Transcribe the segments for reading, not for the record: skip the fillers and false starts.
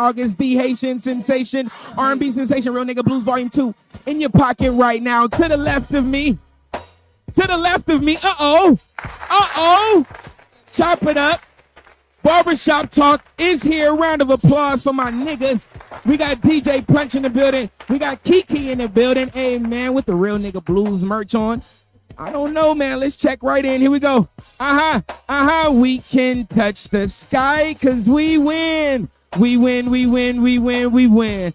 August, the Haitian sensation, R&B sensation, Real Nigga Blues Volume 2 in your pocket right now. To the left of me. Uh-oh. Chop it up. Barbershop Talk is here. Round of applause for my niggas. We got DJ Punch in the building. We got Kiki in the building. Hey, man, with the Real Nigga Blues merch on. I don't know, man. Let's check right in. Here we go. We can touch the sky because we win. We win. We win. We win. We win.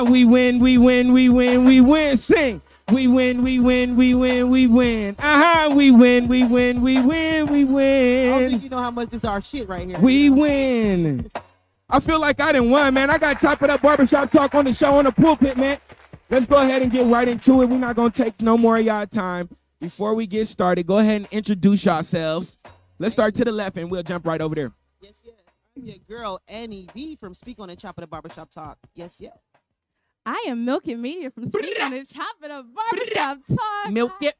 We win. We win. We win. We win. Sing. We win. We win. We win. We win. We win. We win. We win. We win. I don't think you know how much this is our shit right here. We win. I feel like I done won, man. I got Chop It Up Barbershop Talk on the show on the pulpit, man. Let's go ahead and get right into it. We're not going to take no more of y'all time. Before we get started, go ahead and introduce yourselves. Let's start to the left, and we'll jump right over there. Yes. I'm your girl, Annie B from Speak on the Chop It Up Barbershop Talk. Yes. I am Milk It Media from Speak on the Chop It Up Barbershop Talk. Milk it.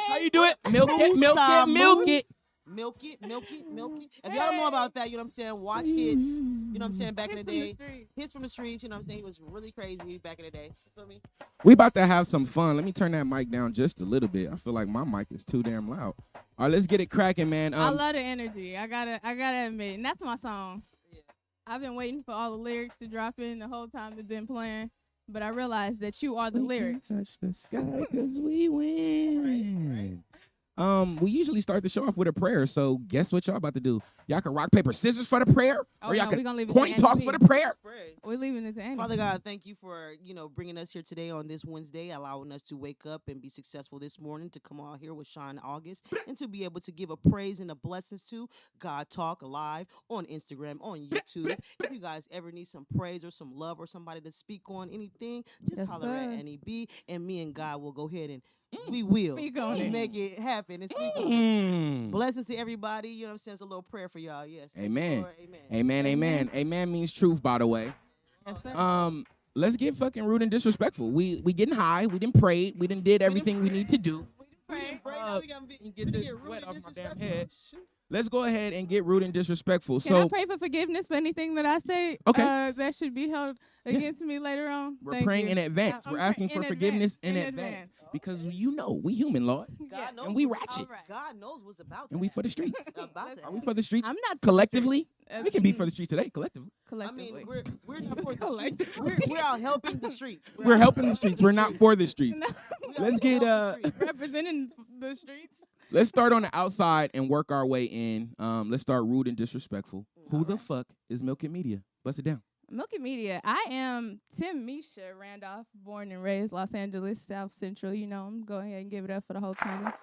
How you do it? Milk it. Milk it. If y'all don't know about that, you know what I'm saying, watch hits, you know what I'm saying, back in the day. Hits from the streets, you know what I'm saying, he was really crazy back in the day. You feel me? We about to have some fun. Let me turn that mic down just a little bit. I feel like my mic is too damn loud. All right, let's get it cracking, man. I love the energy. I gotta admit, and that's my song. Yeah. I've been waiting for all the lyrics to drop in the whole time they've been playing, but I realized that you are the lyrics. Touch the sky because we win. We usually start the show off with a prayer, so guess what y'all about to do? Y'all can rock, paper, scissors for the prayer, or y'all can coin toss for the prayer. We're leaving it to Andy. Father God, thank you for, bringing us here today on this Wednesday, allowing us to wake up and be successful this morning, to come out here with Sean August, and to be able to give a praise and a blessings to God Talk Live on Instagram, on YouTube. If you guys ever need some praise or some love or somebody to speak on anything, just holler at Annie B, and me and God will go ahead and we will make it happen. Blessings to everybody. You know what I'm saying? It's a little prayer for y'all. Yes. Amen. Amen. Amen means truth, by the way. Yes, sir. Let's get fucking rude and disrespectful. We getting high. We didn't pray. We didn't did everything we need to do. Get this sweat off my damn head. Let's go ahead and get rude and disrespectful. Can I pray for forgiveness for anything that I say? Okay. That should be held against me later on. We're praying in advance. We're asking for forgiveness in advance. Because we human, Lord. God knows and we ratchet. Right. God knows what's about to and we for the streets. Are we for the streets? I'm not collectively. We can be for the streets today, collectively. I mean, we're not for the streets. We're out helping the streets. We're helping the streets. We're not for the streets. No. Let's get representing the streets. Let's start on the outside and work our way in. Let's start rude and disrespectful. Who the fuck is Milk It Media? Bust it down. Milk It Media. I am Tim Misha Randolph, born and raised Los Angeles, South Central. I'm going ahead and give it up for the whole time.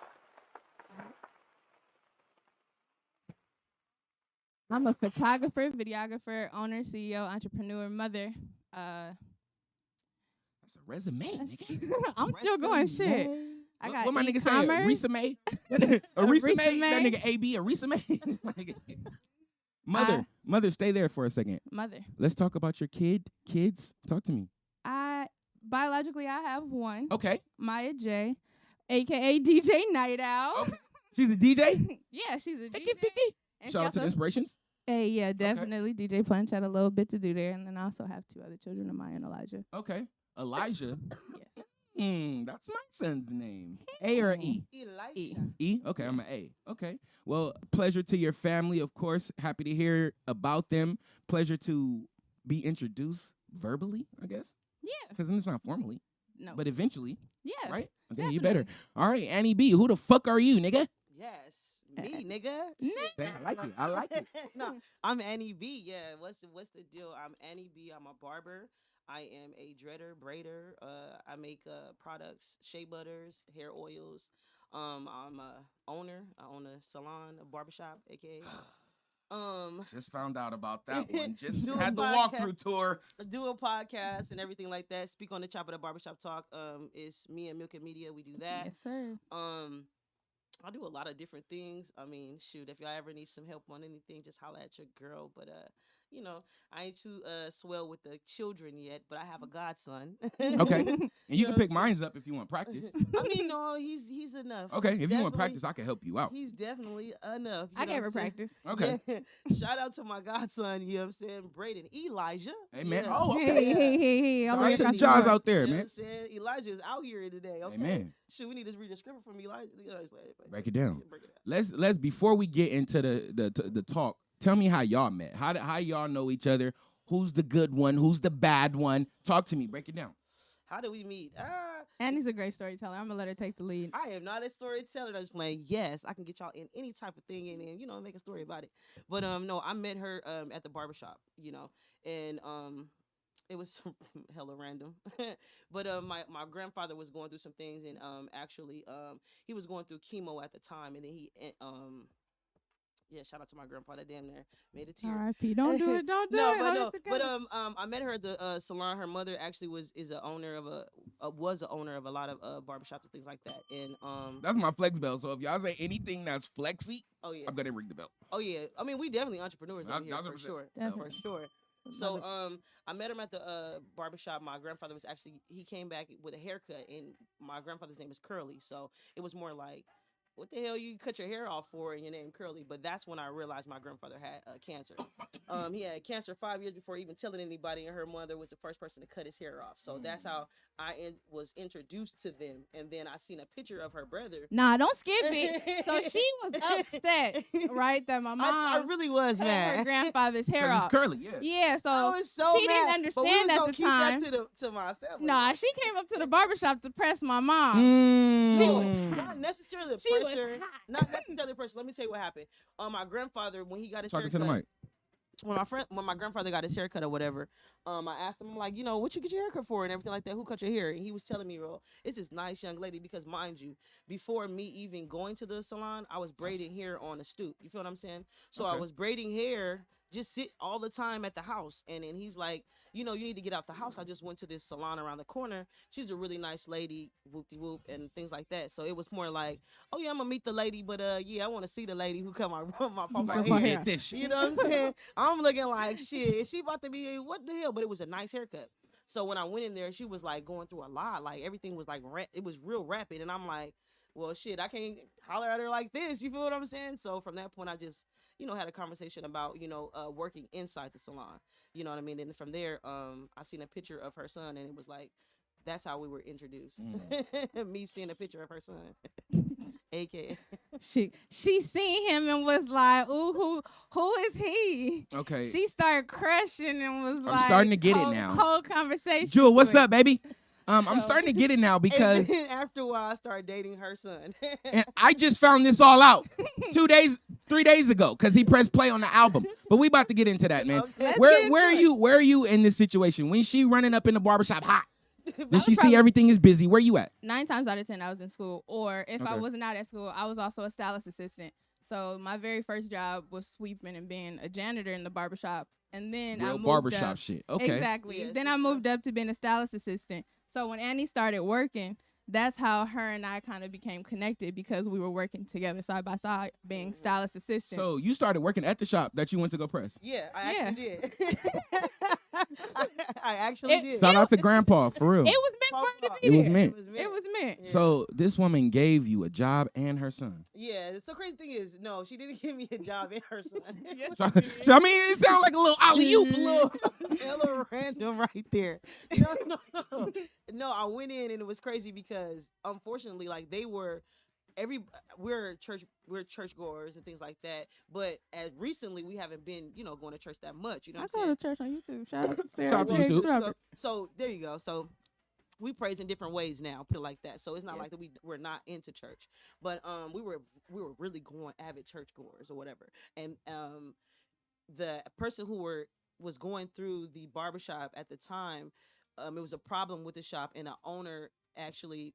I'm a photographer, videographer, owner, CEO, entrepreneur, mother. That's a resume, nigga. I'm still going shit. I got what my nigga say? A resume? A resume? That nigga AB, a resume? Mother, stay there for a second. Mother. Let's talk about your kids. Talk to me. Biologically, I have one. Okay. Maya J, a.k.a. DJ Night Owl. Okay. She's a DJ? Yeah, she's a 50, DJ. 50. Shout out to the Inspirations. Hey, yeah, definitely. Okay. DJ Punch had a little bit to do there. And then I also have two other children, Amaya and Elijah. Okay. Elijah? Yes. That's my son's name. A or E? Elisha. E? Okay, I'm an A. Okay. Well, pleasure to your family, of course. Happy to hear about them. Pleasure to be introduced verbally, I guess. Yeah. Because it's not formally. No. But eventually. Yeah. Right? Okay, definitely. You better. All right, Annie B, who the fuck are you, nigga? Yes. Me, nigga. I like it. No, I'm Annie B. Yeah. What's the deal? I'm Annie B. I'm a barber. I am a dreader, braider. I make products, shea butters, hair oils. I'm a owner. I own a salon, a barbershop, aka. Just found out about that one. Just Do had the a walkthrough tour. Do a podcast and everything like that. Speak on the Chop It Up Barbershop Talk. It's me and Milk It Media. We do that. Yes, sir. I do a lot of different things. I mean, shoot, if y'all ever need some help on anything, just holler at your girl. But I ain't too swell with the children yet, but I have a godson. Okay. And you can know pick what I'm mines up if you want practice. I mean, no, he's enough. Okay, He's if you want definitely- practice, I can help you out. He's definitely enough. I gave her practice. Okay. Yeah. Shout out to my godson, you know what I'm saying? Braden Elijah. Hey, man. Yeah. Oh, okay. Hey. Shout All the out way to the across Jaws the out there, You know what man. I'm saying? Elijah is out here today. Okay. Amen. Shoot, we need to read a scripture from Elijah. Break it down. Break it down. Let's before we get into the talk, tell me how y'all met. How y'all know each other? Who's the good one? Who's the bad one? Talk to me. Break it down. How did we meet? Annie's a great storyteller. I'm gonna let her take the lead. I am not a storyteller. I just playing. Yes, I can get y'all in any type of thing and make a story about it. But no, I met her at the barbershop, and it was hella random. But my grandfather was going through some things, and actually he was going through chemo at the time, and then he yeah, shout out to my grandpa that damn near made a tear. R.I.P. Don't do it. Don't do No, it. but Hold no, it together. but I met her at the salon. Her mother actually was a owner of was a owner of a lot of barbershops and things like that. And That's my flex belt. So if y'all say anything that's flexy, oh yeah, I'm gonna ring the bell. oh yeah. I mean, we definitely entrepreneurs over here for 100%. sure, Definitely. for sure. So I met him at the barbershop. My grandfather was actually he came back with a haircut, and my grandfather's name is Curly, so it was more like, what the hell you cut your hair off for and your name Curly? But that's when I realized my grandfather had cancer. He had cancer 5 years before even telling anybody, and her mother was the first person to cut his hair off. So that's how I was introduced to them. And then I seen a picture of her brother. Nah, don't skip it. So she was upset, right? That my mom I really was cut mad. her grandfather's hair 'Cause off. it's curly, yeah. Yeah, I so was so she mad. didn't But we understand was at gonna the keep time. that to myself. Nah, she came up to the barbershop to press my mom. Not necessarily a She was pressure. hot. Not necessarily a pressure. Let me tell you what happened. My grandfather, when he got his Talking haircut, to the mic. when my grandfather got his haircut or whatever, I asked him, I'm like, what you get your haircut for and everything like that? Who cut your hair? And he was telling me, well, it's this nice young lady, because mind you, before me even going to the salon, I was braiding hair on a stoop. You feel what I'm saying? So I Okay. was braiding hair, just sit all the time at the house. And then he's like, you need to get out the house. I just went to this salon around the corner. She's a really nice lady, whoop-de-whoop, and things like that. So it was more like, oh yeah, I'm gonna meet the lady, but yeah, I want to see the lady who cut my Like, hair. who did this shit? You know what I'm saying? I'm looking like, shit, she about to be, what the hell? But it was a nice haircut. So when I went in there, she was like going through a lot. Like everything was like, it was real rapid. And I'm like, well, shit, I can't holler at her like this. You feel what I'm saying? So from that point, I just, had a conversation about, working inside the salon. You know what I mean? And from there, I seen a picture of her son, and it was like, that's how we were introduced. Me seeing a picture of her son, aka. She seen him and was like, "Ooh, who is he?" Okay. She started crushing and was I'm like, starting to get it whole, now. Whole conversation. Jewel, what's switched. up, baby? I'm starting to get it now because And then after a while, I started dating her son. and I just found this all out 3 days ago because he pressed play on the album. But we about to get into that, man. Okay. Let's Where get where are into you? Where are you in this situation? When she running up in the barbershop hot? Does was she see probably- everything is busy? Where you at? 9 times out of 10, I was in school, or if I Okay. wasn't out at school, I was also a stylist assistant. So my very first job was sweeping and being a janitor in the barbershop, and then I Real moved barbershop up. shit. Okay. Exactly. Yes, Then it's I true. moved up to being a stylist assistant. So when Annie started working, that's how her and I kind of became connected, because we were working together side by side, being Mhm. stylist assistant. So you started working at the shop that you went to go press. Yeah, I Yeah. actually did. I actually It- did. Shout out to Grandpa for real. it was meant for her to Papa. be It was there. meant. It was meant. Yeah. So this woman gave you a job and her son. Yeah, the so crazy thing is, no, she didn't give me a job in her son. Yes, So, she did. so, I mean, it sounds like a little alley oop, a little. Hella random right there. No. No, I went in and it was crazy because unfortunately, like we're churchgoers and things like that. But as recently, we haven't been, going to church that much. You know I what I'm go saying? to church on YouTube. Shout out to Sarah. Shout out to Jake YouTube. Robert. So there you go. So we praise in different ways now, put it like that. So it's not Yes. like that we're not into church, but we were really going avid churchgoers or whatever. And the person who was going through the barbershop at the time, it was a problem with the shop, and the owner actually,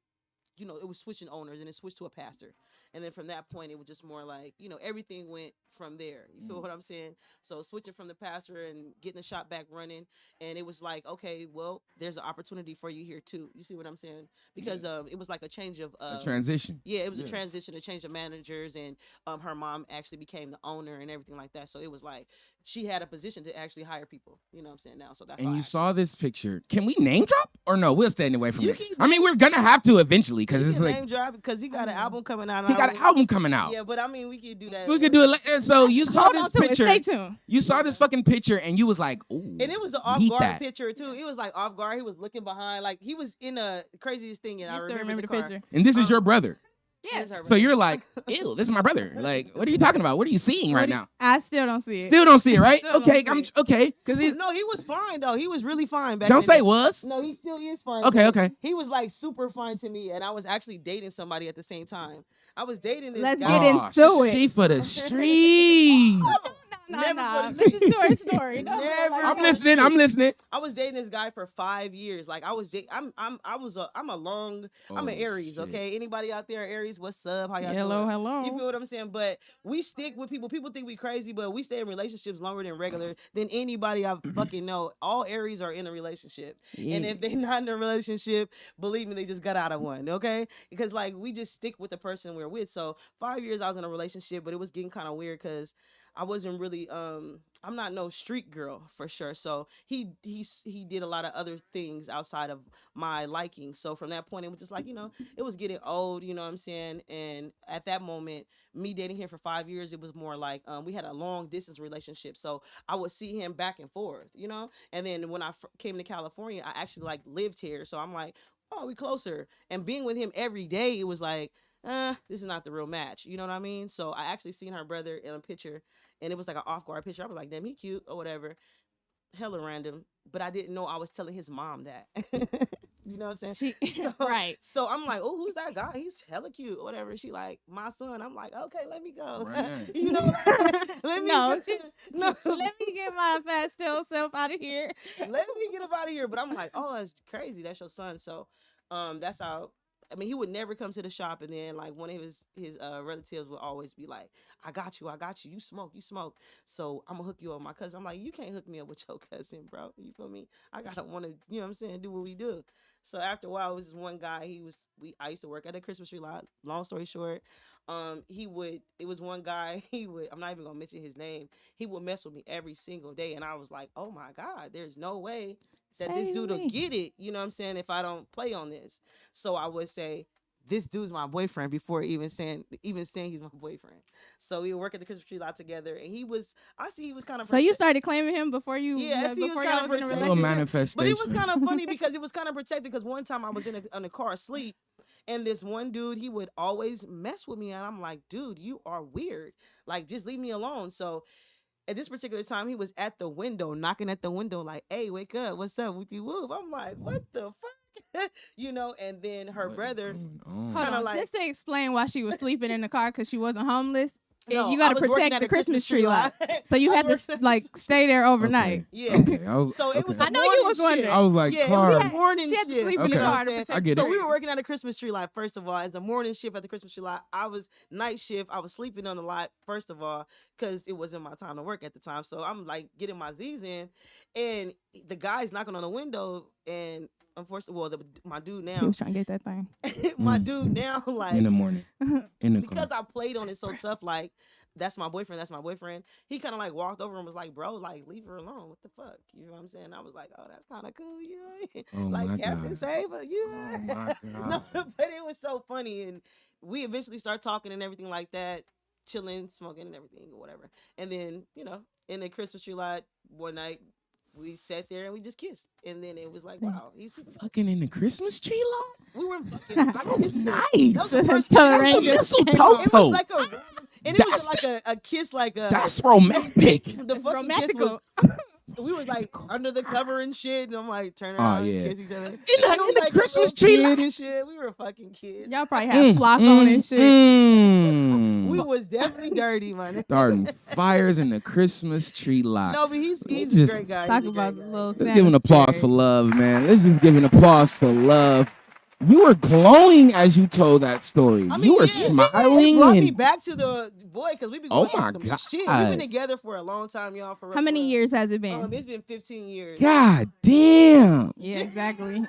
it was switching owners, and it switched to a pastor. And then from that point, it was just more like, everything went from there. You feel what I'm saying? So switching from the pastor and getting the shop back running, and it was like, okay, well, there's an opportunity for you here too. You see what I'm saying? Because it was like a change of A transition. yeah, it was Yeah. a transition, a change of managers, and her mom actually became the owner and everything like that. So it was like, she had a position to actually hire people. You know what I'm saying now. So that's And why you I saw this picture. Can we name drop or no? We'll stay away from You it. can I mean, we're gonna have to eventually because he it's can like name drop because he got an album coming out. he got an album coming out. Yeah, but I mean, we could do that. We could do it later. So you saw Hold this on to it. picture. Stay tuned. You saw this fucking picture and you was like, ooh. And it was an off need guard that. picture too. It was like off guard. He was looking behind, like he was in a craziest thing. And I You still remember remember the car. picture? And this is your brother. Yeah. It's her So brother. you're like, ew, this is my brother. Like, what are you talking about? What are you seeing right now? I still don't see it. Still don't see it, right? Still don't Okay, see I'm it. okay. Because he's No, he was fine though. He was really fine back don't then. say was. No, he still is fine. Okay, to me. okay. He was like super fine to me, and I was actually dating somebody at the same time. I was dating this Let's guy. get into it. She for the street. Never No. for the This is your story. No, Never. like I'm that. listening. I'm listening. I was dating this guy for 5 years. Like I was I'm an Aries, shit. okay? Anybody out there Aries, what's up? How y'all Hello, doing? hello. You feel what I'm saying? But we stick with people. People think we crazy, but we stay in relationships longer than anybody I fucking know. All Aries are in a relationship. And if they're not in a relationship, believe me, they just got out of one, okay? Because like we just stick with the person we're with. So 5 years I was in a relationship, but it was getting kind of weird because I wasn't really I'm not no street girl for sure. So he did a lot of other things outside of my liking. So from that point it was just like, it was getting old, you know what I'm saying? And at that moment, me dating him for 5 years, it was more like we had a long distance relationship. So I would see him back and forth, And then when I came to California, I actually like lived here. So I'm like, oh, we closer. And being with him every day, it was like, this is not the real match. You know what I mean? So I actually seen her brother in a picture and it was like an off guard picture. I was like, damn, he cute or whatever. Hella random. But I didn't know I was telling his mom that. You know what I'm saying? Right. So I'm like, oh, who's that guy? He's hella cute or whatever. She like, my son. I'm like, okay, let me go. Right. You know, let me No, go. No. Let me get my fast tail self out of here. Let me get up out of here. But I'm like, oh, that's crazy. That's your son. So that's how. I mean, he would never come to the shop, and then like one of his relatives would always be like, I got you. You smoke. So I'm gonna hook you up with my cousin. I'm like, you can't hook me up with your cousin, bro. You feel me? I gotta want to, you know what I'm saying, do what we do. So after a while, it was this one guy. I used to work at a Christmas tree lot. Long story short, it was one guy. I'm not even gonna mention his name. He would mess with me every single day, and I was like, oh my God, there's no way that this dude will get it, you know what I'm saying, if I don't play on this. So I would say, this dude's my boyfriend before even saying he's my boyfriend. So we would work at the Christmas tree lot together, and he was kind of. So you started claiming him before you? Yeah, I see he was before kind y'all of was in a protected. Little relationship? manifestation. But it was kind of funny because it was kind of protected because one time I was in a car asleep, and this one dude, he would always mess with me, and I'm like, dude, you are weird. Like, just leave me alone. So at this particular time, he was at the window, knocking at the window, like, hey, wake up. What's up? Whoopie whoop. I'm like, what the fuck? And then her brother. Hold Kinda on, like- just to explain why she was sleeping in the car because she wasn't homeless. No, you got I to was working protect at the a Christmas tree lot. So you I had was to working- stay there overnight. Yeah. Okay. So it was okay. a I know you morning was shift. wondering. I was like, Yeah, Clark. it was a morning She had to shift. sleep in the you know car what I'm to saying? protect I get So it. we were working at a Christmas tree lot, first of all. As a morning shift at the Christmas tree lot, I was night shift. I was sleeping on the lot, first of all, because it wasn't my time to work at the time. So I'm like getting my Z's in, and the guy's knocking on the window, and unfortunately, my dude He now, was trying to get that thing. my dude now, like, in the morning. In the because car. I played on it so tough, like, that's my boyfriend. He kind of like walked over and was like, bro, like, leave her alone. What the fuck? You know what I'm saying? I was like, oh, that's kind of cool. You know what I mean? Oh my Like, Captain God. Saber, you know? Oh my No, God. but it was so funny. And we eventually started talking and everything like that, chilling, smoking and everything or whatever. And then, in the Christmas tree lot one night, we sat there and we just kissed. And then it was like, wow, he's Fucking in the Christmas tree lot? we were fucking. I That's kissed him. nice. That was the first Tell kiss. her That's Rangers. the mistletoe. It was like a, and it was That's like a kiss, like a. That's romantic. The It's fucking kiss was. romantical. We were like under the cover and shit, and I'm like turn Oh, around yeah. and kiss each other. In the Like a Christmas little tree kid lot. and shit. We were fucking kids. Y'all probably had flock on and shit. We was definitely dirty, man. Starting fires in the Christmas tree lot. No, but he's Just a great guy. Talk He's a about great the guy. little. Let's give an applause for love, man. Let's just give an applause for love. You were glowing as you told that story. I mean, you were yeah, smiling. It brought me And back to the boy because we've been Oh going my through some shit. We've God. been together for a long time, y'all. For real, How many for real. years has it been? It's been 15 years. God damn. Yeah, exactly. And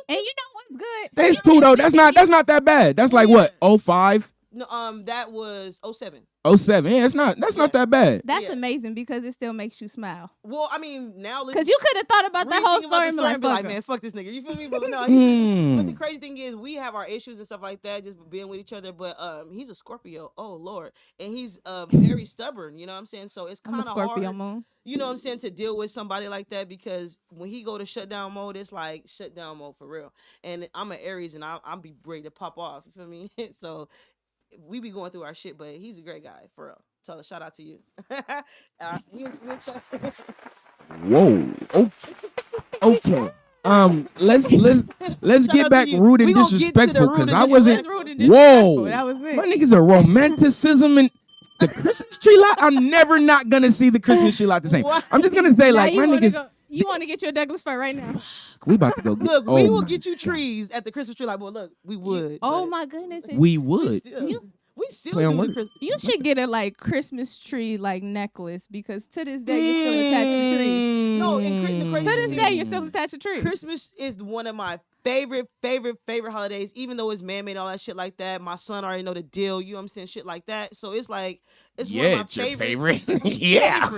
you know what's good? That's cool though. That's not that bad. That's like what? 05? No, that was '07. 07. Yeah, that's not that bad. That's Yeah. amazing because it still makes you smile. Well, I mean, now Because you could have thought about that really whole think about the story and be like, man, fuck this nigga. You feel me? But no, but the crazy thing is, we have our issues and stuff like that, just being with each other. But he's a Scorpio. Oh Lord, and he's very stubborn. You know what I'm saying? So it's I'm kind a of Scorpio hard. moon. You know what I'm saying, to deal with somebody like that, because when he go to shutdown mode, it's like shutdown mode for real. And I'm an Aries, and I'm be ready to pop off. You feel me? So we be going through our shit, but he's a great guy for real. So shout out to you. Whoa. Okay. Let's Shout get out back to you. rude and We gonna get to the disrespectful rude because and I wasn't. Rude and disrespectful. Whoa. That was My it. niggas are romanticism and the Christmas tree lot. I'm never not gonna see the Christmas tree lot the same. What? I'm just gonna say Now like my you want to niggas. go? You want to get your Douglas fir right now? We about to go get. Look, oh we will my get you God. trees at the Christmas tree. Like, well, look, we would. Oh but my goodness! We we would. still, we still Play on do the words. Christmas. You should get a like Christmas tree like necklace because to this day you're still attached to trees. No, and the To craziest this thing- day you're still attached to trees. Christmas is one of my favorite holidays, even though it's man-made, all that shit like that. My son already know the deal, you know what I'm saying, shit like that. So it's like, it's one of my it's your favorite. favorite. Yeah.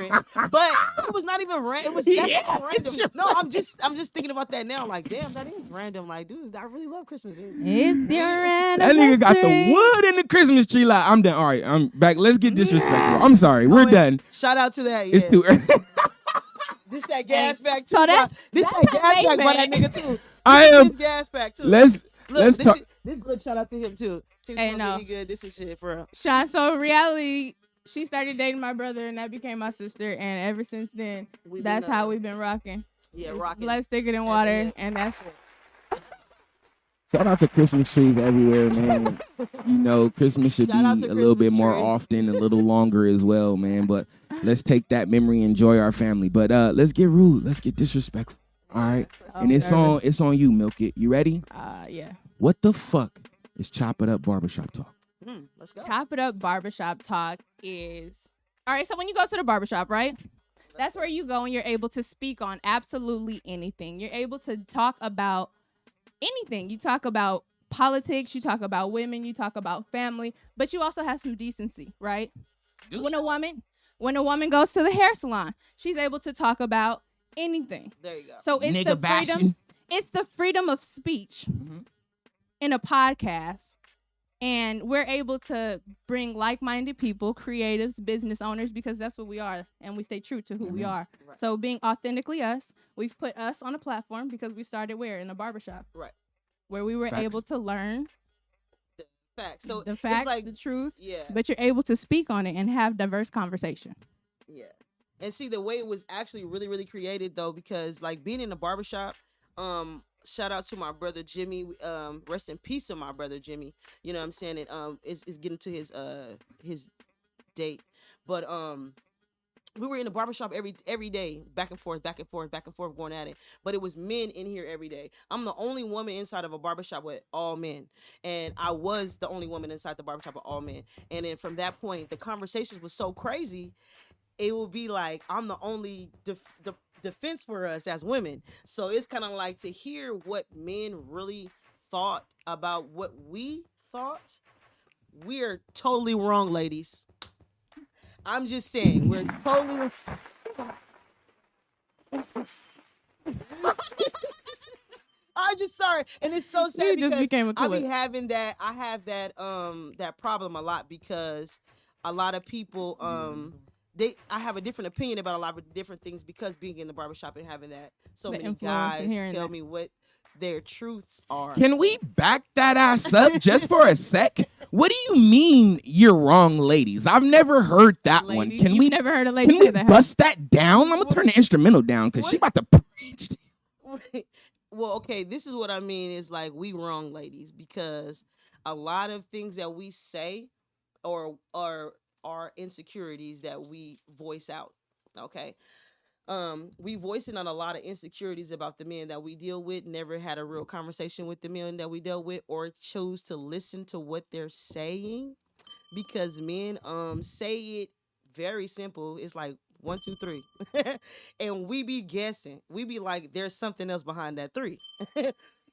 But it was not even random. It was that's Yeah, so it's random. your- No, I'm just thinking about that now. Like, damn, that is random. Like, dude, I really love Christmas. It's your That nigga got the anniversary. wood in the Christmas tree lot. I'm done. All right, I'm back. Let's get disrespectful. I'm sorry. We're Oh, and done. Shout out to that. It's yeah. too early. This that gas back too. So that's- this that's that how gas they back by that met. nigga too. I am. This gas back too. Let's Look, talk. Look, shout out to him too. Hey, no. Really good. This is shit for real. Sean, so reality, she started dating my brother and that became my sister. And ever since then, We've that's been, how we've been rocking. Yeah, It's rocking. blood thicker than At the water, hip. and that's Shout out to Christmas trees everywhere, man. You know, Christmas should Shout out be to a little bit Christmas more trees. often, a little longer as well, man. But let's take that memory and enjoy our family. But let's get rude. Let's get disrespectful. All right. I'm And it's nervous. on you, Milk It. You ready? Yeah. What the fuck is Chop It Up Barbershop Talk? Let's go. Chop it up barbershop talk is all right. So when you go to the barbershop, right? That's where you go and you're able to speak on absolutely anything. You're able to talk about anything. You talk about politics, you talk about women, you talk about family, but you also have some decency, right? When a woman goes to the hair salon, she's able to talk about anything. There you go. So it's Nigga the bashing. freedom. It's the freedom of speech in a podcast. And we're able to bring like-minded people, creatives, business owners, because that's what we are, and we stay true to who we are. Right. So being authentically us, we've put us on a platform because we started where? In a barbershop. Right. Where we were Facts. able to learn Facts. So the it's facts, like, the truth, yeah, but you're able to speak on it and have diverse conversation. yeah. And see, the way it was actually really, really created though, because like being in the barbershop, shout out to my brother Jimmy. Rest in peace to my brother Jimmy. You know what I'm saying? And is getting to his date. But we were in the barbershop every day, back and forth, going at it. But it was men in here every day. I'm the only woman inside of a barbershop with all men. And I was the only woman inside the barbershop with all men. And then from that point, the conversations was so crazy. It would be like I'm the only defense for us as women. So it's kind of like to hear what men really thought about what we thought. We are totally wrong, ladies. I'm just saying, we're totally. I'm just sorry, and it's so sad You just because became a I be clip. having that. I have that problem a lot because a lot of people I have a different opinion about a lot of different things because being in the barbershop and having that so The many influence guys and hearing tell that. me what their truths are. Can we back that ass up just for a sec? What do you mean you're wrong, ladies? I've never heard that one. Lady, Can you've we never heard a lady can say we that? huh? bust that down? I'm gonna turn the instrumental down because she about to preach. Well, okay, this is what I mean is like we wrong, ladies, because a lot of things that we say or are insecurities that we voice out. Okay. We voicing on a lot of insecurities about the men that we deal with, never had a real conversation with the men that we dealt with, or chose to listen to what they're saying. Because men say it very simple. It's like 1, 2, 3. And we be guessing. We be like, there's something else behind that 3.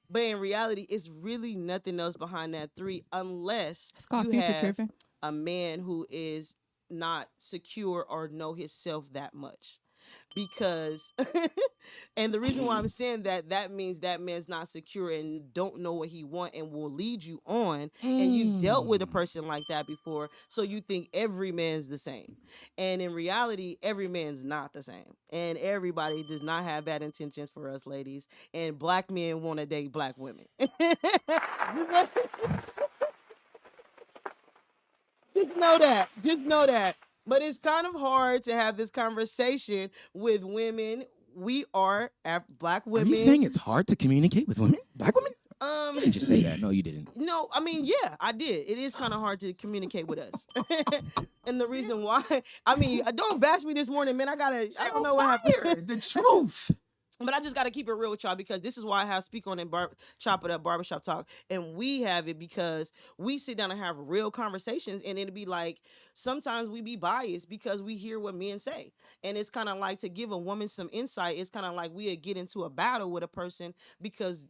But in reality, it's really nothing else behind that 3 unless It's called you future have tripping. a man who is not secure or know himself that much. Because and the reason why I'm saying that means that man's not secure and don't know what he want and will lead you on, and you've dealt with a person like that before, so you think every man's the same. And in reality, every man's not the same, and everybody does not have bad intentions for us ladies, and black men want to date black women. Just know that. Just know that. But it's kind of hard to have this conversation with women. We are black Are women. you saying it's hard to communicate with women? Black women? You didn't just say that. No, you didn't. No, I mean, yeah, I did. It is kind of hard to communicate with us. And the reason why, I mean, don't bash me this morning, man. I don't know what happened. The truth. But I just got to keep it real with y'all because this is why I have Speak On and Chop It Up Barbershop Talk. And we have it because we sit down and have real conversations. And it'll be like, sometimes we be biased because we hear what men say. And it's kind of like to give a woman some insight. It's kind of like we get into a battle with a person because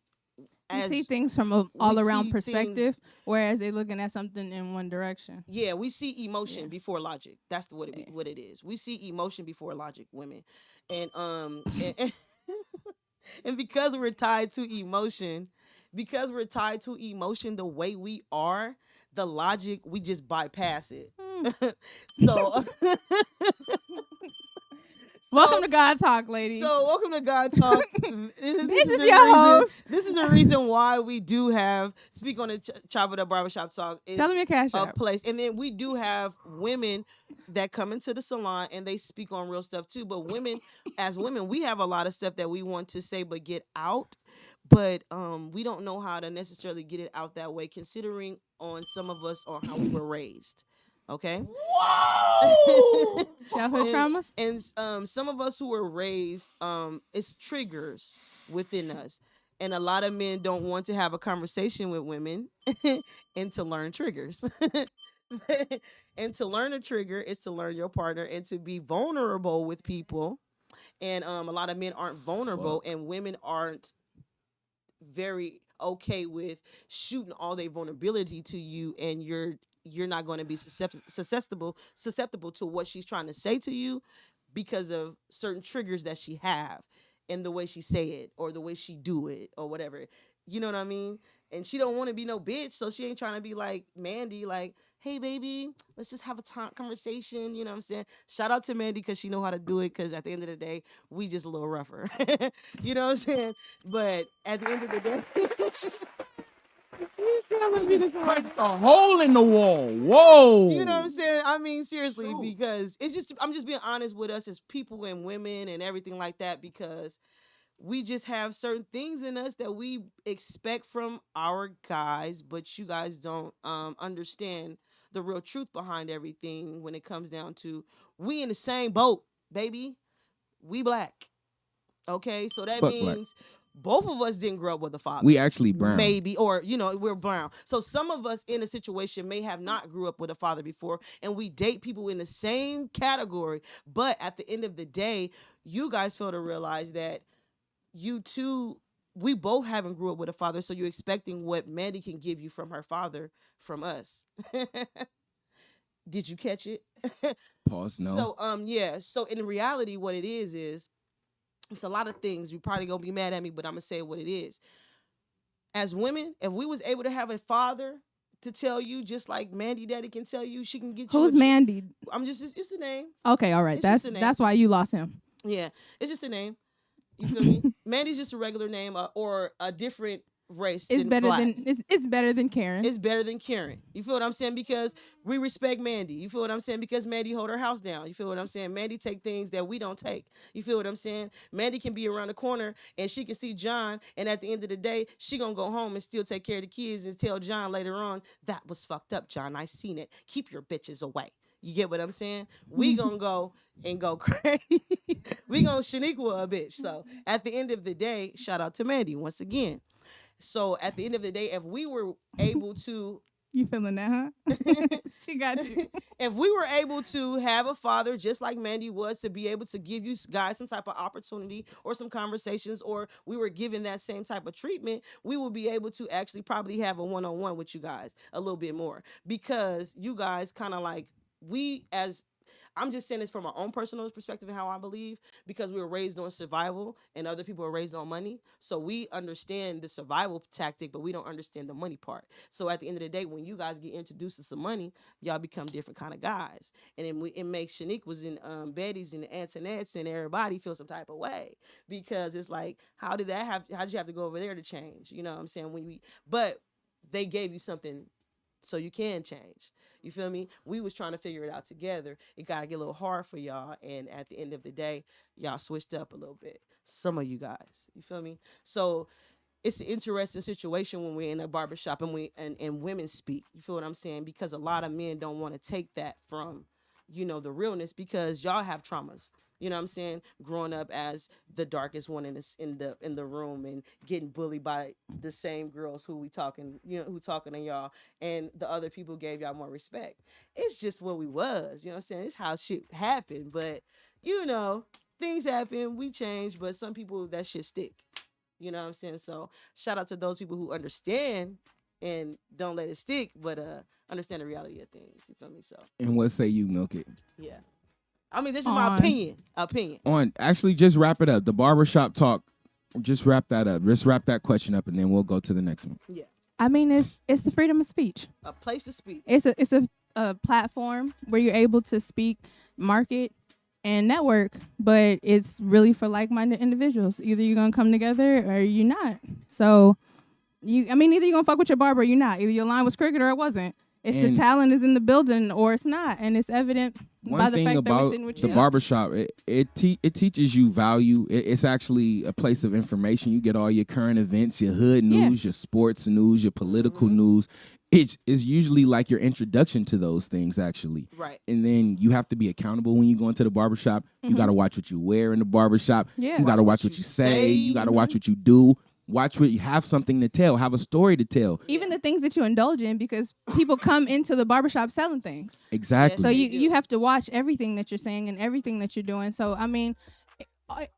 You see things from an all-around see perspective, whereas they're looking at something in one direction. Yeah, we see emotion Yeah. before logic. That's what it is. We see emotion before logic, women. And and because we're tied to emotion, the way we are, the logic, we just bypass it. So Welcome to God Talk, ladies. So welcome to God Talk. This is your host. This is the reason why we do have Speak On and Chop It Up Barbershop Talk. Tell them your cash a app. place. And then we do have women that come into the salon and they speak on real stuff too. But women, as women, we have a lot of stuff that we want to say but get out. But we don't know how to necessarily get it out that way, considering on some of us or how we were raised. Okay. Whoa! Childhood traumas. And some of us who were raised, it's triggers within us, and a lot of men don't want to have a conversation with women, and to learn triggers. And to learn a trigger is to learn your partner and to be vulnerable with people. And a lot of men aren't vulnerable, and women aren't very okay with shooting all their vulnerability to you, and you're not going to be susceptible to what she's trying to say to you because of certain triggers that she have in the way she say it or the way she do it or whatever. You know what I mean? And she don't want to be no bitch, so she ain't trying to be like Mandy, like, hey baby, let's just have a conversation. You know what I'm saying? Shout out to Mandy because she know how to do it, because at the end of the day, we just a little rougher. You know what I'm saying? But at the end of the day, Punch a hole in the wall. Whoa. you know what I'm saying? I mean, seriously, because it's just, I'm just being honest with us as people and women and everything like that, because we just have certain things in us that we expect from our guys, but you guys don't understand the real truth behind everything when it comes down to we in the same boat, baby. We black. Okay, so that Fuck means both of us didn't grow up with a father. We actually brown. Maybe, or we're brown. So some of us in a situation may have not grew up with a father before, and we date people in the same category. But at the end of the day, you guys fail to realize that you two, we both haven't grew up with a father, so you're expecting what Mandy can give you from her father from us. Did you catch it? Pause. No. So yeah. So in reality, what it is it's a lot of things. You're probably gonna be mad at me, but I'm gonna say what it is. As women, if we was able to have a father to tell you, just like Mandy Daddy can tell you, she can get you. Who's Mandy? I'm just, it's the name. Okay, all right. That's why you lost him. Yeah, it's just a name. You feel me? Mandy's just a regular name, or a different race. It's than better black. than it's better than Karen. It's better than Karen. You feel what I'm saying? Because we respect Mandy. You feel what I'm saying? Because Mandy hold her house down. You feel what I'm saying? Mandy take things that we don't take. You feel what I'm saying? Mandy can be around the corner and she can see John, and at the end of the day, she gonna go home and still take care of the kids and tell John later on, that was fucked up, John. I seen it. Keep your bitches away. You get what I'm saying? We gonna go and go crazy. We gonna Shaniqua a bitch. So at the end of the day, shout out to Mandy once again. So at the end of the day, if we were able to You feeling that, huh? She got you. If we were able to have a father just like Mandy was, to be able to give you guys some type of opportunity or some conversations, or we were given that same type of treatment, we will be able to actually probably have a one-on-one with you guys a little bit more, because you guys kind of like, we as, I'm just saying this from my own personal perspective and how I believe, because we were raised on survival and other people were raised on money. So we understand the survival tactic, but we don't understand the money part. So at the end of the day, when you guys get introduced to some money, y'all become different kind of guys. And it makes Shanique was in Betty's and Antoinette's and everybody feel some type of way, because it's like, how did you have to go over there to change? You know what I'm saying? But they gave you something so you can change. You feel me? We was trying to figure it out together. It got to get a little hard for y'all. And at the end of the day, y'all switched up a little bit. Some of you guys. You feel me? So it's an interesting situation when we're in a barbershop and women speak. You feel what I'm saying? Because a lot of men don't want to take that from, the realness, because y'all have traumas. You know what I'm saying? Growing up as the darkest one in the room and getting bullied by the same girls who talking to y'all, and the other people gave y'all more respect. It's just what we was. You know what I'm saying? It's how shit happened. But things happen. We change. But some people, that shit stick. You know what I'm saying? So shout out to those people who understand and don't let it stick, but understand the reality of things. You feel me? So. And what say you, Milk It? Yeah. I mean, this is my opinion. Actually, just wrap it up. The barbershop talk, just wrap that up. Just wrap that question up, and then we'll go to the next one. Yeah. I mean, it's the freedom of speech. A place to speak. It's a platform where you're able to speak, market, and network, but it's really for like-minded individuals. Either you're gonna come together or you're not. So, either you're gonna fuck with your barber or you're not. Either your line was crooked or it wasn't. It's the talent is in the building or it's not, and it's evident by the fact that we're sitting with you. The barbershop, it teaches you value. It's actually a place of information. You get all your current events, your hood news, your sports news, your political news. It's usually like your introduction to those things, actually. Right. And then you have to be accountable when you go into the barbershop. You got to watch what you wear in the barbershop. Yeah. You got to watch what you say. You got to watch what you do. Watch what you have something to tell, have a story to tell. Even the things that you indulge in, because people come into the barbershop selling things. Exactly. So you have to watch everything that you're saying and everything that you're doing. So, I mean,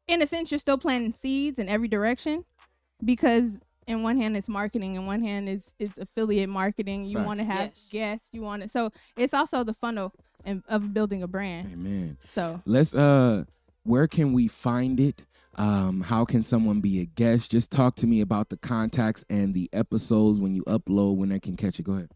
in a sense, you're still planting seeds in every direction, because in one hand it's marketing, in one hand it's affiliate marketing. You want to have guests, so it's also the funnel of building a brand. Amen. So let's where can we find it? How can someone be a guest? Just talk to me about the contacts and the episodes when you upload, when they can catch it. Go ahead.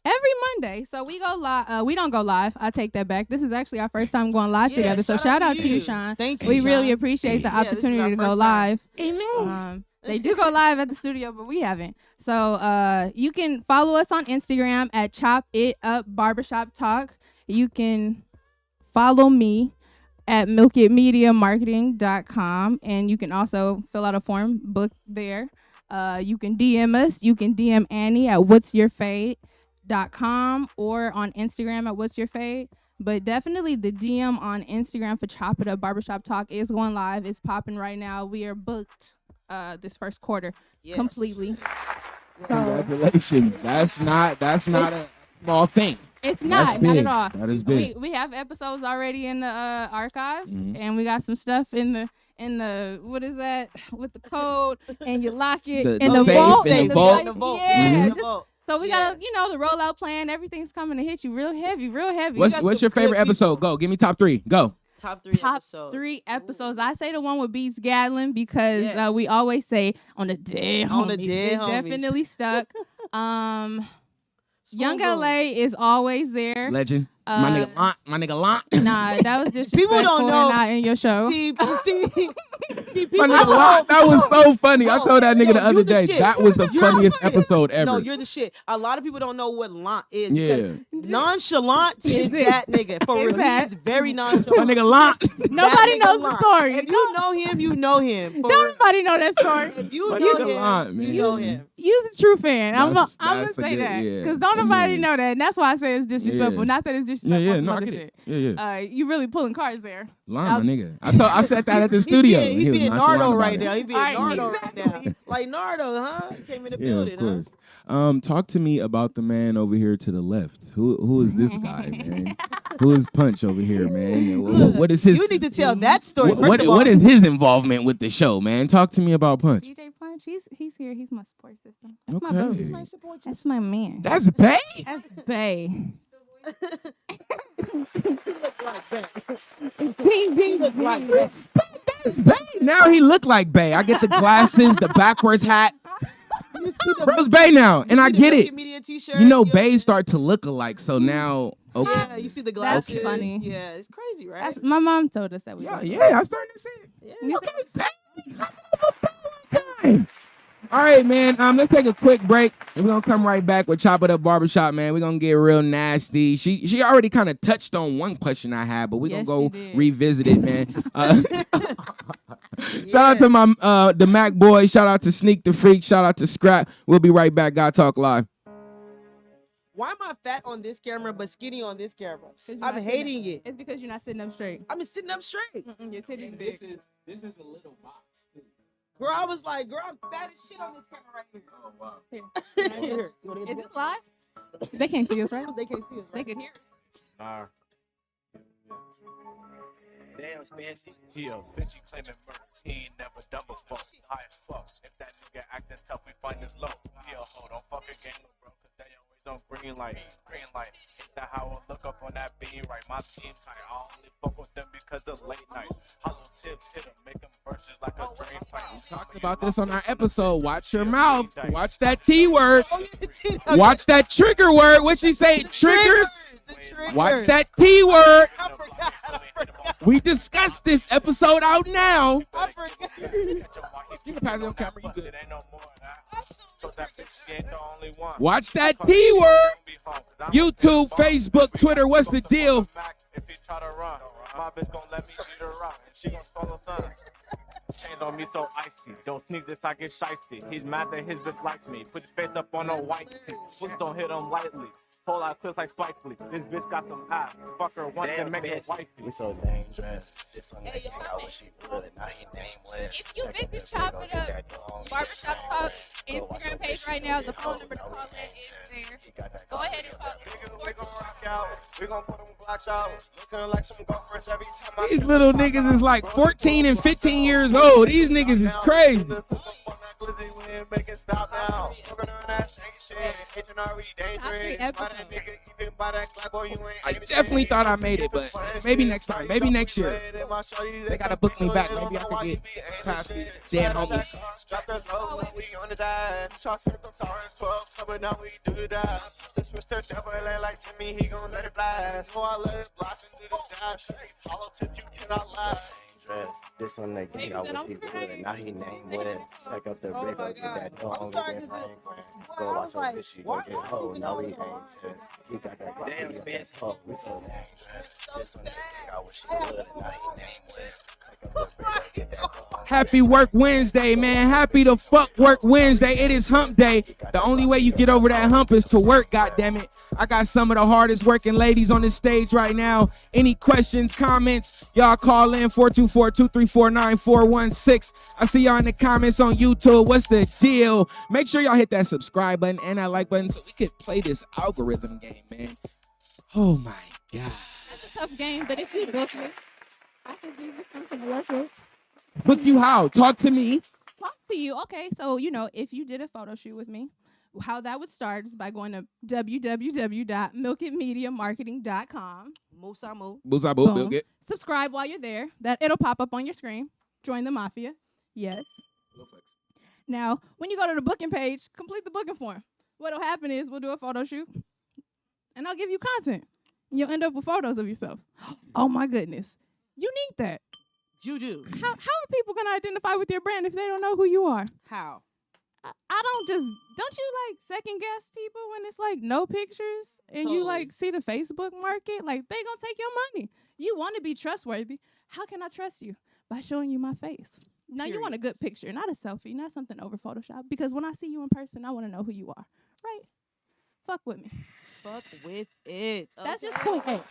Every Monday. So we go live. We don't go live. I take that back. This is actually our first time going live together. So shout out to you, Sean. Thank you. We Sean. really appreciate the opportunity to go live. Amen. They do go live at the studio, but we haven't. So you can follow us on Instagram at Chop It Up Barbershop Talk. You can follow me at milkitmediamarketing.com, and you can also fill out a form, book there. You can DM us. You can DM Annie at whatsyourfade.com or on Instagram at whatsyourfade. But definitely the DM on Instagram for Chop It Up Barbershop Talk is going live. It's popping right now. We are booked this first quarter completely. Congratulations. That's not a small thing. It's not at all. That is big. We have episodes already in the archives, and we got some stuff in the what is that with the code, and you lock it in the vault. Yeah, so we got the rollout plan. Everything's coming to hit you real heavy. What's your favorite episode? Go, give me top 3. Go. Top three episodes. I say the one with Beats Gatlin, because we always say on the dead homies. Definitely stuck. Young LA is always there. Legend. My nigga Lont. Nah, that was just people don't know. Not in your show. See, my nigga Lont. That was so funny. I told that nigga the other day. That was the funniest episode ever. No, you're the shit. A lot of people don't know what Lont is. Yeah. Nonchalant is that nigga. For real, he's very nonchalant. My nigga Lont. Nobody knows the story. If you know him, you know him. Nobody know that story. If you know him, you know him. You's a true fan. I'm gonna say that, because don't nobody know that, and that's why I say it's disrespectful. Not that it's disrespectful. No, I get it. Yeah. You really pulling cards there. Lon, my nigga. I said that at the studio. He being Nardo right now. He being Nardo right now. Like Nardo, huh? He came in the building, huh? Talk to me about the man over here to the left. Who is this guy, man? Who is Punch over here, man? What is his? You need to tell that story. What is his involvement with the show, man? Talk to me about Punch. DJ Punch, he's here. He's my support system. That's Okay. my boo. He's my support That's my man. That's Bay. That's Bay. He look like this. That's Bay. Now he look like Bay. I get the glasses, the backwards hat. You see the Bro's Bay now, and I get it. Media t-shirt, You know, Bays start to look alike, so now okay. Yeah, you see the glasses. That's funny. Yeah, it's crazy, right? My mom told us that we. Yeah, I'm starting to see it. Yeah. Okay, Bay. Coming over Bay one time. All right, man. Let's take a quick break. We're gonna come right back with Chop It Up Barbershop, man. We're gonna get real nasty. She already kind of touched on one question I had, but we're Yes, gonna she go did. revisit it, man. Shout out to my the Mac boy. Shout out to Sneak the Freak. Shout out to Scrap. We'll be right back. God Talk Live. Why am I fat on this camera but skinny on this camera? 'Cause you're I'm not hating it. It's because you're not sitting up straight. I'm sitting up straight. Your titties big. This is a little box too. Girl, I was like, girl, I'm fat as shit on this camera right here. Oh wow. Here. Here. Is this live? They can't see us, right? They can't see us. They Right? can hear us. Damn, Spancy. He a bitch, he claiming murder. He ain't never done before. High as fuck. If that nigga acting tough, we find his low. He a hoe, don't fuck a gang, bro. Cause they always on green light. Green light. Ain't that how I look up on that beam, right? My team tight. I only fuck with them because of late night. Hollow tips hit him, make him burst just like a drain pipe. Talked about this on our episode. Watch your mouth. Watch that T word. Oh, yeah, the T- okay. Watch that trigger word. What she say? Triggers. The triggers. Watch that T word. I forgot. We discussed this episode out now. I forgot. You can pass it on camera. You good. It ain't no more of that. So that bitch, she ain't the only one. Watch that T word. YouTube, Facebook, Twitter. What's the deal? If he try to run, my bitch gon' let me beat her up, and she gon' swallow sons. Chains on me so icy, don't sneak this, I get shiesty. He's mad that his bitch likes me, put his face up on a white tee. Please don't hit him lightly. Pull out clips like Spike Lee. This bitch got some ass. Fuck her once and make it wifey. We so dangerous. This one nigga, I wish he would. Now he nameless. If you visit Chop It Up Barbershop Talk Instagram page right now, the phone number to call in is there. Go ahead and call We gon' rock out. We gon' put them blocks out. Looking like some golfers every time I These little niggas is like 14 and 15 years old. These niggas is crazy. I definitely thought I made it, but maybe next time, maybe next year. They gotta book me back. Maybe I could get past these dead homies. This one nigga, I wish he would. Now he nameless. Take up the rig, go get that dog, get that brain. Go watch your bitch, she go get hoe. Now he ain't shit. He got that damn bitch. Oh, we so dangerous. This one nigga, I wish he would. Now he nameless. Take up the rig, go get that dog. Happy Work Wednesday, man. Happy to fuck Work Wednesday. It is hump day. The only way you get over that hump is to work, goddammit. I got some of the hardest working ladies on the stage right now. Any questions, comments, y'all call in 424-234-9416. I see y'all in the comments on YouTube. What's the deal? Make sure y'all hit that subscribe button and that like button so we could play this algorithm game, man. Oh my God. That's a tough game, but if you book me, I can give you something to work with. Book you how? Talk to me. Talk to you. Okay, so if you did a photo shoot with me, how that would start is by going to www.milkitmediamarketing.com. Musamu. Boom. Boom. Subscribe while you're there. It'll pop up on your screen. Join the mafia. Yes. Now, when you go to the booking page, complete the booking form. What'll happen is we'll do a photo shoot, and I'll give you content. You'll end up with photos of yourself. Oh my goodness, you need that. You do. How are people gonna identify with your brand if they don't know who you are? How? Don't you like second guess people when it's like no pictures and you like see the Facebook market? Like they gonna take your money. You want to be trustworthy. How can I trust you? By showing you my face. Now you want a good picture, not a selfie, not something over Photoshop. Because when I see you in person, I want to know who you are. Right? Fuck with me. Fuck with it. That's just point A.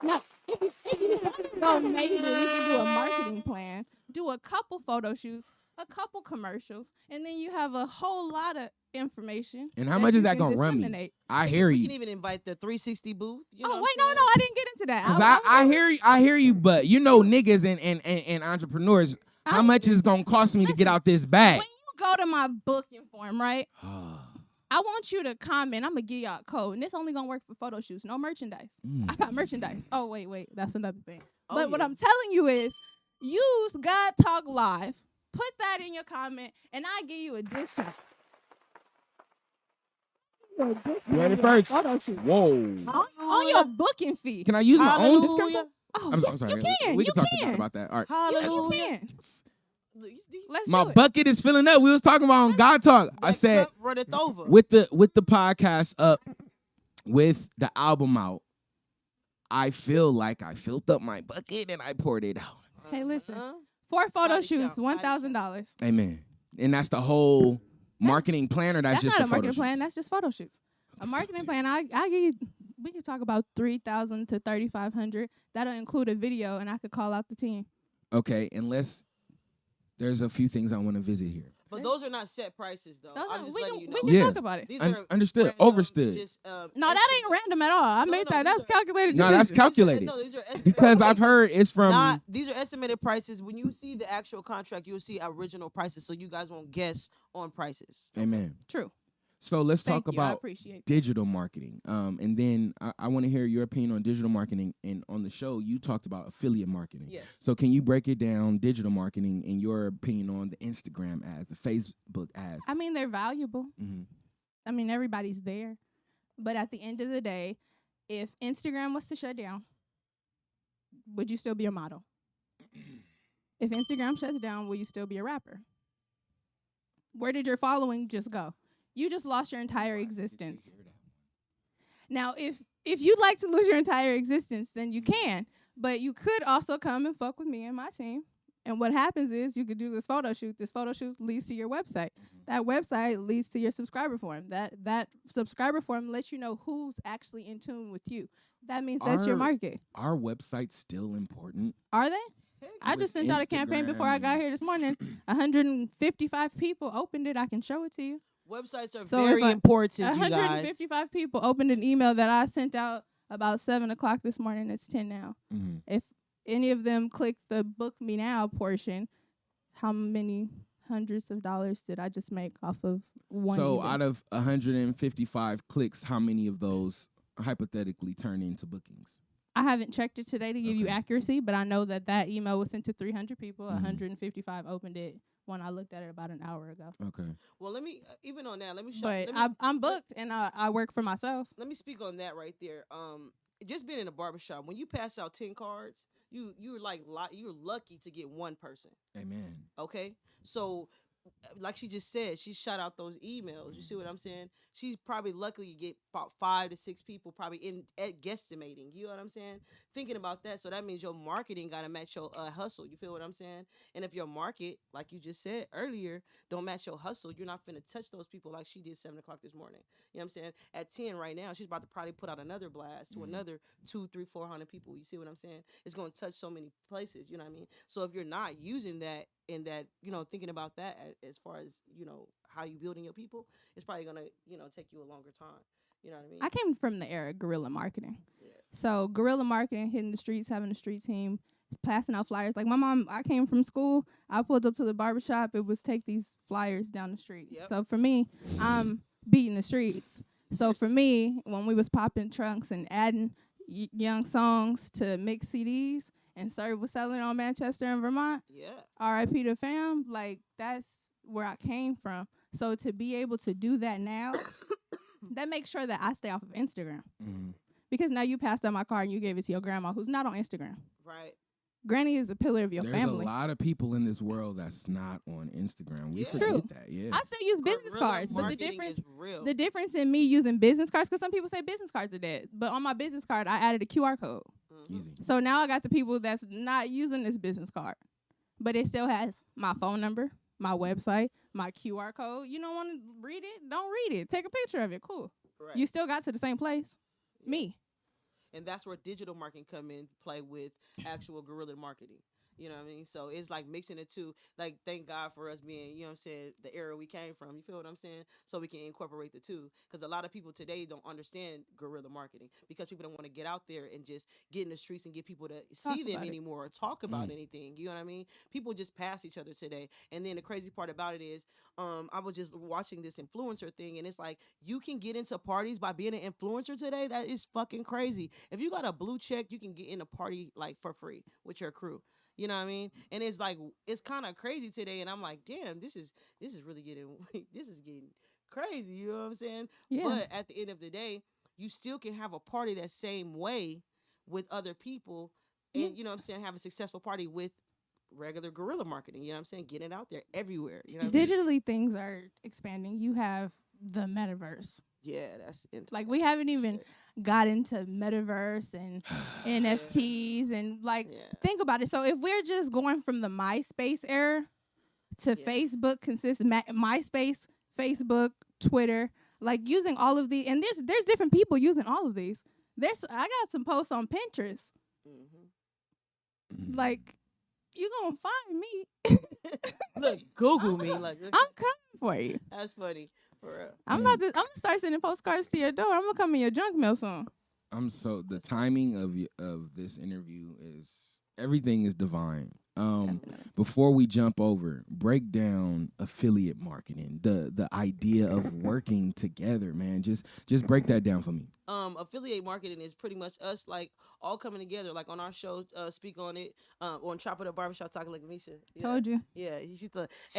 Now, if you want to go maybe we can do a marketing plan, do a couple photo shoots, a couple commercials, and then you have a whole lot of information. And how much is you that can gonna run me? disseminate. I hear We you. can even invite the 360 booth. You know Oh what wait, I'm no, saying? I didn't get into that. Cause I hear you. I hear you. But you know, niggas and entrepreneurs, how much is gonna cost me to get Listen, out this bag? When you go to my booking form, right? I want you to comment. I'm gonna give y'all a code, and this only gonna work for photo shoots. No merchandise. I got merchandise. Oh wait, that's another thing. Oh, But what yeah. I'm telling you is, use God Talk Live. Put that in your comment, and I give you a discount. You heard it first. Photo shoot. Whoa. On your booking fee. Can I use my own discount? Hallelujah. Oh, I'm yes, sorry. you can. We you can talk can. about that. All right. Hallelujah. You can. Let's My do it. bucket is filling up. We was talking about on God Talk. I That said cup runneth over. with the podcast up, with the album out, I feel like I filled up my bucket and I poured it out. Hey, listen. Uh-huh. 4 photo Body shoots, count, body $1,000. Amen. And that's the whole marketing plan, or that's just not the a marketing photo plan. shoots? That's just photo shoots. A marketing plan, I give you, we could talk about 3,000 to 3,500. That'll include a video, and I could call out the team. Okay, unless there's a few things I want to visit here. But those are not set prices, though. I'm just letting you know. We can Yeah. talk about it. These are Understood. random, Overstood. just, No, that ain't random at all. I No, made no, that. these That's are- calculated. No, that's decision. calculated. No, these are estimated Because I've prices. heard it's from These are estimated prices. When you see the actual contract, you'll see original prices, so you guys won't guess on prices. Amen. True. So let's Thank talk you. I about appreciate that. digital marketing. And then I want to hear your opinion on digital marketing. And on the show, you talked about affiliate marketing. Yes. So can you break it down, digital marketing, and your opinion on the Instagram ads, the Facebook ads? I mean, they're valuable. Mhm. I mean, everybody's there. But at the end of the day, if Instagram was to shut down, would you still be a model? If Instagram shuts down, will you still be a rapper? Where did your following just go? You just lost your entire existence. Now, if you'd like to lose your entire existence, then you can. But you could also come and fuck with me and my team. And what happens is you could do this photo shoot. This photo shoot leads to your website. That website leads to your subscriber form. That subscriber form lets you know who's actually in tune with you. That means that's your market. Are websites still important? Are they? I With just sent out a campaign before I got Instagram here this morning. 155 people opened it. I can show it to you. Websites are So very if important, you guys. 155 people opened an email that I sent out about 7 o'clock this morning. It's 10 now. Mm-hmm. If any of them click the book me now portion, how many hundreds of dollars did I just make off of one So email? out of 155 clicks, how many of those hypothetically turn into bookings? I haven't checked it today to give you Okay. accuracy, but I know that email was sent to 300 people. Mhm. 155 opened it when I looked at it about an hour ago. Okay. Well, let me even on that. Let me show. But let me, I'm booked and I work for myself. let me speak on that right there. Just being in a barbershop, when you pass out 10 cards, you're like you're lucky to get one person. Amen. Okay, so like she just said, she shot out those emails. You see what I'm saying? She's probably lucky to get about 5 to 6 people probably in at guesstimating. You know what I'm saying? Thinking about that, so that means your marketing got to match your hustle. You feel what I'm saying? And if your market, like you just said earlier, don't match your hustle, you're not finna touch those people like she did 7 o'clock this morning. You know what I'm saying? At 10 right now, she's about to probably put out another blast to another 2, 3, 400 people. You see what I'm saying? It's gonna touch so many places. You know what I mean? So if you're not using that in that, thinking about that as far as how you building your people, it's probably gonna take you a longer time. You know what I mean? I came from the era of guerrilla marketing. Yeah. So guerrilla marketing, hitting the streets, having a street team, passing out flyers. Like my mom, I came from school. I pulled up to the barbershop. It was take these flyers down the street. Yep. So for me, I'm beating the streets. So for me, when we was popping trunks and adding young songs to mix CDs and Serve was selling on Manchester and Vermont, Yeah. R.I.P. to fam, like that's where I came from. So to be able to do that now, that makes sure that I stay off of Instagram. Mm-hmm. Because now you passed out my card and you gave it to your grandma who's not on Instagram. Right. Granny is a pillar of your There's family. a lot of people in this world that's not on Instagram. We Yeah. forget True. that. Yeah. I still use business Guerrilla cards, but the marketing difference is real. the difference in me using business cards, because some people say business cards are dead, but on my business card I added a QR code. Mhm. Easy. So now I got the people that's not using this business card, but it still has my phone number, my website, my QR code. You don't want to read it? Don't read it. Take a picture of it. Cool. Right. You still got to the same place. Me. And that's where digital marketing come in play with actual guerrilla marketing. You know what I mean? So it's like mixing the two. Like, thank God for us being, you know what I'm saying, the era we came from. You feel what I'm saying? So we can incorporate the two. Because a lot of people today don't understand guerrilla marketing because people don't want to get out there and just get in the streets and get people to see them about it. anymore or talk about anything. You know what I mean? People just pass each other today. And then the crazy part about it is, I was just watching this influencer thing, and it's like you can get into parties by being an influencer today. That is fucking crazy. If you got a blue check, you can get in a party like for free with your crew. You know what I mean? And it's like it's kind of crazy today, and I'm like, damn, this is really getting this is getting crazy. You know what I'm saying? Yeah. But at the end of the day, you still can have a party that same way with other people, and you know what I'm saying, have a successful party with regular guerrilla marketing. You know what I'm saying? Getting it out there everywhere. You know what I mean? Digitally, things are expanding. You have the metaverse. Yeah, that's Like, we haven't even got into metaverse and NFTs and like think about it. So if we're just going from the MySpace era to Facebook MySpace, Facebook, Twitter, like using all of these, and there's different people using all of these. I got some posts on Pinterest. Like, you gonna find me. Look, Google me. Like, I'm coming for you. That's funny. For real. I'm gonna start sending postcards to your door. I'm gonna come in your junk mail soon. The timing of this interview is everything is divine. Before we jump over, break down affiliate marketing, the idea of working together, man. Just break that down for me. Affiliate marketing is pretty much us like all coming together, like on our show, speak on it, on Chop It Up Barbershop Talking Like Misha. Told you. Yeah, she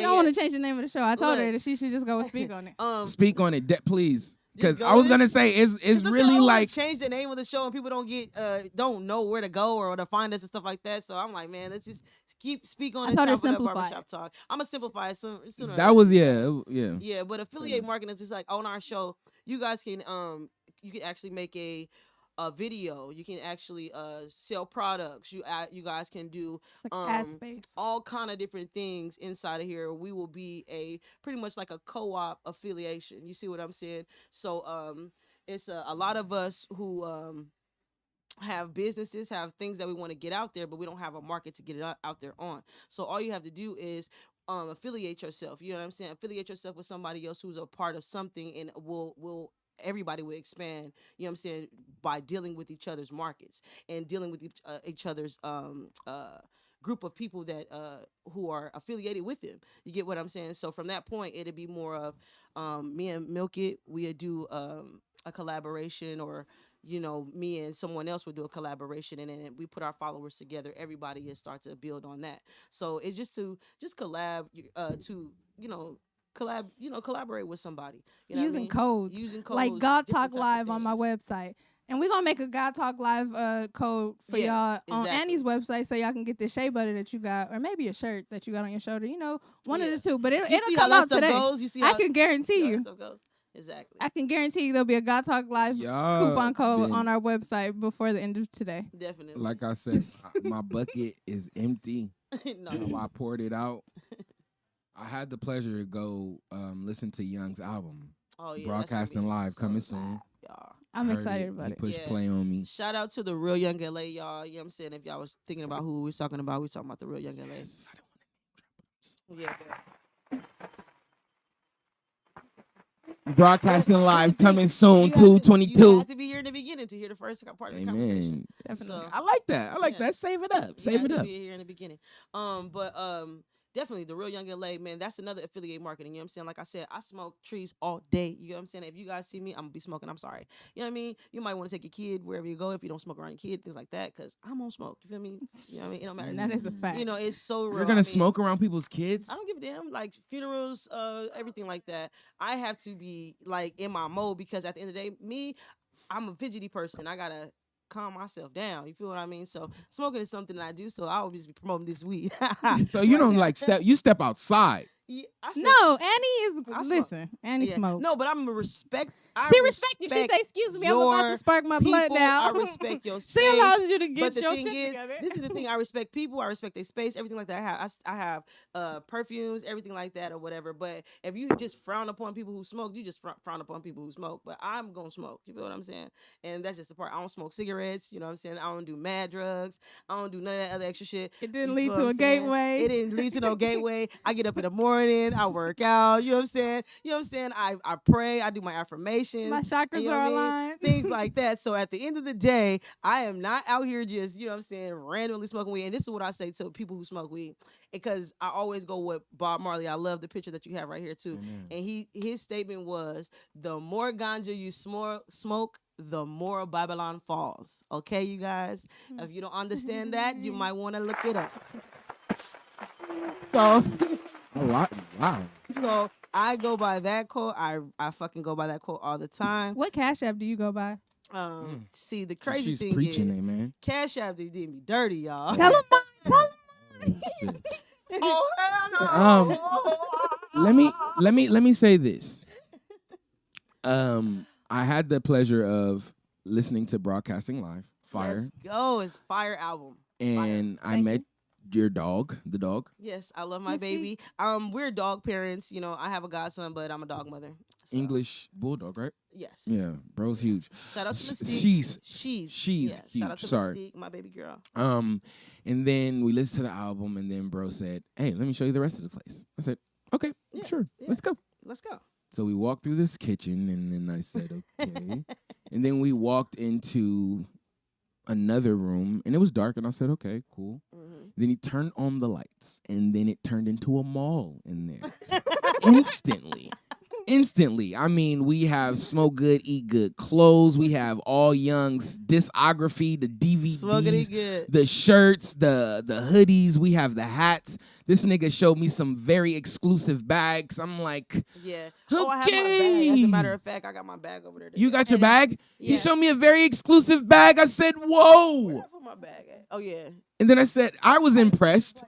don't want to change the name of the show. I told her that she should just go and speak on it. Speak on it, please. Because I was gonna say it's really like change the name of the show and people don't know where to go or to find us and stuff like that. So I'm like, man, let's just speak on it. Chop It Up Barbershop Talk. I'm gonna simplify it sooner. That was yeah. But affiliate marketing is just like on our show. You guys can you can actually make a video. You can actually sell products. You guys can do all kind of different things inside of here. We will be pretty much like a co-op affiliation. You see what I'm saying? So it's a lot of us who have businesses, have things that we want to get out there, but we don't have a market to get it out there on. So all you have to do is affiliate yourself. You know what I'm saying? Affiliate yourself with somebody else who's a part of something, and everybody will expand, you know what I'm saying, by dealing with each other's markets and dealing with each other's group of people that who are affiliated with them. You get what I'm saying? So from that point, it'd be more of me and Milk It, we'd do a collaboration, or you know, me and someone else would do a collaboration, and then we put our followers together. Everybody is start to build on that. So it's just collab to collaborate with somebody. You know using codes. Like God Talk Live on my website. And we're going to make a God Talk Live code for y'all on Annie's website so y'all can get this shea butter that you got, or maybe a shirt that you got on your shoulder. You know, one of the two. But it'll come out today. I can guarantee you. Exactly. I can guarantee you there'll be a God Talk Live coupon code on our website before the end of today. Definitely. Like I said, my bucket is empty. No. I poured it out. I had the pleasure to go listen to Young's album. Oh, yeah, Broadcasting live, coming soon. I'm excited about it. Push play on me. Shout out to the Real Young LA, y'all. You know what I'm saying? If y'all was thinking about who we was talking about, we was talking about the Real Young LA. Yes. Yeah. Broadcasting live, coming soon, 2/22. You have to be here in the beginning to hear the first part of the conversation. Definitely. I like that. Save it up. Save it up. Be here in the beginning. Definitely the Real Young LA, man. That's another affiliate marketing. You know what I'm saying? Like I said, I smoke trees all day. You know what I'm saying? If you guys see me, I'm gonna be smoking. I'm sorry. You know what I mean? You might want to take your kid wherever you go if you don't smoke around your kid, things like that. Cause I'm gonna smoke. You feel me? You know what I mean? It don't matter. That is a fact. You know, it's so real. You're gonna smoke around people's kids? I don't give a damn. Like funerals, everything like that. I have to be like in my mode because at the end of the day, I'm a fidgety person. I gotta calm myself down. You feel what I mean? So smoking is something that I do. So I always be promoting this weed. So you don't like step outside. Yeah, I said, No, Annie is. I smoke. Listen, Annie yeah. smoke. No, but I'm gonna respect. She respect you. She say, "Excuse me, I'm about to spark my blood people. now." I respect your She space. allows you to get But the your thing shit is, together. this is the thing. I respect people. I respect their space. Everything like that. I have perfumes, everything like that, or whatever. But if you just frown upon people who smoke, you just frown upon people who smoke. But I'm gonna smoke. You feel what I'm saying? And that's just the part. I don't smoke cigarettes. You know what I'm saying? I don't do mad drugs. I don't do none of that other extra shit. It didn't You lead feel to what a I'm saying? gateway. It didn't lead to no gateway. I get up in the morning. I work out. You know what I'm saying? You know what I'm saying? I pray. I do my affirmations. My chakras you know are what I mean? aligned. Things like that. So at the end of the day, I am not out here just, you know what I'm saying, randomly smoking weed. And this is what I say to people who smoke weed. Because I always go with Bob Marley. I love the picture that you have right here too. And his statement was, the more ganja you smoke, the more Babylon falls. Okay, you guys? If you don't understand that, you might want to look it up. So Wow. so I go by that quote. I fucking go by that quote all the time. What Cash App do you go by? See, the crazy She's thing preaching is, it, man. Cash App did me dirty, y'all. Tell him mine. Shit. Oh hell no! Let me say this. I had the pleasure of listening to Broadcasting Live, Fire, Let's go! It's Fire album. and I Thank met your dog, the dog. Yes, I love my Yes, baby. We're dog parents. You know, I have a godson, but I'm a dog mother. So, English bulldog, right? Yes. Yeah, bro's huge. Shout out to S- Mystique. she's yeah, huge. Shout out to Sorry. Mystique, my baby girl. And then we listened to the album, and then bro said, "Hey, let me show you the rest of the place." I said, "Okay, Yeah, sure, yeah. let's go." Let's go. So we walked through this kitchen, and then I said, "Okay," and then we walked into another room, and it was dark, and I said, "Okay, cool." Mm-hmm. Then he turned on the lights, and then it turned into a mall in there. Instantly. I mean, we have Smoke Good, Eat Good clothes. We have All Young's discography, the Smoking DVDs, good. the shirts, the hoodies. We have the hats. This nigga showed me some very exclusive bags. I'm like, Yeah. Oh, I have my bag. As a matter of fact, I got my bag over there. you got your And bag? He yeah. showed me a very exclusive bag. I said, whoa. Where did I put my bag at? Oh yeah. And then I said, I was impressed.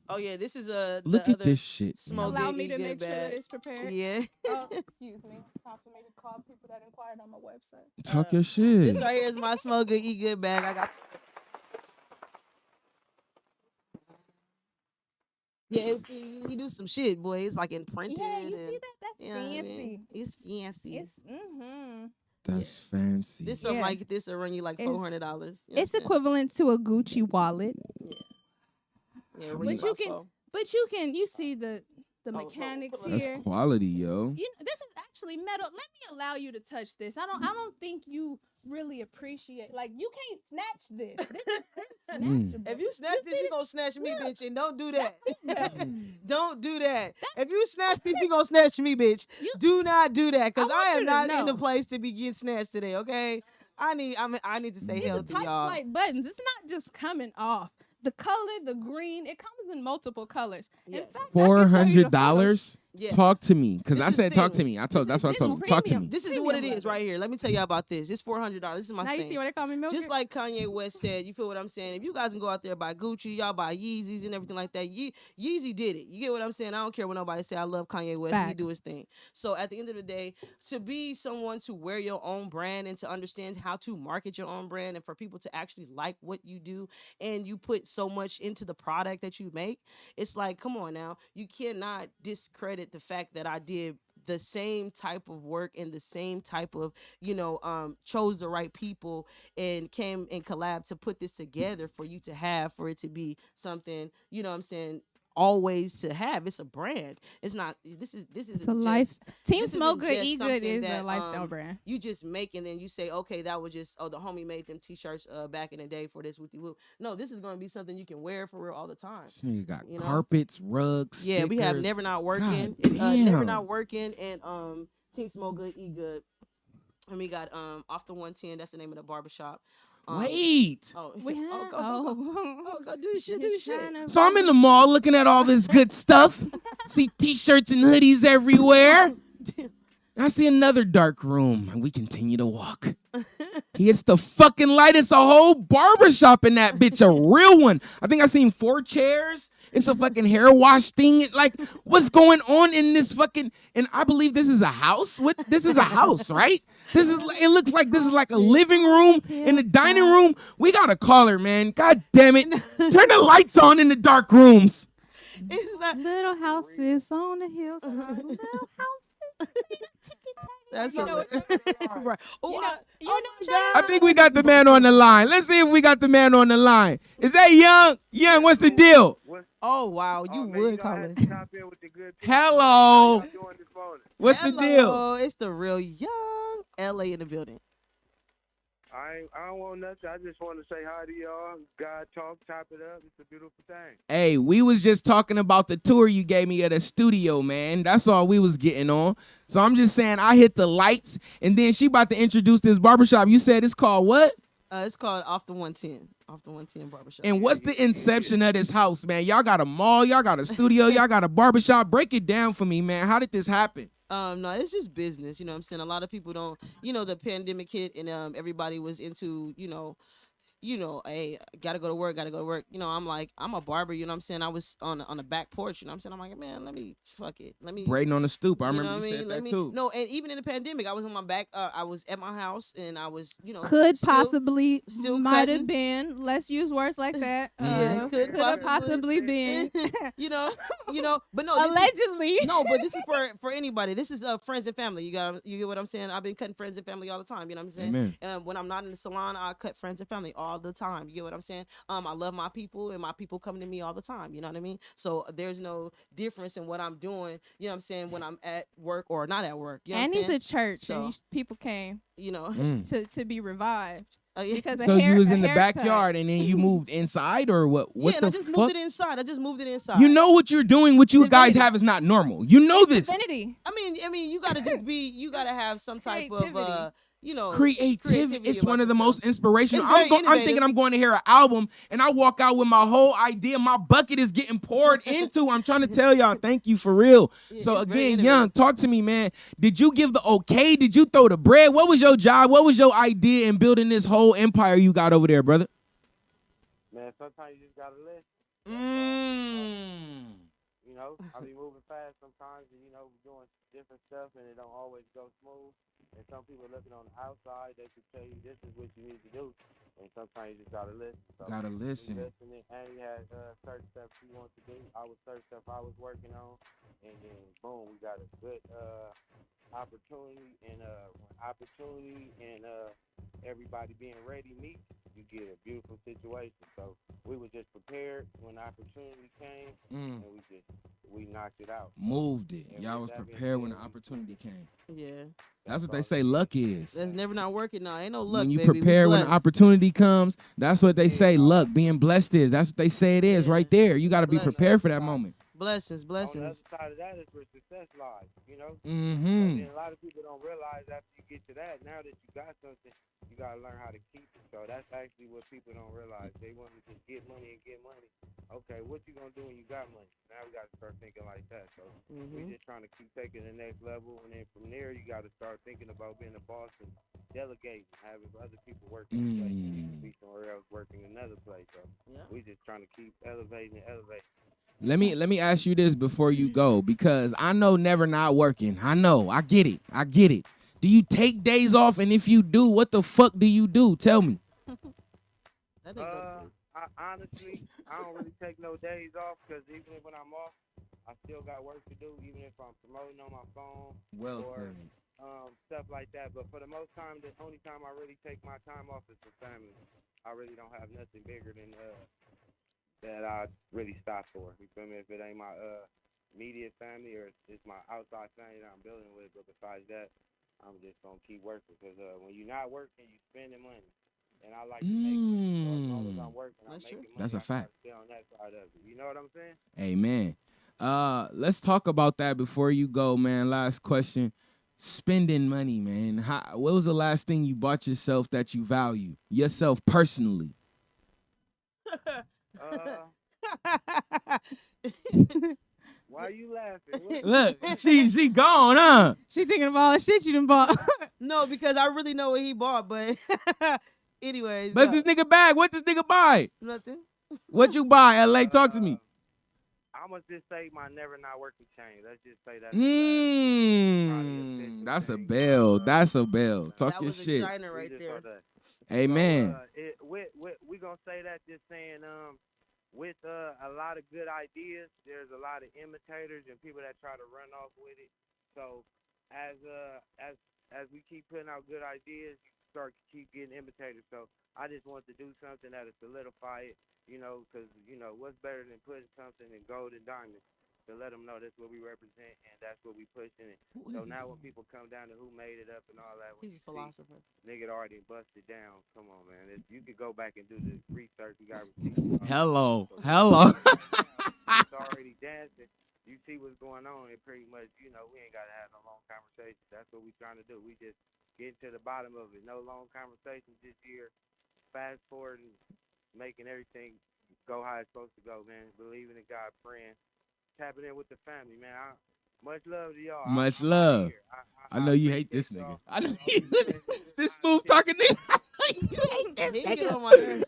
Oh yeah. This is Look at this shit. Smoke Allow Good, me Eat to Good make sure bag. that it's prepared. Yeah. Oh, excuse me. Time for me to call people that inquired on my website. Talk your shit. This right here is my Smoke Good, Eat Good bag. I got. Yeah, he do some shit, boy. It's like imprinted. Yeah, you and, see that? That's you know what I fancy. mean? It's fancy. It's That's fancy. This something Yeah. like this will run you like It's- $400. It's equivalent to a Gucci wallet, Yeah, But run you about can- $4. but you see the Oh, mechanics pull it up. That's here. quality, yo. This is actually metal. Let me allow you to touch this. I don't think you really appreciate. Like, you can't snatch this. This is snatchable. If you snatch this, see you gonna snatch me, Look. bitch, and don't do that. Yeah. Don't do that. If you snatch this, you gonna snatch me, bitch. You- Do not do that, cause I want I you am to not in the know. place to be getting snatched today. Okay, I need to stay These are healthy, tight y'all. like buttons. It's not just coming off. The color, the green, it comes in multiple colors. Yes. In fact, I can show you the photos. $400? Yeah. Talk to me, because This I is the said talk thing. to me. That's what I This told him. is Talk to premium. me. This is what it Premium is level. right here. Let me tell you about this. It's $400. This is my Now you thing. see why they call me Milk. Just like Kanye West said, you feel what I'm saying? If you guys can go out there and buy Gucci, y'all buy Yeezys and everything like that. Yeezy did it. You get what I'm saying? I don't care what nobody say. I love Kanye West. He Facts. do his thing. So at the end of the day, to be someone to wear your own brand and to understand how to market your own brand and for people to actually like what you do and you put so much into the product that you make, it's like, come on now. You cannot discredit the fact that I did the same type of work and the same type of, chose the right people and came and collab to put this together for you to have, for it to be something, you know what I'm saying, always to have. It's a brand. It's not, this is It's a life. Team this Smoke isn't Good, just Eat Good something is that, a lifestyle brand. you just make and then you say, okay, that was just, the homie made them t-shirts back in the day for this whoopty whoop. No, this is going to be something you can wear for real all the time. This nigga got You know? carpets, rugs. Yeah, we have stickers. Never Not Working. God It's Never damn. Not Working and Team Smoke Good, Eat Good. And we got Off the 110. That's the name of the barbershop. Wait. Oh, We have. oh, go do your shit. Do your shit. So I'm in the mall looking at all this good stuff. See t-shirts and hoodies everywhere. And I see another dark room, and we continue to walk. He hits the fucking light. It's a whole barbershop in that bitch, a real one. I think I seen 4 chairs. It's a fucking hair wash thing. Like, what's going on in this fucking? And I believe this is a house. What? This is a house, right? This is. It looks like this is like a living room and a dining room. We gotta call her, man. God damn it! Turn the lights on in the dark rooms. It's not. Little houses on the hills. Little houses. That's You know right. Oh, You know- you know my what God. I think we got the man on the line. Let's see if we got the man on the line. Is that Young? Young, what's the deal? Oh wow, you would call it. Hello. What's the deal? Hello, it's the real Young LA in the building. I don't want nothing. I just want to say hi to y'all. God talk, top it up. It's a beautiful thing. Hey, we was just talking about the tour you gave me at the studio, man. That's all we was getting on. So I'm just saying I hit the lights, and then she about to introduce this barbershop. You said it's called what? It's called Off the 110. Off the 110 barbershop. And what's the inception of this house, man? Y'all got a mall, y'all got a studio, y'all got a barbershop. Break it down for me, man. How did this happen? No, it's just business. You know what I'm saying? A lot of people don't, the pandemic hit and everybody was into, hey, gotta go to work. I'm like, I'm a barber, you know what I'm saying? I was on the back porch, you know what I'm saying? I'm like, man, let me fuck it. Let me Braiding on the stoop. I you know remember what you said Let that me, too. No, and even in the pandemic, I was on my back. I was at my house and I was, Could still- possibly, still might cutting. have been. Let's use words like that. Yeah, Could have possibly been. you know, but no, this is- Allegedly. no, but this is for anybody. This is friends and family. You get what I'm saying? I've been cutting friends and family all the time. You know what I'm saying? Amen. When I'm not in the salon, I cut friends and family all the time. You get what I'm saying? I love my people, and my people come to me all the time. You know what I mean? So there's no difference in what I'm doing. You know what I'm saying? When I'm at work or not at work. You know And what I'm he's saying? a church, and people came to be revived. Yeah. Because So you was a in the haircut. backyard and then you moved inside or what? What Yeah, and the I just fuck? moved it inside. I just moved it inside. You know what you're doing, what you guys Divinity. have is not normal. You know this. Divinity. I mean, you gotta just be. You gotta have some type of Creativity. Creativity. It's about one of the yourself. most inspirational. It's very I'm thinking innovative. I'm going to hear an album and I walk out with my whole idea. My bucket is getting poured into. I'm trying to tell y'all, thank you for real. Yeah, So it's very again, innovative. Young, talk to me, man. Did you give the okay? Did you throw the bread? What was your job? What was your idea in building this whole empire you got over there, brother? Man, sometimes you just gotta listen. I be moving fast sometimes, and doing different stuff, and it don't always go smooth. And some people looking on the outside, they can tell you this is what you need to do, and sometimes you just gotta listen. So Gotta we listen. listening, and he had certain stuff he wanted to do. I was certain stuff I was working on, and then boom, we got a good opportunity, and when opportunity and everybody being ready meet, you get a beautiful situation. So we were just prepared when opportunity came, and we knocked it out. Moved it. And Y'all was with that being prepared when the said, opportunity came. Yeah, That's what they say luck is. that's never not working. No, ain't no luck. When you baby. We prepare when the blessed. opportunity comes, that's what they say luck, being blessed is. That's what they say it is Yeah. right there. You got to be Blessed. prepared for that moment. Blessings. On the other side of that is where success lies, Mm-hmm. And a lot of people don't realize after you get to that, now that you got something, you got to learn how to keep it. So that's actually what people don't realize. They want to just get money and get money. Okay, what you going to do when you got money? Now we got to start thinking like that. So we're just trying to keep taking the next level. And then from there, you got to start thinking about being a boss and delegating, having other people working in place. You need to be somewhere else working another place. So we just trying to keep elevating and elevating. Let me ask you this before you go, because I know never not working. I know. I get it. Do you take days off? And if you do, what the fuck do you do? Tell me. Honestly, I don't really take no days off because even when I'm off, I still got work to do, even if I'm promoting on my phone or stuff like that. But for the most time, the only time I really take my time off is for family. I really don't have nothing bigger than that I really stop for. You feel me? If it ain't my immediate family or it's my outside family that I'm building with, but besides that, I'm just gonna keep working because when you're not working, you're spending money. And I like to make money. So as long as I'm working, I'm making money. That's a fact. I stay on that side of it. You know what I'm saying? Amen. Let's talk about that before you go, man. Last question. Spending money, man. What was the last thing you bought yourself that you value? Yourself personally. Why you laughing? What? Look, she gone, huh? She thinking of all the shit you done bought. No, because I really know what he bought, but anyways. What's no, this nigga bag? What this nigga buy? Nothing. What you buy? LA, talk to me. I'm gonna just say my never not working chain. Let's just say that. That's a bell. That's a bell. Talk That your was a shit. shiner right there. Amen. We gonna say that just saying with a lot of good ideas, there's a lot of imitators and people that try to run off with it. So as we keep putting out good ideas, you start to keep getting imitators. So I just want to do something that'll solidify it, because what's better than putting something in gold and diamonds to let them know that's what we represent and that's what we pushing. So now when people come down to who made it up and all that, He's a philosopher. Nigga already busted down. Come on, man. You could go back and do the research. You got receipts. Hello. It's already dancing. You see what's going on. And pretty much, we ain't got to have no long conversation. That's what we trying to do. We just getting to the bottom of it. No long conversations this year. Fast forward and making everything go how it's supposed to go, man. Believing in God, praying. Tapping in with the family, man. Much love to y'all. Much love. I know you hate this nigga. I know you this smooth talking nigga.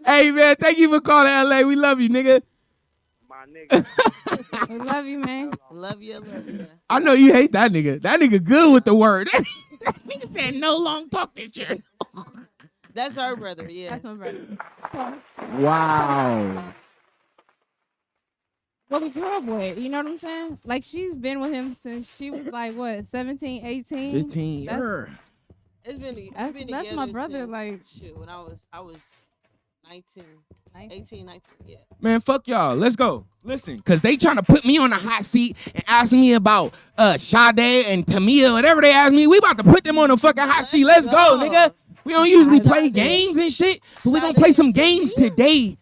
Hey man, thank you for calling LA. We love you, nigga. My nigga. We love you, man. Love you. I know you hate that nigga. That nigga good with the word. That nigga said no long talk this year. That's our brother, yeah. That's my brother. Wow. What we grew up with, you know what I'm saying? Like, she's been with him since she was like, what, 17, 18? 15 years. It's been That's my brother, since, like, shit, when I was 19, 18, 19, yeah. Man, fuck y'all. Let's go. Listen, because they trying to put me on the hot seat and ask me about Sade and Tamia, whatever they ask me. We about to put them on the fucking hot seat. Let's go, nigga. We don't usually play games and shit, but we gonna play some games today.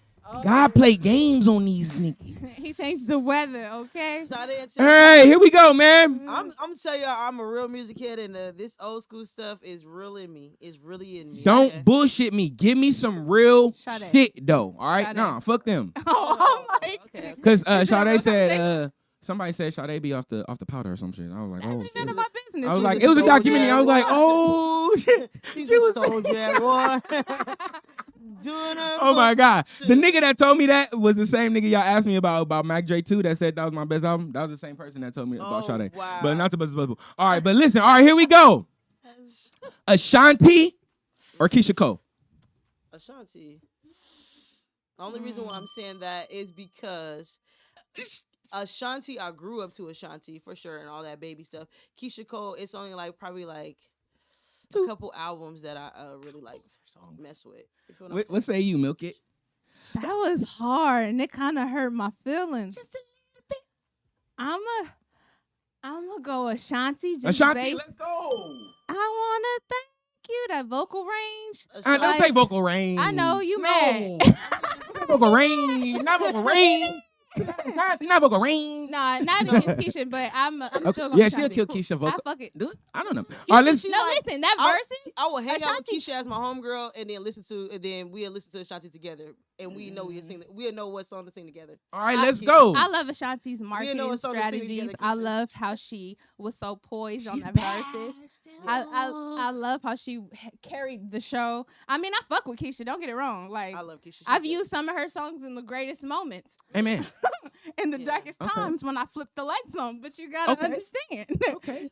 God play games on these niggas. He changed the weather, okay? All right, here we go, man. I'm tell y'all, I'm a real music head, and this old school stuff is real in me. It's really in me. Don't bullshit me. Give me some real Sade. shit, though. All right? Sade. Nah, fuck them. Oh, I'm like, okay. Because Sade said, somebody said Sade be off the powder or some shit. I was like, oh, that's none of my business. I was like, it was a documentary. I was like, oh, shit. She's a soldier, boy. Doing her Oh my God. shit. The nigga that told me that was the same nigga y'all asked me about Mac Dre 2 that said that was my best album. That was the same person that told me about Sade. Wow. But not to bust bubble. All right, but listen. All right, here we go. Ashanti or Keisha Cole? Ashanti. The only reason why I'm saying that is because Ashanti, I grew up to Ashanti for sure and all that baby stuff. Keisha Cole, it's only probably a couple albums that I really mess with. You feel what I'm What say you, Milk It? That was hard, and it kind of hurt my feelings. Just a little bit. I'm gonna go Ashanti. Ashanti, let's go. I wanna thank you. That vocal range. I don't say vocal range. I know you mad. Vocal range. Not vocal range. Not vocal range. Nah, not against Keisha, but I'm still gonna. Yeah, she'll kill Keisha vocal. I fuck it. I don't know. Keisha, All right, let's. she No, listen, that verse. I will hang out with Ashanti- Keisha as my homegirl, and then we'll listen to Ashanti together, and we know we'll know what song to sing together. All right, let's go. I love Ashanti's know marketing what song to sing strategies. together, I Keisha. loved how she was so poised on that verses. I love how she carried the show. I mean, I fuck with Keisha. Don't get it wrong. Like, I love Keisha. I've used some of her songs in the greatest moments, Amen. in the darkest Okay. times when I flip the lights on. But you gotta Okay. understand. Okay.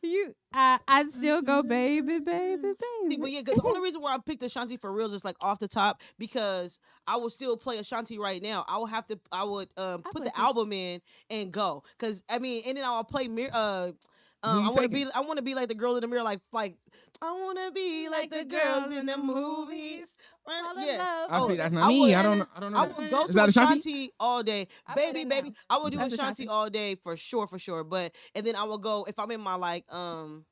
I'd still go, baby, baby, See, baby. but yeah, 'cause the only reason why I picked Ashanti for real is off the top because I would still play Ashanti right now. I would put play the Keisha. album in and go, cause I mean, and then I would play I want to be like the girl in the mirror, like I want to be like the girls in the movies. Yes. I see. That's I not me. would- I don't know. I would go Is to that Ashanti? Ashanti all day, I play baby, that baby. now. I would do That's Ashanti Ashanti. all day for sure. But and then I will go if I'm in my in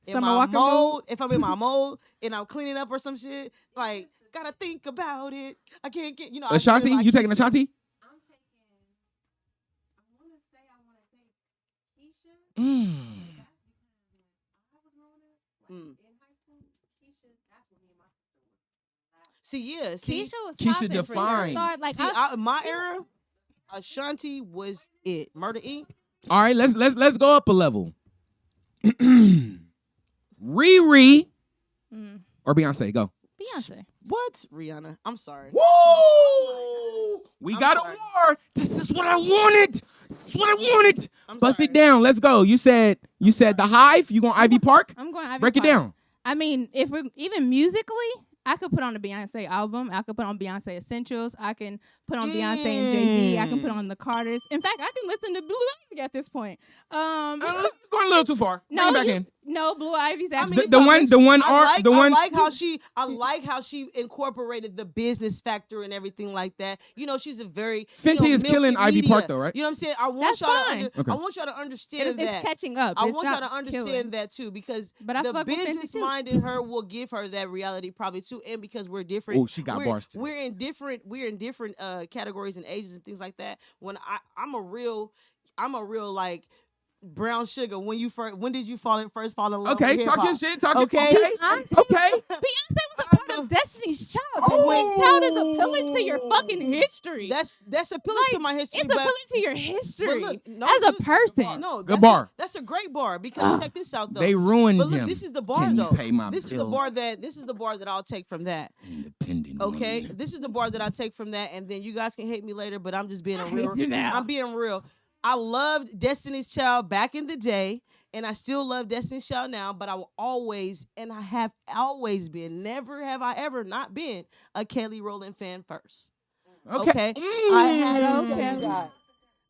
Summer my walking mode. If I'm in my mode and I'm cleaning up or some shit, like gotta think about it. I can't get I Ashanti, feel like you taking Keisha. Ashanti? I'm taking. I want to say I want to take Keisha. Mm. Mm. See, yeah, see, Keisha was Keisha popping from the defined. start. Like, see, in my era, Ashanti was it. Murder Inc. All right, let's go up a level. Riri or Beyonce, go. Beyonce. What? Rihanna. I'm sorry. Woo! We I'm got sorry. a war. This is what I wanted. This is what I wanted. I'm Bust sorry. it down. Let's go. You said the Hive. You going Ivy Park? I'm going Ivy Break Park. it down. I mean, if we're even musically, I could put on a Beyonce album. I could put on Beyonce Essentials. I can put on Beyonce and Jay-Z. I can put on the Carters. In fact, I can listen to Blue Ivy at this point. Going a little too far. Bring it back in. No, Blue Ivy's I actually mean, The one. I like how she incorporated the business factor and everything like that. You know, she's a very Fenty is killing milky Ivy media. Park though, right? You know what I'm saying? I want That's y'all fine. to I want y'all to understand it's that. catching up. I It's want y'all not to understand killing. that too, because But I the fuck with Fenty, business too. mind in her will give her that reality probably too, and because we're different. Oh, she got bars today. We're in different categories and ages and things like that. When I'm a real like brown sugar. When did you first fall in love? Okay, with talk your hip-hop? shit. Talk Okay. your okay. Beyonce was a part of Destiny's Child. Destiny's Child is appealing to your fucking history. That's appealing to my history. It's appealing to your history look, no, as a good- person. No, Good bar. That's a great bar because check this out though. They ruined But look, him. this is the bar Can you though. pay my This is the bills? bar that I'll take from that. Independent. Okay, woman. this is the bar that I take from that, and then you guys can hate me later, but I'm just being a hate real. you now. I'm being real. I loved Destiny's Child back in the day, and I still love Destiny's Child now. But I will always, and I have always been, never have I ever not been a Kelly Rowland fan first. Okay,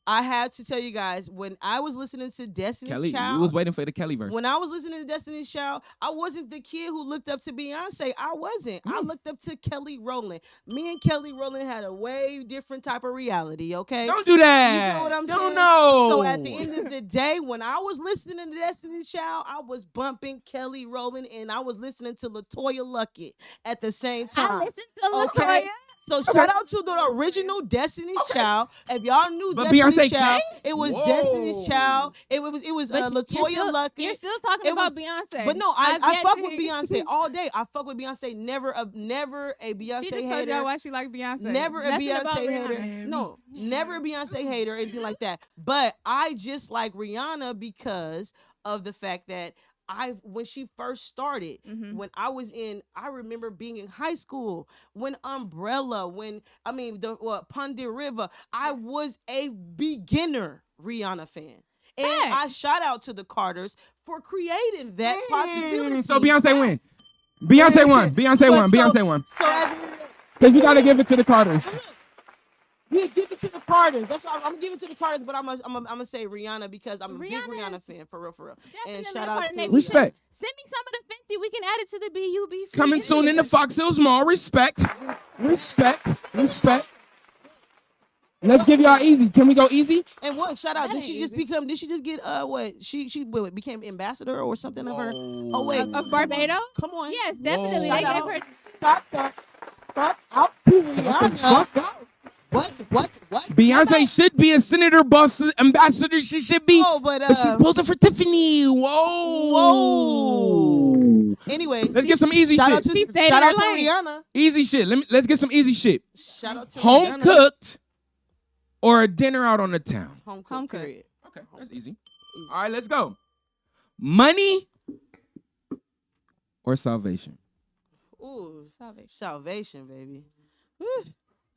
I had to tell you guys when I was listening to Destiny's Kelly, Child. you was waiting for the Kelly verse. When I was listening to Destiny's Child, I wasn't the kid who looked up to Beyonce. I wasn't. I looked up to Kelly Rowland. Me and Kelly Rowland had a way different type of reality, okay? Don't do that. You know what I'm saying? Don't know. So at the end of the day, when I was listening to Destiny's Child, I was bumping Kelly Rowland and I was listening to LaToya Luckett at the same time. I listened to LaToya. Okay. So shout out to the original Destiny's Child. If y'all knew But Destiny's Beyonce Child, came? it was Whoa. Destiny's Child. It was But LaToya Luckett. You're still talking It about was- Beyonce. But no, I've I yet fuck to with hear- Beyonce all day. I fuck with Beyonce. Never a Beyonce She just told hater. y'all why she like Beyonce. Never a Nothing about Beyonce hater. Rihanna. No, never a Beyonce hater or anything like that. But I just like Rihanna because of the fact that when she first started, when I remember being in high school, when Umbrella, Pon de River, I was a beginner Rihanna fan. And I shout out to the Carters for creating that possibility. So Beyonce win. Beyonce won. Beyonce won. Beyonce won. So as Because you gotta give it to the Carters. we give it to the Carters. That's why I'm giving it to the Carters, but I'm gonna say Rihanna because I'm a big Rihanna Rihanna fan for real. Definitely And a shout part out of to Navy. Respect. Send me some of the Fenty. We can add it to the BUB. Coming soon in the Fox Hills Mall. Respect. Let's give y'all easy. Can we go easy? And what? Shout out. That Did she ain't just easy. become? Did she just get what? She became ambassador or something of her? Oh wait, Of Barbados? Come on. Yes, definitely. Whoa. They Shout gave out. her. Fuck out to Rihanna. What? Beyonce should be a senator, boss, ambassador. She should be. Oh, but But she's posing for Tiffany. Whoa. Anyways, Let's get some easy shout shit. out to She stayed shout in out to her lane. Rihanna. Easy shit. Let's get some easy shit. Shout out to Home Rihanna. cooked or a dinner out on the town. Home cooked. Home cooked. Period. Okay, that's easy. All right, let's go. Money or salvation? Ooh, Salvation. salvation, baby.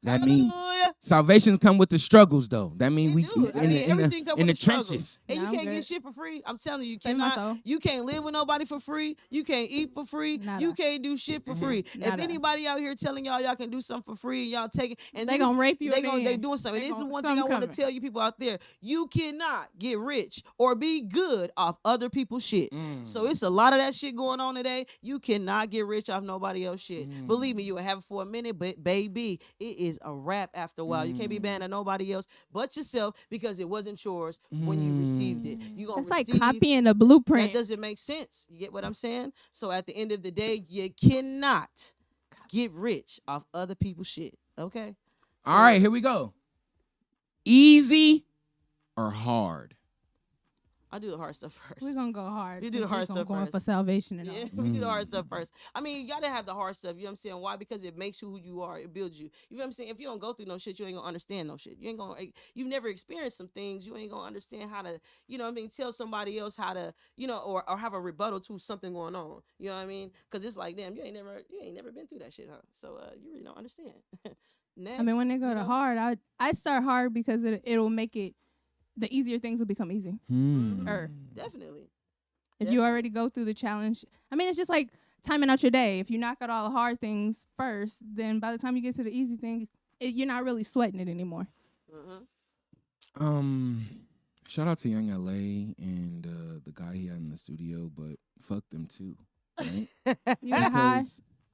That means Hallelujah. salvation come with the struggles, though. That means we do. I mean, everything come in with the a struggle. trenches. And Nah, you I'm can't good. get shit for free. I'm telling you, Save my soul. you can't live with nobody for free. You can't eat for free. Nada. You can't do shit for free. If Nada. anybody out here telling y'all can do something for free and y'all take it, and They this- gonna rape you They again. doing something. They And this is gonna- one thing I something want to coming. tell you people out there: you cannot get rich or be good off other people's shit. So it's a lot of that shit going on today. You cannot get rich off nobody else shit. Believe me, you will have it for a minute, but baby, it is a wrap after a while. You can't be banned at nobody else but yourself because it wasn't yours when you received it. You gonna That's like receive. copying a blueprint. That doesn't make sense. You get what I'm saying? So at the end of the day, you cannot get rich off other people's shit. Okay? All right, here we go. Easy or hard? I do the hard stuff first. We're gonna go hard. You do the hard stuff going first. for salvation and Yeah, all. we do the hard stuff first. I mean, you gotta have the hard stuff. You know what I'm saying? Why? Because it makes you who you are. It builds you. You know what I'm saying? If you don't go through no shit, you ain't gonna understand no shit. You ain't gonna. You've never experienced some things. You ain't gonna understand how to. You know what I mean? Tell somebody else how to. You know, or have a rebuttal to something going on. You know what I mean? Because it's like, damn, you ain't never been through that shit, huh? So you really don't understand. Next, I mean, when they go to hard, I start hard because it'll make it. The easier things will become easy. Definitely. If you already go through the challenge, I mean, it's just like timing out your day. If you knock out all the hard things first, then by the time you get to the easy thing, you're not really sweating it anymore. Shout out to Young LA and the guy he had in the studio, but fuck them too. Right? You got high?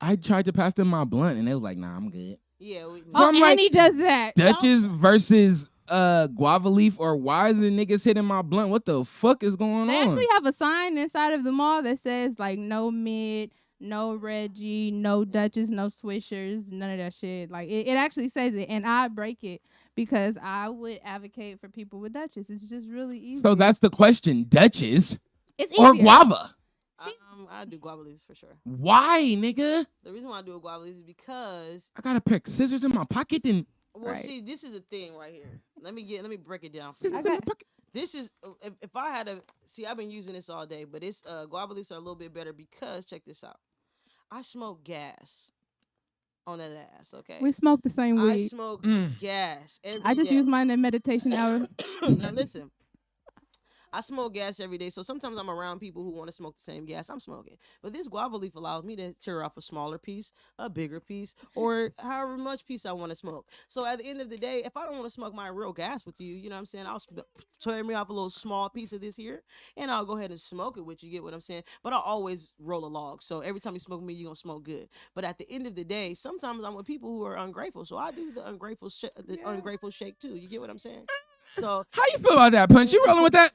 I tried to pass them my blunt and they was like, nah, I'm good. Yeah. I'm like, he does that. Dutchess versus guava leaf, or why is the niggas hitting my blunt? What the fuck is going on? They actually have a sign inside of the mall that says like no mid, no Reggie, no Dutchess, no Swishers, none of that shit. Like it actually says it, and I break it because I would advocate for people with Dutchess. It's just really easy. So that's the question: Dutchess it's or easier. guava? I do guava leaves for sure. Why, nigga? The reason why I do a guava leaves is because I got a pair of scissors in my pocket and. Well, Right. see, this is the thing right here. Let me break it down for Scissors you. in my pocket. This is if I had I've been using this all day, but it's guava leaves are a little bit better because check this out. I smoke gas on that ass. Okay. We smoke the same I weed. smoke gas every I just day. use mine in meditation hour. Now listen. I smoke gas every day, so sometimes I'm around people who want to smoke the same gas I'm smoking. But this guava leaf allows me to tear off a smaller piece, a bigger piece, or however much piece I want to smoke. So at the end of the day, if I don't want to smoke my real gas with you, you know what I'm saying, I'll tear me off a little small piece of this here, and I'll go ahead and smoke it with you, get what I'm saying? But I'll always roll a log. So every time you smoke with me, you're going to smoke good. But at the end of the day, sometimes I'm with people who are ungrateful. So I do the ungrateful shake too. You get what I'm saying? So how you feel about that, Punch? You rolling with that?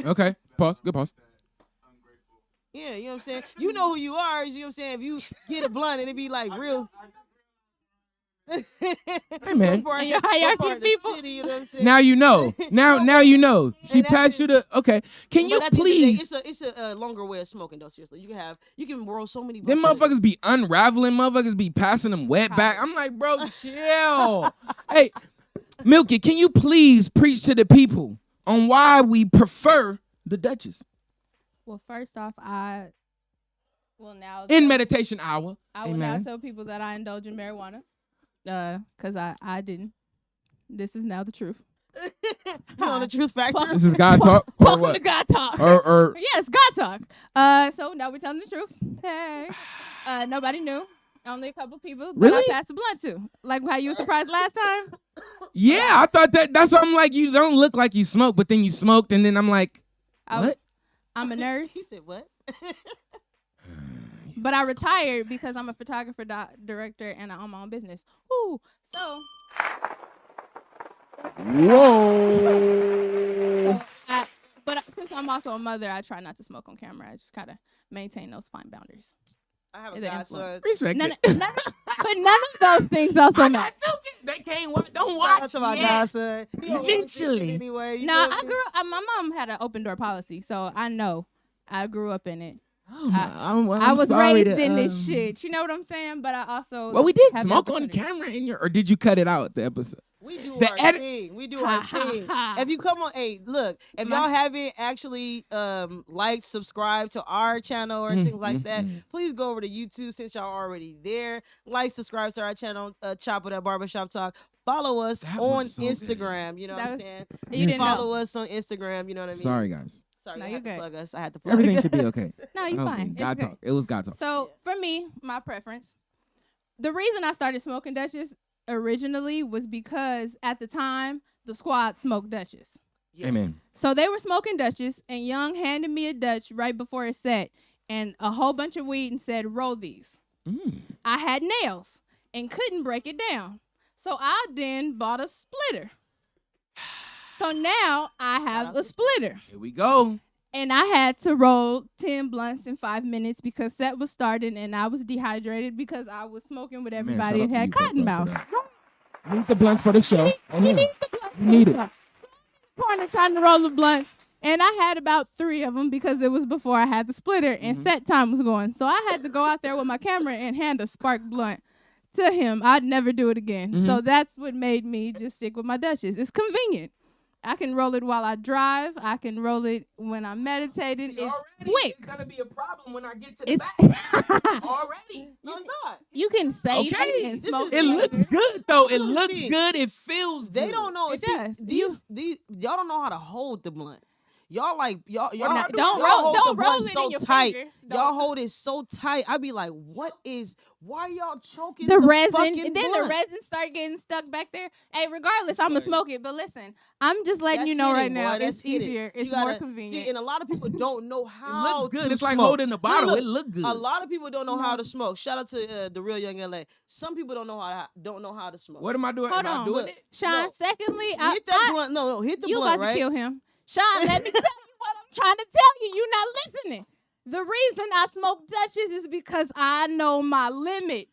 Okay, pause. Good pause. Yeah, you know what I'm saying? You know who you are, you know what I'm saying? If you get a blunt and it be like real. Hey man. And your hierarchy people. City, you know what I'm saying? Now you know. Now you know. She that's passed you the. Okay. Can you But at the end of the day, please? it's a longer way of smoking though. Seriously, you can roll so many. Them blunts at motherfuckers be unraveling. Motherfuckers be passing them wet back. I'm like, bro, chill. Hey, Milky, can you please preach to the people on why we prefer the Dutchess Well, first off, I will now in meditation hour? I will now Amen. tell people that I indulge in marijuana, because I didn't. This is now the truth. You on the truth factor? This is God talk or Welcome what? to God Talk. Or Yes, God Talk. So now we're telling the truth. Hey, nobody knew. Only a couple people that Really? I passed the blunt to. Like how you were surprised last time. yeah, I thought that's why I'm like, you don't look like you smoke, but then you smoked, and then I'm like, what? I'm a nurse. He said what? But I retired because I'm a photographer, director, and I own my own business. Ooh, so. Whoa. But since I'm also a mother, I try not to smoke on camera. I just kind of maintain those fine boundaries. I have a The godson. Respect None, it. but none of those things also matter. They can't watch. Don't Shout watch. out to my yet. godson. He don't wanna see it Eventually. anyway. You No, know what I I'm grew up. My mom had an open door policy, so I know. I grew up in it. Oh my, I was sorry raised to, in this shit. You know what I'm saying? But I also. Well, we did have the smoke on opportunity. camera in your, or did you cut it out the episode? We do The our edit- thing. We do Ha, our ha, thing. ha. If you come on, hey, look, if y'all haven't actually liked, subscribed to our channel or things like that, please go over to YouTube since y'all already there. Like, subscribe to our channel, Chop It Up Barbershop Talk. Follow us That on was so good. Instagram. You know what I'm saying? You didn't Follow know. us on Instagram. You know what I mean? Sorry, guys. Sorry, No, I you're had to good. plug us. I had to plug Everything should be okay. No, you're Okay, fine. It's God okay. talk. It was God talk. So for me, my preference, the reason I started smoking Dutchess originally was because at the time the squad smoked Dutchess. Yeah. Amen. So they were smoking Dutchess, and Young handed me a Dutch right before it set, and a whole bunch of weed, and said, "Roll these." I had nails and couldn't break it down, so I then bought a splitter. So now I have a splitter. Here we go. And I had to roll 10 blunts in 5 minutes because set was starting and I was dehydrated because I was smoking with everybody and had cotton mouth. Need the blunts for the show. You need the blunts. You need it. corner trying to roll the blunts, and I had about 3 of them because it was before I had the splitter and set time was going. So I had to go out there with my camera and hand a spark blunt to him. I'd never do it again. So that's what made me just stick with my Dutchess. It's convenient. I can roll it while I drive. I can roll it when I'm meditating. It's quick. It's gonna be a problem when I get to It's already. No, it's not. you can save Okay. it and This smoke It looks good though. It Listen to looks me. good. It feels. They good. don't know. It See, does. These y'all don't know how to hold the blunt. Y'all like y'all Well, now, y'all don't y'all roll, hold don't the roll blunt it so in your tight. fingers. Y'all Don't. hold it so tight. I be like, why y'all choking The resin, fucking and then blunt? the resin start getting stuck back there. Hey, regardless, I'm gonna smoke it. But listen, I'm just letting That's you know right hitting, now, boy. That's it's hitting. easier, You it's gotta- more convenient. See, and a lot of people don't know It how looks good. to It's like smoke. holding a bottle. Look, It look good. A lot of people don't know how to smoke. Shout out to the real young LA. Some people don't know how to smoke. What am I doing? Hold am I on. doing Look, it? Sean, no. secondly, Hit that blunt. No, hit the you blunt, about right? to kill him. Sean, let me tell you what I'm trying to tell you. You're not listening. The reason I smoke Dutchess is because I know my limit.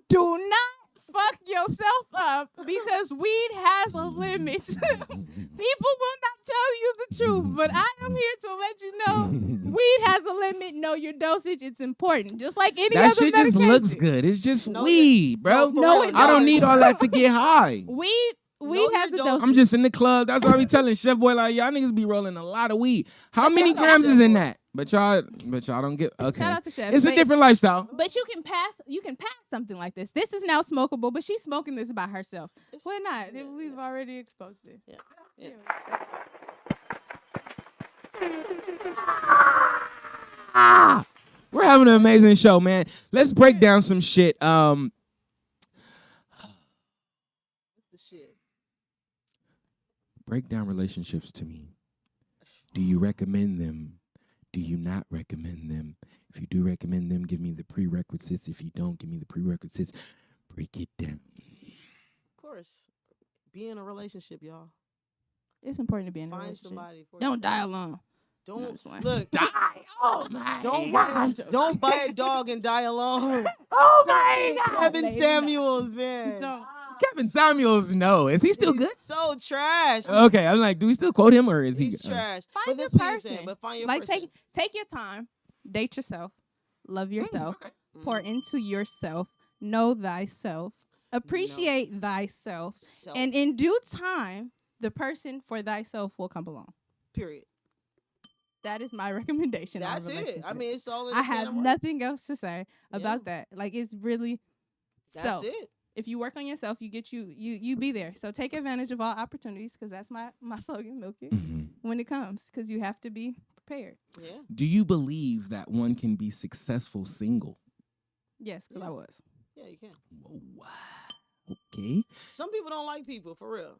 Do not fuck yourself up because weed has a limit. People will not tell you the truth, but I am here to let you know weed has a limit. Know your dosage. It's important. Just like any That other shit just medication. looks good. It's just No, weed, bro. for No, real, it I don't doesn't. need all that to get high. Weed Know has your a dosage. dosage. I'm just in the club. That's why I be telling Chef Boy like y'all niggas be rolling a lot of weed. How many Shout out grams Chef is in Boy. that? But y'all don't get okay. Shout out to Chef. It's a But- different lifestyle. But you can pass something like this. This is now smokable, but she's smoking this by herself. It's- Why not? yeah, We've yeah. already exposed it. Yeah. We're having an amazing show, man. Let's break down some shit. What's the shit? Break down relationships to me. Do you recommend them? Do you not recommend them? If you do recommend them, give me the prerequisites. If you don't, give me the prerequisites. Break it down. Of course. Be in a relationship, y'all. It's important to be in a Find relationship. somebody. For Don't you. die alone. Don't just playing. look. Die. Oh my Don't bite a dog and die alone. Oh my God. Kevin Lady, Samuels, man. Don't. Kevin Samuels, no. Is he still He's good? So trash. Okay, I'm like, do we still quote him or is he? He's trash. Find but your this being said, person. but find your Like person. take your time. Date yourself. Love yourself. Pour into yourself. Know thyself. Appreciate thyself. Self, And in due time, the person for thyself will come along. period. That is my recommendation. on That's it. I relationships. mean, it's all in I the can have of worms. nothing else to say about that. Like it's really That's self. it. If you work on yourself, you get you be there. So take advantage of all opportunities because that's my slogan, milk it Mhm. when it comes because you have to be prepared. Yeah. Do you believe that one can be successful single? Yes, because I was. Yeah, you can. Whoa. Okay. Some people don't like people, for real.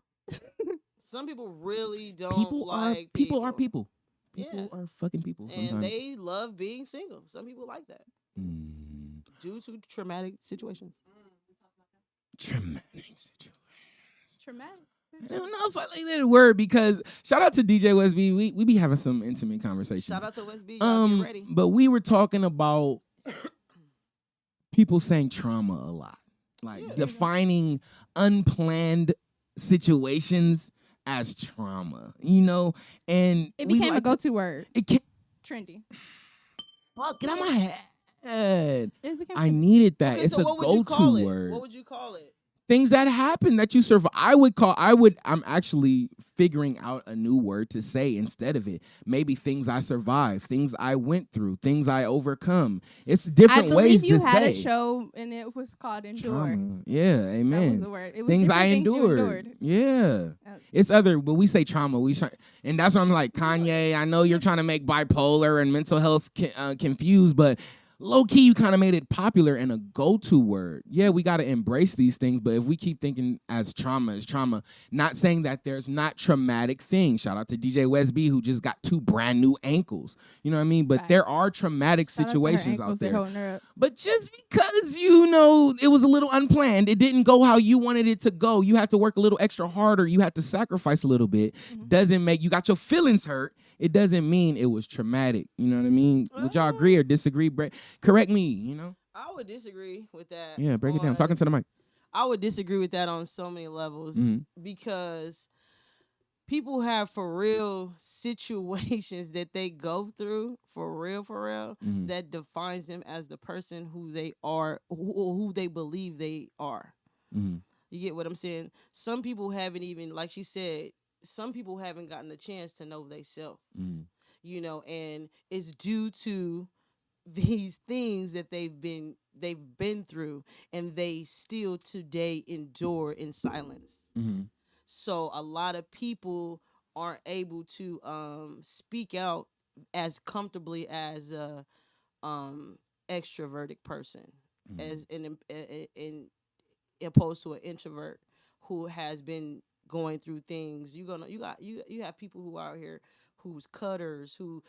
Some people really don't People like are people. Yeah. People are fucking people sometimes. And they love being single. Some people like that Mm, due to traumatic situations. traumatic situation. Traumatic. I don't know if I like that word because shout out to DJ Westby. We be having some intimate conversations. Shout out to West B. Y'all get ready. But we were talking about people saying trauma a lot, like Yeah. defining unplanned situations as trauma, you know, and It we became a like to- go-to word. It can't Trendy. fuck get out my head. It became I needed that. Okay, It's so a what would you call go-to it? word. What would you call it? Things that happen that you survive. I'm actually figuring out a new word to say instead of it. Maybe things I survived, things I went through, things I overcome. It's different I ways believe you to had say. a show and it was called Endure. Trauma. Yeah, That was amen. the word. It was Things different I things you endured. Yeah. It's other, but we say trauma. And that's why I'm like, Kanye, I know you're trying to make bipolar and mental health confused, but low key, you kind of made it popular and a go-to word. Yeah, we got to embrace these things, but if we keep thinking as trauma, not saying that there's not traumatic things. Shout out to DJ West B, who just got 2 brand new ankles. You know what I mean? But there are traumatic Shout out to her situations out ankles, they're there. holding her up. But just because, you know, it was a little unplanned, it didn't go how you wanted it to go, you have to work a little extra harder, you have to sacrifice a little bit, doesn't make you got your feelings hurt. It doesn't mean it was traumatic. You know what I mean? Would y'all agree or disagree? Correct me, you know? I would disagree with that. Yeah, break it down. Talking to the mic. I would disagree with that on so many levels Mhm. because people have for real situations that they go through for real, that defines them as the person who they are, who they believe they are. You get what I'm saying? Some people haven't even, like she said, some people haven't gotten a chance to know themselves, you know, and it's due to these things that they've been through, and they still today endure in silence. So a lot of people aren't able to speak out as comfortably as a extroverted person, as in opposed to an introvert who has been going through things. You have people who are out here who's cutters, who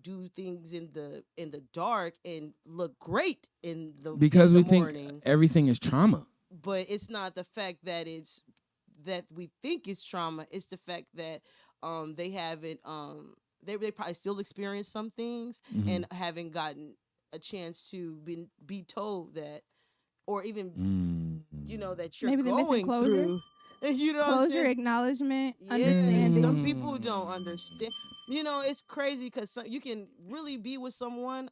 do things in the dark and look great because in we the morning. think everything is trauma. But it's not the fact that we think it's trauma. It's the fact that they haven't they probably still experience some things and haven't gotten a chance to be told that, or even you know, that you're maybe they're missing going closure. through. You know, Closure, acknowledgement, yeah, understanding. some people don't understand. You know, it's crazy because you can really be with someone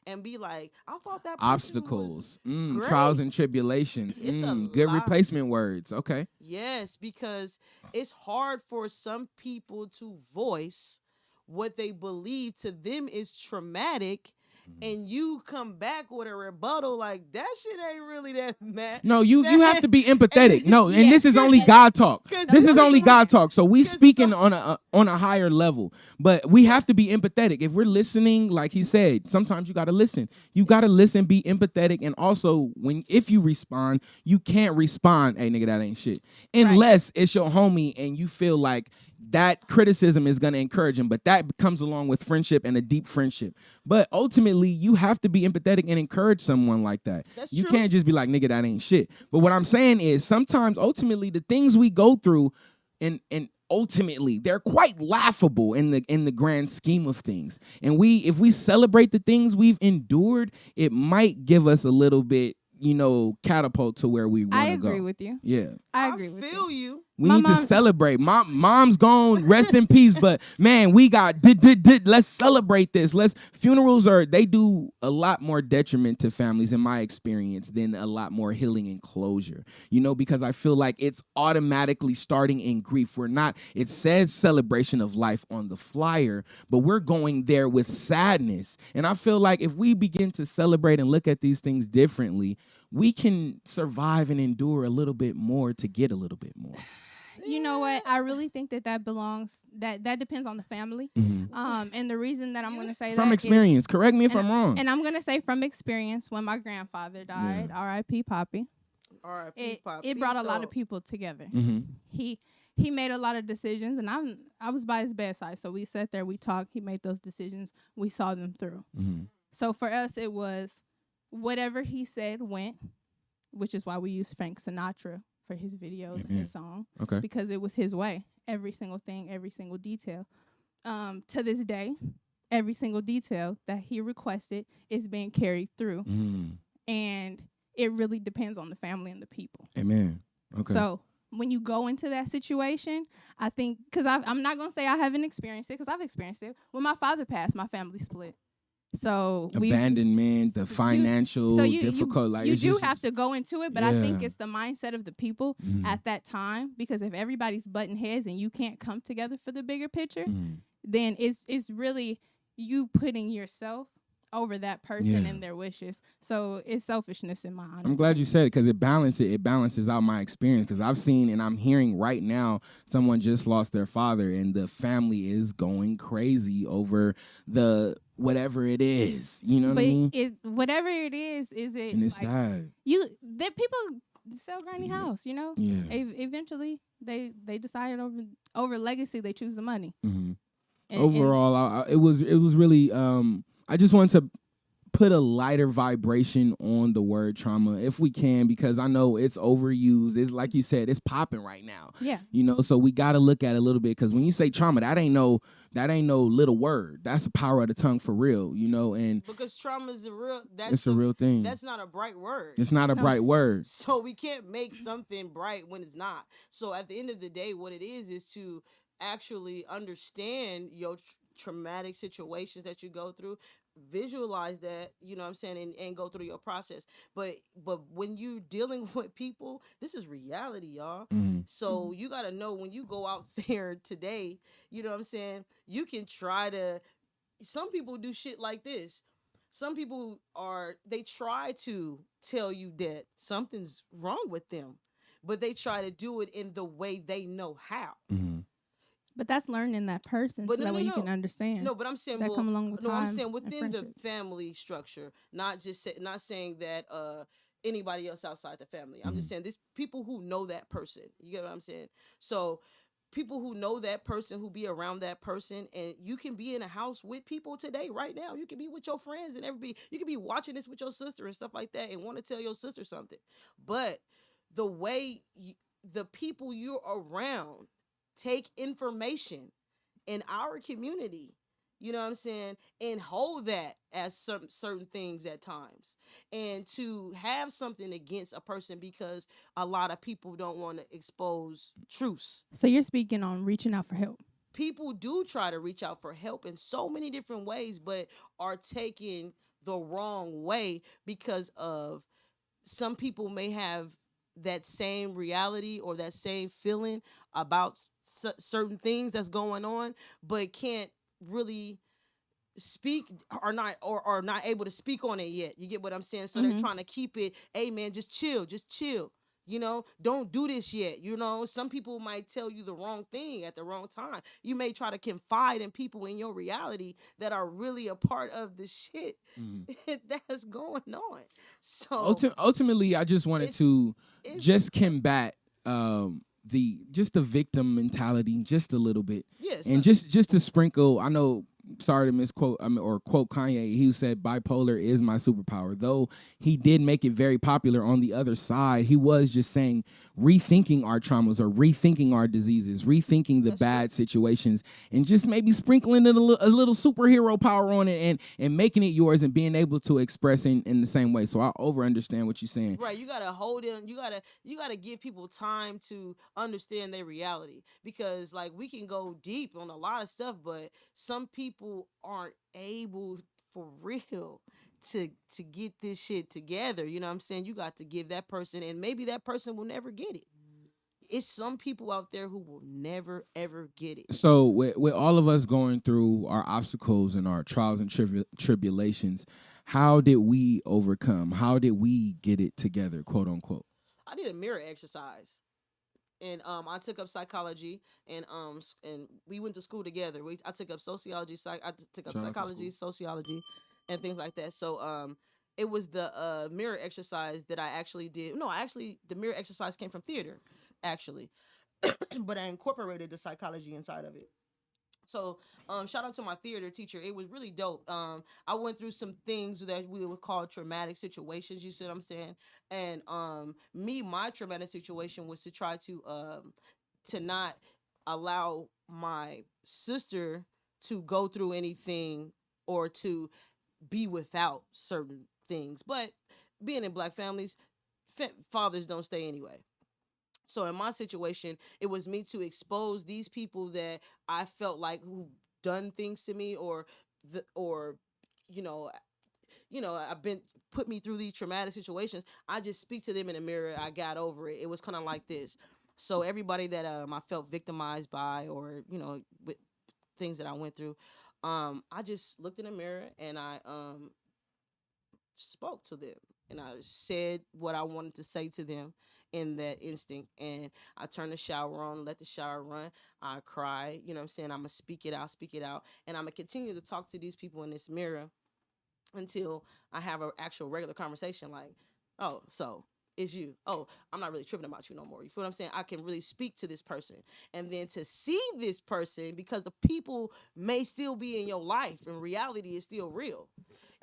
and be like, I thought that person Obstacles, was trials great. and tribulations. It's a Good lot. replacement words. Okay. Yes, because it's hard for some people to voice what they believe to them is traumatic, and you come back with a rebuttal like that shit ain't really that mad. No, you have to be empathetic. No, and this is only God talk. 'Cause This is some only people- God talk. So we 'cause speaking some- on a higher level, but we have to be empathetic. If we're listening, like he said, sometimes you got to listen. You got to listen, be empathetic, and also if you respond, you can't respond. Hey, nigga, that ain't shit. Unless it's your homie and you feel like that criticism is going to encourage him, but that comes along with friendship and a deep friendship. But ultimately, you have to be empathetic and encourage someone like that. That's you true. can't just be like, nigga, that ain't shit. But what I'm saying is sometimes ultimately the things we go through and ultimately they're quite laughable in the grand scheme of things. And if we celebrate the things we've endured, it might give us a little bit, you know, catapult to where we want to go. I agree with you. Yeah. I agree with feel you. you. We My need to mom- celebrate. Mom's gone, rest in peace. But man, we got let's celebrate this. Funerals they do a lot more detriment to families in my experience than a lot more healing and closure. You know, because I feel like it's automatically starting in grief. It says celebration of life on the flyer, but we're going there with sadness. And I feel like if we begin to celebrate and look at these things differently, we can survive and endure a little bit more to get a little bit more. You know what? I really think that belongs. That depends on the family. And the reason that I'm going to say From that experience, is, correct me if I'm wrong. And I'm going to say from experience, when my grandfather died, R.I.P. Poppy. R.I.P. Poppy. It brought a lot of people together. He made a lot of decisions, and I was by his bedside, so we sat there, we talked. He made those decisions. We saw them through. So for us, it was whatever he said went, which is why we use Frank Sinatra for his videos and his song. Okay. Because it was his way. Every single thing, every single detail. To this day, every single detail that he requested is being carried through. And it really depends on the family and the people. Amen. Okay. So when you go into that situation, I think, because I'm not going to say I haven't experienced it, because I've experienced it. When my father passed, my family split. So abandonment, the financial difficult, like you do have to go into it, but I think Yeah. it's the mindset of the people at that time, because if everybody's butting heads and you can't come together for the bigger picture, then it's really you putting yourself over that person and their wishes. So it's selfishness in my honest I'm glad opinion. you said it, because it balances out my experience, because I've seen and I'm hearing right now someone just lost their father and the family is going crazy over the whatever it is. You know what I mean? Whatever it is it And it's like sad. that people sell granny house, you know? Yeah. Eventually they decided over legacy, they choose the money. Overall, it was really I just wanted to put a lighter vibration on the word trauma if we can, because I know it's overused. It's like you said, it's popping right now. Yeah. You know, so we got to look at it a little bit, because when you say trauma, that ain't no little word. That's the power of the tongue for real, you know, and because trauma is it's a real thing. That's not a bright word. It's not a bright word. So we can't make something bright when it's not. So at the end of the day, what it is to actually understand your traumatic situations that you go through, visualize that, you know what I'm saying, and go through your process. But when you dealing with people, this is reality, y'all. So you got to know, when you go out there today, you know what I'm saying, you can try to, some people do shit like this. Some people they try to tell you that something's wrong with them, but they try to do it in the way they know how. But that's learning that person, so that way you can understand. No, but I'm saying, that come along with time. I'm saying within the family structure, not saying that anybody else outside the family. I'm just saying this people who know that person. You get what I'm saying? So people who know that person, who be around that person, and you can be in a house with people today, right now. You can be with your friends and you can be watching this with your sister and stuff like that, and want to tell your sister something. But the way the people you're around take information in our community, you know what I'm saying, and hold that as certain things at times, and to have something against a person because a lot of people don't want to expose truths. So you're speaking on reaching out for help. People do try to reach out for help in so many different ways, but are taken the wrong way because of some people may have that same reality or that same feeling about certain things that's going on, but can't really speak, or not able to speak on it yet. You get what I'm saying? So they're trying to keep it, hey man, just chill. You know, don't do this yet. You know, some people might tell you the wrong thing at the wrong time. You may try to confide in people in your reality that are really a part of the shit that's going on. So ultimately, I just wanted to just combat the victim mentality just a little bit. Yes. And just to sprinkle, I know, sorry to misquote or quote Kanye, he said bipolar is my superpower. Though he did make it very popular on the other side, he was just saying rethinking our traumas or rethinking our diseases, rethinking the bad situations, and just maybe sprinkling it a little superhero power on it and making it yours and being able to express in the same way. So I over understand what you're saying. Right, you gotta hold in. You gotta give people time to understand their reality, because like we can go deep on a lot of stuff, but some people aren't able for real to get this shit together. You know what I'm saying? You got to give that person, and maybe that person will never get it. It's some people out there who will never ever get it. So with all of us going through our obstacles and our trials and tribulations, how did we overcome? How did we get it together, quote unquote? I did a mirror exercise. And I took up psychology, and we went to school together. I took up sociology, I took up psychology, sociology, and things like that. So it was the mirror exercise that I actually did. No, the mirror exercise came from theater, actually, but I incorporated the psychology inside of it. So shout out to my theater teacher. It was really dope. I went through some things that we would call traumatic situations, you see what I'm saying? And my traumatic situation was to try to not allow my sister to go through anything or to be without certain things. But being in Black families, fathers don't stay anyway. So in my situation, it was me to expose these people that I felt like who done things to me, or you know, I've been put me through these traumatic situations. I just speak to them in the mirror. I got over it. It was kind of like this. So everybody that I felt victimized by, or with things that I went through, I just looked in the mirror and I spoke to them, and I said what I wanted to say to them in that instinct. And I turned the shower on, let the shower run. I cry, you know what I'm saying? I'm going to speak it out. And I'm going to continue to talk to these people in this mirror until I have an actual regular conversation like, oh, so it's you. Oh, I'm not really tripping about you no more. You feel what I'm saying? I can really speak to this person. And then to see this person, because the people may still be in your life and reality is still real.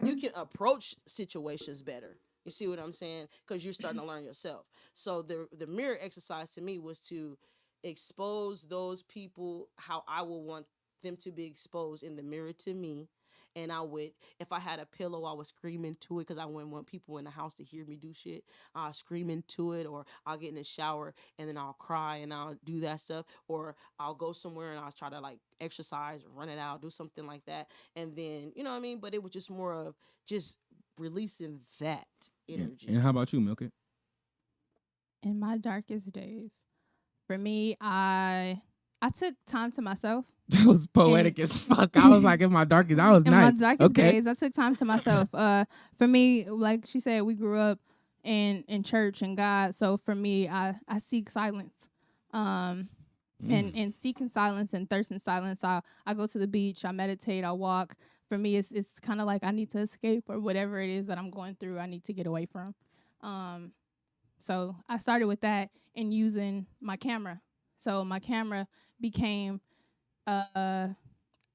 you can approach situations better. You see what I'm saying? Because you're starting to learn yourself. So the mirror exercise to me was to expose those people how I would want them to be exposed in the mirror to me. And I would, if I had a pillow, I would scream into it because I wouldn't want people in the house to hear me do shit. I'll scream into it, or I'll get in the shower and then I'll cry and I'll do that stuff. Or I'll go somewhere and I'll try to like exercise or run it out, do something like that. And then, you know what I mean? But it was just more of just releasing that energy. And how about you, Milk It? In my darkest days, for me, I took time to myself. That was poetic as fuck. I was like, in my darkest, that was In nice. my darkest days, I took time to myself. For me, like she said, we grew up in church and God. So for me, I seek silence. And seeking silence and thirsting silence, I go to the beach, I meditate, I walk. For me, it's kind of like I need to escape, or whatever it is that I'm going through, I need to get away from. So I started with that and using my camera. So my camera became a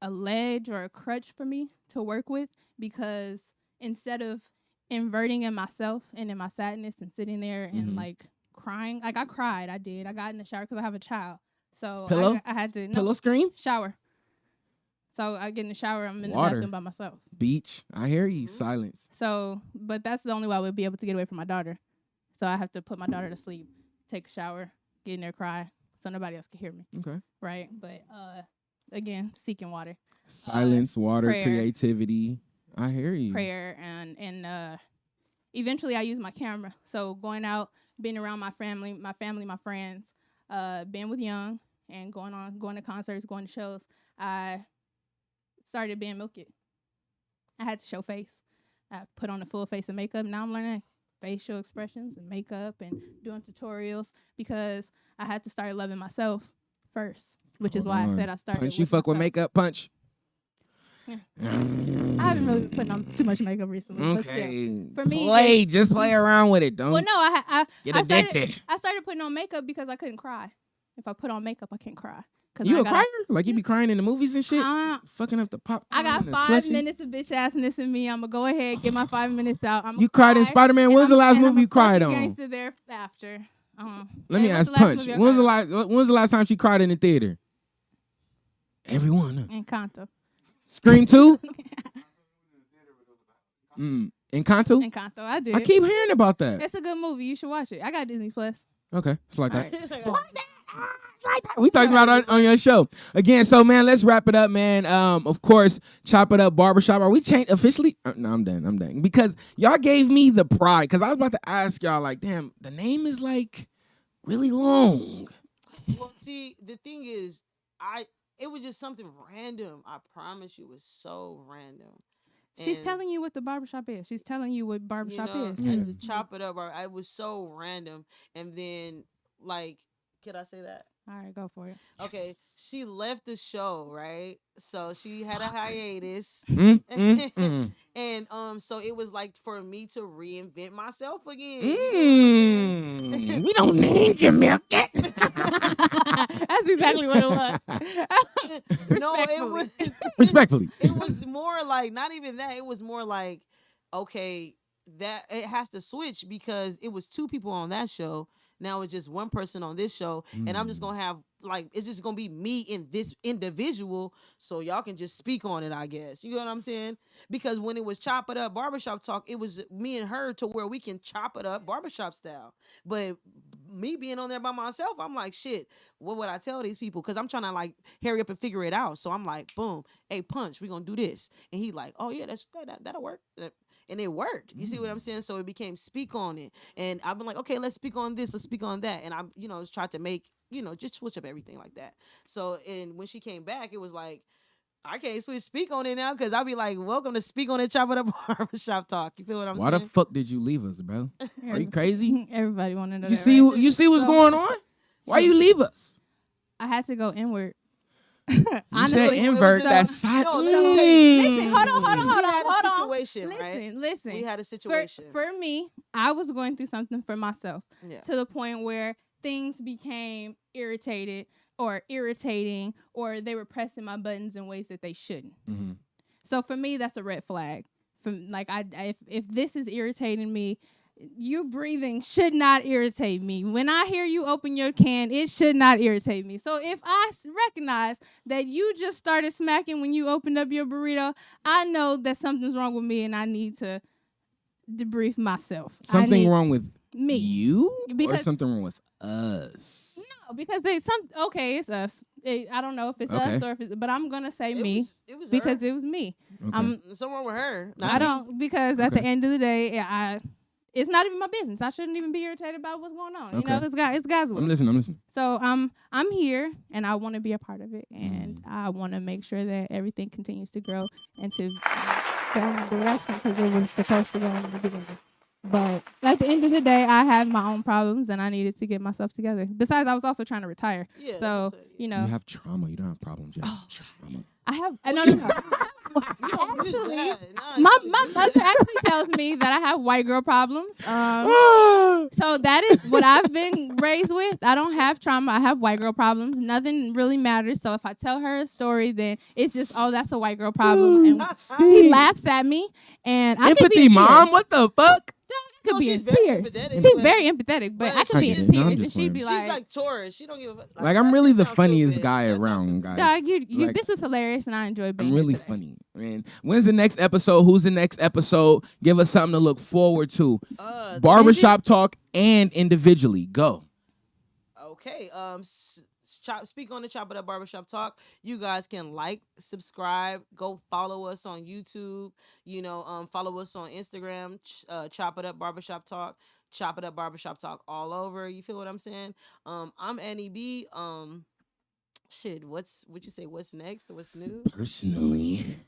ledge or a crutch for me to work with, because instead of inverting in myself and in my sadness and sitting there and like crying, like I cried, I got in the shower because I have a child. So Pillow? I had to Pillow scream? shower. So I get in the shower, I'm in Water. the bathroom by myself. Beach. I hear you. Silence. So, but that's the only way I would be able to get away from my daughter. So I have to put my daughter to sleep, take a shower, get in there, cry, so nobody else can hear me. Okay. Right? But again, seeking water. Silence, water, prayer. creativity. I hear you. Prayer and eventually I use my camera. So going out, being around my family, my friends, being with Young and going to concerts, going to shows, I started being Milk It. I had to show face. I put on a full face of makeup. Now I'm learning facial expressions and makeup and doing tutorials because I had to start loving myself first, which is why I said I started. Punch, you fuck with makeup, Punch. Yeah. I haven't really been putting on too much makeup recently. Okay. But still, for me, just play around with it. Don't. Well, no, I get addicted. I started putting on makeup because I couldn't cry. If I put on makeup, I can't cry. You a crier? Like you be crying in the movies and shit? Fucking up the pop. I got 5 minutes of bitch assness in me. I'm gonna go ahead, get my 5 minutes out. You cried in Spider-Man? When was the last movie you cried on? Gangster there after. Let me ask Punch. When was the last time she cried in the theater? Everyone. Encanto. Scream 2? Encanto? Encanto, I did. I keep hearing about that. It's a good movie. You should watch it. I got Disney Plus. Okay, it's like that. We talked about it on your show again. So man, let's wrap it up, man. Of course, Chop It Up Barbershop. Are we changed officially? No, I'm done. Because y'all gave me the pride. Because I was about to ask y'all, like, damn, the name is like really long. Well, see, the thing is, it was just something random. I promise you, it was so random. She's telling you what the barbershop is. She's telling you what barbershop is. I just chop it up. It was so random. And then, like, could I say that? All right, go for it. Okay, she left the show, right? So she had a hiatus. And so it was like for me to reinvent myself again. We don't need you, Milk It. That's exactly what it was. No, it was respectfully. It was more like not even that. It was more like, okay, that it has to switch because it was 2 people on that show. Now it's just 1 person on this show, and I'm just gonna have it's just gonna be me in this individual, so y'all can just speak on it, I guess. You know what I'm saying? Because when it was Chop It Up Barbershop Talk, it was me and her to where we can chop it up barbershop style. But me being on there by myself, I'm like, shit, what would I tell these people? Because I'm trying to like hurry up and figure it out. So I'm like, boom, hey Punch, we gonna do this, and he like, oh yeah, that'll work. And it worked. You see what I'm saying? So it became speak on it. And I've been like, okay, let's speak on this. Let's speak on that. And I'm, tried to make, just switch up everything like that. So, and when she came back, it was like, I can't speak on it now because I'll be like, welcome to Speak on It, Chop It Up Barbershop Talk. You feel what I'm saying? Why the fuck did you leave us, bro? Are you crazy? Everybody want to know You see what's going on? Why you leave us? I had to go inward. You said invert. That's silent. Listen, hold on. Listen. We had a situation. For me, I was going through something for myself to the point where things became irritating, or they were pressing my buttons in ways that they shouldn't. So for me, that's a red flag. from like if this is irritating me, you breathing should not irritate me. When I hear you open your can, it should not irritate me. So if I recognize that you just started smacking when you opened up your burrito, I know that something's wrong with me and I need to debrief myself. Something wrong with me. You? Because or something wrong with us? No, because it's us. I don't know if it's us or if it's, but I'm gonna say me because it was me. Okay. Something wrong with her. I don't because at the end of the day, it's not even my business. I shouldn't even be irritated about what's going on. You know, it's guys' work. I'm listening. So I'm here and I want to be a part of it, and I want to make sure that everything continues to grow and to go in the direction because it was supposed to go in the beginning. But at the end of the day, I have my own problems, and I needed to get myself together. Besides, I was also trying to retire. Yeah, so you know, you have trauma. You don't have problems. You have trauma. I have. No. Actually, my mother actually tells me that I have white girl problems. So that is what I've been raised with. I don't have trauma. I have white girl problems. Nothing really matters. So if I tell her a story, then it's just, oh, that's a white girl problem, and she laughs at me. And I could be empathy, mom. What the fuck? I could be in tears. She's very empathetic, but I could be in tears, and she'd be like, she's like Taurus. She don't give a fuck. Like I'm really the funniest guy around, guys. Dog, you this was hilarious, and I enjoyed being I'm really here today. funny, man. When's the next episode? Who's the next episode? Give us something to look forward to. Barbershop talk and individually. Go. Okay. Speak on the Chop It Up Barbershop Talk. You guys can like, subscribe, go follow us on YouTube. You know, follow us on Instagram. Chop It Up Barbershop Talk. Chop It Up Barbershop Talk all over. You feel what I'm saying? I'm Annie B. Shit. What you say? What's next? What's new? Personally.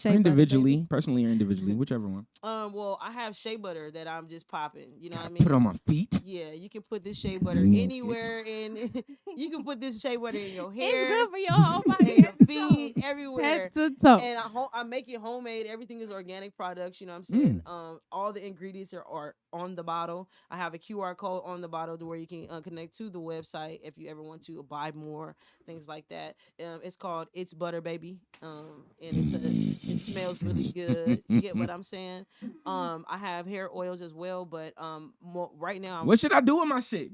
Individually. Personally or individually, whichever one. Well, I have shea butter that I'm just popping. You know what I mean? Put it on my feet. Yeah, you can put this shea butter anywhere, and you can put this shea butter in your hair. It's good for your whole body, your feet, everywhere. Head to toe. And I make it homemade. Everything is organic products. You know what I'm saying? All the ingredients are on the bottle. I have a QR code on the bottle to where you can connect to the website if you ever want to buy more things like that. It's called It's Butter Baby. And it smells really good. You get what I'm saying? I have hair oils as well, but right now what should I do with my shit?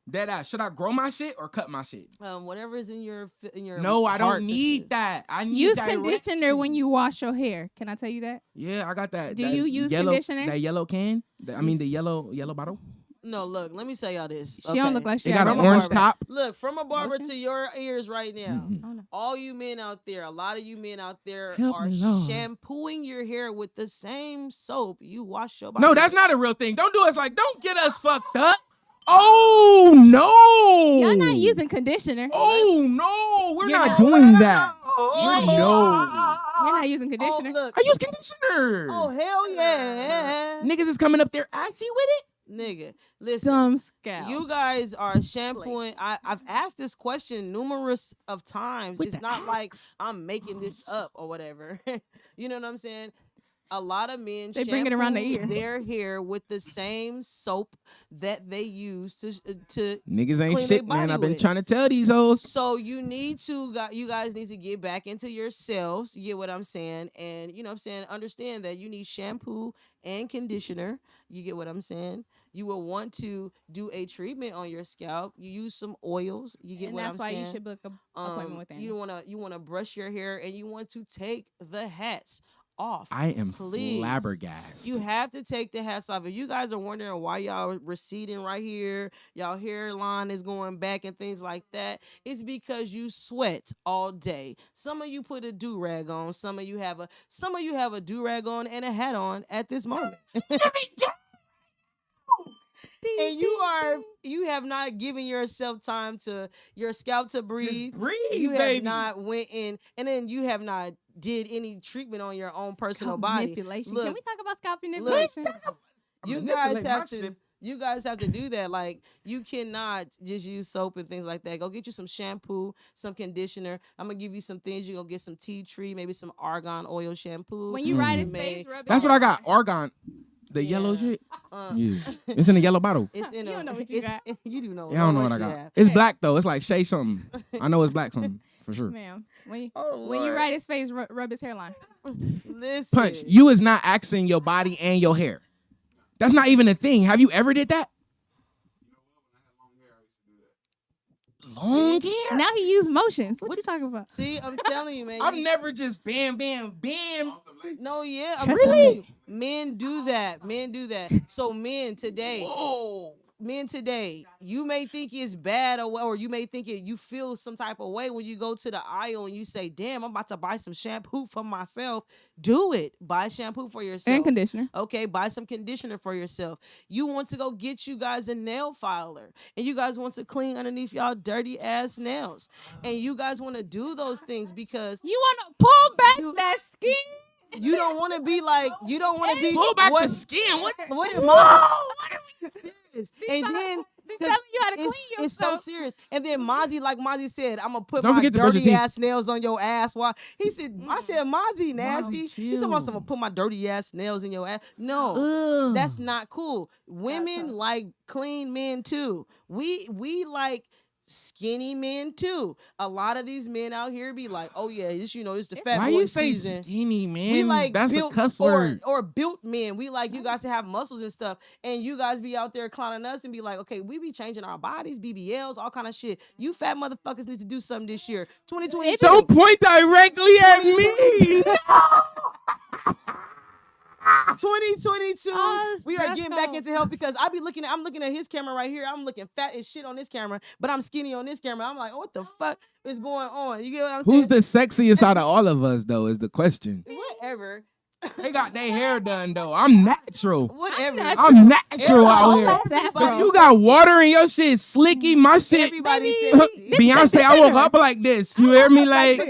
Dead ass. Should I grow my shit or cut my shit? Whatever is in your No, I don't need that. I need use conditioner when you wash your hair. Can I tell you that? Yeah, I got that. Do you use conditioner? That yellow can? The yellow bottle? No, look, let me tell y'all this. She don't look like she got an orange top. Look, from a barber to your ears right now. All you men out there, a lot of you men out there are shampooing your hair with the same soap you wash your body. No, that's not a real thing. Don't do us like, don't get us fucked up. Oh, no. Y'all not using conditioner. Oh, no. We're not doing that. No. You're not using conditioner. Look. I use conditioner. Oh, hell yeah. Niggas is coming up there actually with it. Nigga, listen, Scalp. you guys are shampooing. I've asked this question numerous of times. It's not like I'm making this up or whatever. You know what I'm saying? A lot of men they bring it around the ear. Their hair with the same soap that they use to niggas ain't shit, man. I've been trying to tell these hoes. So you guys need to get back into yourselves. You get what I'm saying? And you know what I'm saying? Understand that you need shampoo and conditioner. You get what I'm saying? You will want to do a treatment on your scalp. You use some oils. You get what I'm saying? And that's why you should book an appointment with Annie. You want to brush your hair, and you want to take the hats off. I am flabbergasted. You have to take the hats off. If you guys are wondering why y'all receding right here, y'all hairline is going back and things like that, it's because you sweat all day. Some of you put a do-rag on. Some of you have a do-rag on and a hat on at this moment. And you have not given yourself time to your scalp to breathe. Just breathe, you baby. have not went in, and then you have not did any treatment on your own personal body. Manipulation. Look, can we talk about scalp manipulation? You guys have to do that. Like, you cannot just use soap and things like that. Go get you some shampoo, some conditioner. I'm gonna give you some things. You go get some tea tree, maybe some argan oil shampoo. When you ride his face, rub it. That's what I got. Argan. The yellow shit? Yeah. It's in a yellow bottle. It's in you don't know what you got. You do know. Yeah, I don't know what I got. It's black, though. It's like Shay something. I know it's black something. for sure. Ma'am, when Oh, you Lord. write his face, rub his hairline. Listen. Punch, you is not axing your body and your hair. That's not even a thing. Have you ever did that? Long hair? Now he used motions. What you talking about? See, I'm telling you, man. I'm never just bam, bam, bam. No, yeah, I'm Really? telling you. Men do that. Men do that. So men today, you may think it's bad or you may think you feel some type of way when you go to the aisle and you say, damn, I'm about to buy some shampoo for myself. Do it. Buy shampoo for yourself. And conditioner. Okay, buy some conditioner for yourself. You want to go get you guys a nail filer and you guys want to clean underneath y'all dirty ass nails. And you guys want to do those things because You want to pull back that skin? you don't want to be like, you don't want to be Pull back the skin. What am I? Serious. And then She's telling you how to clean it's yourself. so serious. And then like Mozzie said, I'm gonna put Don't my forget to brush your dirty teeth. ass nails on your ass. While he said, I said Mozzie nasty. He's talking about I'm gonna put my dirty ass nails in your ass. No, that's not cool. Women like clean men too. We like skinny men too. A lot of these men out here be like, oh yeah, it's the fat Why boy you say season. skinny, man? We like That's built, a cuss word. or built men. We like you guys to have muscles and stuff, and you guys be out there clowning us and be like, okay, we be changing our bodies, BBLs, all kind of shit. You fat motherfuckers need to do something this year. 2022. Don't point directly at me. 2022, we are that's getting back cold. into health because I'm looking at his camera right here. I'm looking fat as shit on this camera, but I'm skinny on this camera. I'm like, oh, what the fuck is going on? You get what I'm saying? Who's the sexiest out of all of us, though, is the question. Whatever. They got their hair done, though. I'm natural. Whatever. I'm natural out here. That's But you got water in your shit, slicky. My shit. Everybody said Beyonce, I woke up like this. You hear me? Like,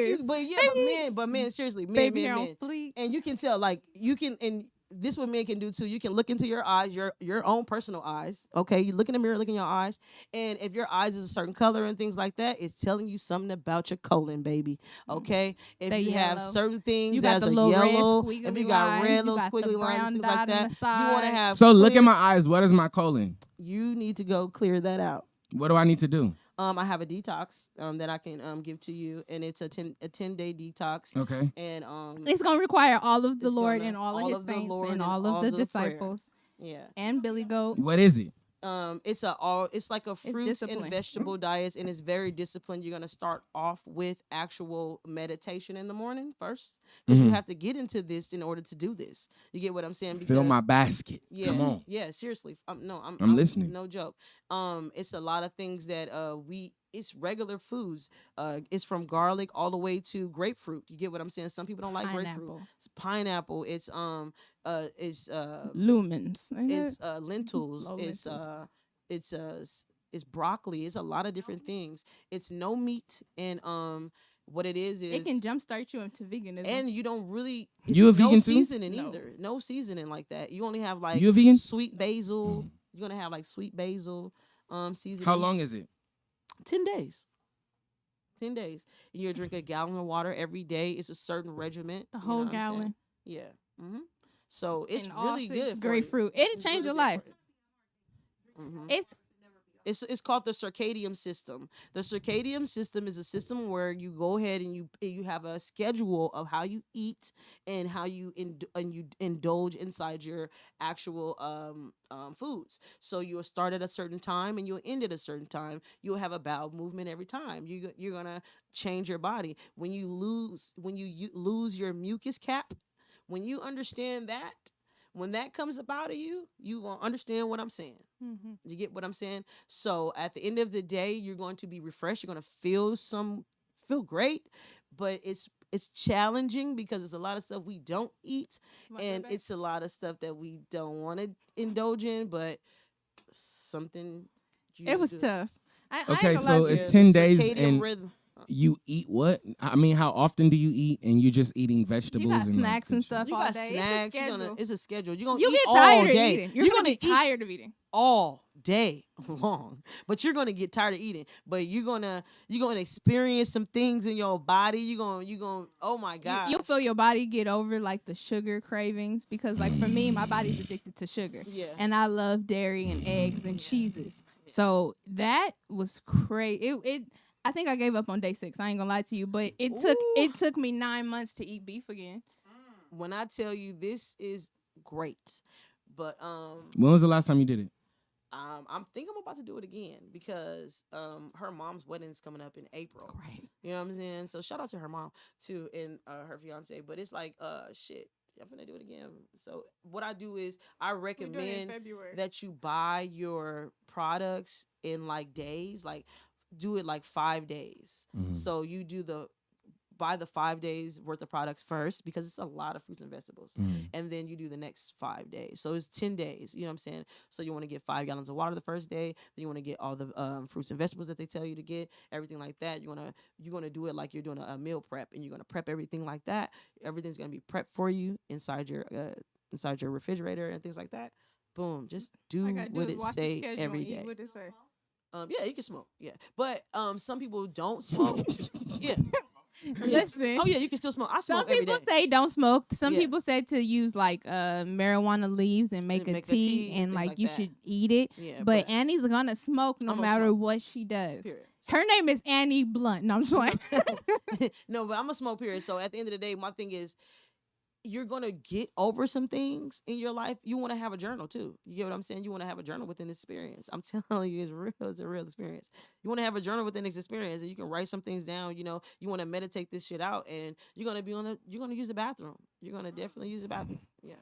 but men, seriously, Baby hair men. on fleek. And you can tell, like, you can, and this what men can do too. You can look into your eyes, your own personal eyes. Okay, you look in the mirror, look in your eyes, and if your eyes is a certain color and things like that, it's telling you something about your colon, baby. Okay, if They you have yellow. certain things You got as the a little red yellow, squiggly if you got lines, red you little got the squiggly lines, brown things dot like on that, the you want to side. have. so look clear- at my eyes. What is my colon? You need to go clear that out. What do I need to do? I have a detox that I can give to you, and it's a 10-day detox. Okay. And It's gonna require all of the It's Lord gonna- and all of all his of the saints Lord and and all all of the of the prayer. disciples yeah. and Billy Goat. What is it? It's like a fruits and discipline. vegetable diet, and it's very disciplined. You're gonna start off with actual meditation in the morning first, because you have to get into this in order to do this. You get what I'm saying? Because, Fill my basket. yeah, Come on. yeah, seriously. I'm listening. No joke. It's a lot of things that it's regular foods. It's from garlic all the way to grapefruit. You get what I'm saying? Some people don't like grapefruit. Pineapple. It's pineapple. It's Lumens. it's lentils. Low It's broccoli. It's a lot of different things. It's no meat, and what it is it can jumpstart you into veganism. and you don't really You a no vegan too? seasoning No. either. No seasoning like that. You only have like You a vegan? sweet basil. You're gonna have like sweet basil seasoning. How long is it? 10 days. 10 days. And you drink a gallon of water every day. It's a certain regiment. the you know whole what I'm saying? gallon. Yeah. So it's And all really 6 good. for you. grapefruit. It'll It's change really your good life. for you. Mhm. It's It's called the circadian system. The circadian system is a system where you go ahead and you have a schedule of how you eat and how you you indulge inside your actual foods. So you'll start at a certain time and you'll end at a certain time. You'll have a bowel movement every time. You're gonna change your body when you lose your mucus cap. When you understand that. When that comes up out of you, you gonna understand what I'm saying. You get what I'm saying? So at the end of the day, you're going to be refreshed. You're going to feel great, but it's challenging because it's a lot of stuff we don't eat, and it's a lot of stuff that we don't want to indulge in. But something it was tough. I ain't Okay, gonna so lie to it's you. 10 days circadian and rhythm. you eat what? I mean, how often do you eat? And you're just eating vegetables You got and snacks like, and stuff You all got day. snacks. It's It's a schedule. You're gonna you eat get all tired of day. eating. You're gonna be tired of eating. all day long, but you're gonna get tired of eating. But you're gonna experience some things in your body. You're gonna. Oh my god! You'll feel your body get over like the sugar cravings because, like for me, my body's addicted to sugar. Yeah. And I love dairy and eggs and cheeses. So that was crazy. I think I gave up on day 6. I ain't gonna lie to you, but it took me 9 months to eat beef again. When I tell you this is great, but When was the last time you did it? I'm about to do it again because her mom's wedding is coming up in April. Right. You know what I'm saying? So shout out to her mom too and her fiance. But it's like shit. I'm gonna do it again. So what I do is I recommend that you buy your products in like days. Like do it like 5 days. Mhm. So you do buy the 5 days worth of products first because it's a lot of fruits and vegetables. Mhm. And then you do the next 5 days. So it's 10 days. You know what I'm saying? So you want to get 5 gallons of water the first day. Then you want to get all the fruits and vegetables that they tell you to get, everything like that. You're gonna do it like you're doing a meal prep, and you're gonna prep everything like that. Everything's gonna be prepped for you inside your refrigerator and things like that. Boom, just do what it say every day. What it say? Yeah, you can smoke. Yeah, but some people don't smoke. Yeah. Listen. Oh yeah, you can still smoke. I smoke every day. Some people say don't smoke. Some Yeah. people say to use like marijuana leaves and make a tea and things like you that. should eat it. Yeah, but Annie's gonna smoke no I'm gonna matter smoke. what she does. Period. Her name is Annie Blunt. No, I'm just like No, but I'm a smoke period. So at the end of the day, my thing is you're gonna get over some things in your life. You want to have a journal too. You get what I'm saying? You want to have a journal within this experience. I'm telling you, it's real. It's a real experience. You want to have a journal within this experience, and you can write some things down. You know, you want to meditate this shit out, and you're gonna use the bathroom. You're gonna definitely use the bathroom. Yeah.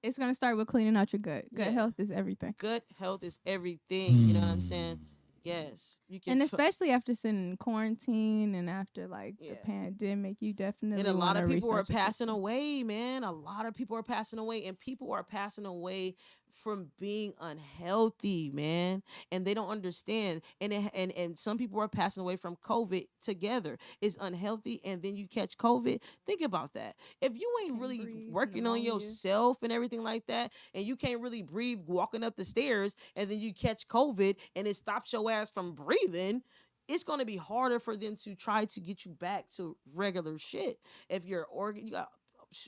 it's gonna start with cleaning out your gut. Gut health is everything. Gut health is everything. You know what I'm saying? Yes, you can. And especially after sitting in quarantine and after like the Yeah. pandemic, you definitely. And a lot wanna of people are restart your passing system. away, man. A lot of people are passing away, and people are passing away from being unhealthy, man. And they don't understand. And some people are passing away from COVID together. It's unhealthy, and then you catch COVID. Think about that. If you ain't Can't really breathe, working on pneumonia. yourself and everything like that, and you can't really breathe walking up the stairs, and then you catch COVID, and it stops your ass from breathing. It's going to be harder for them to try to get you back to regular shit. If your organ,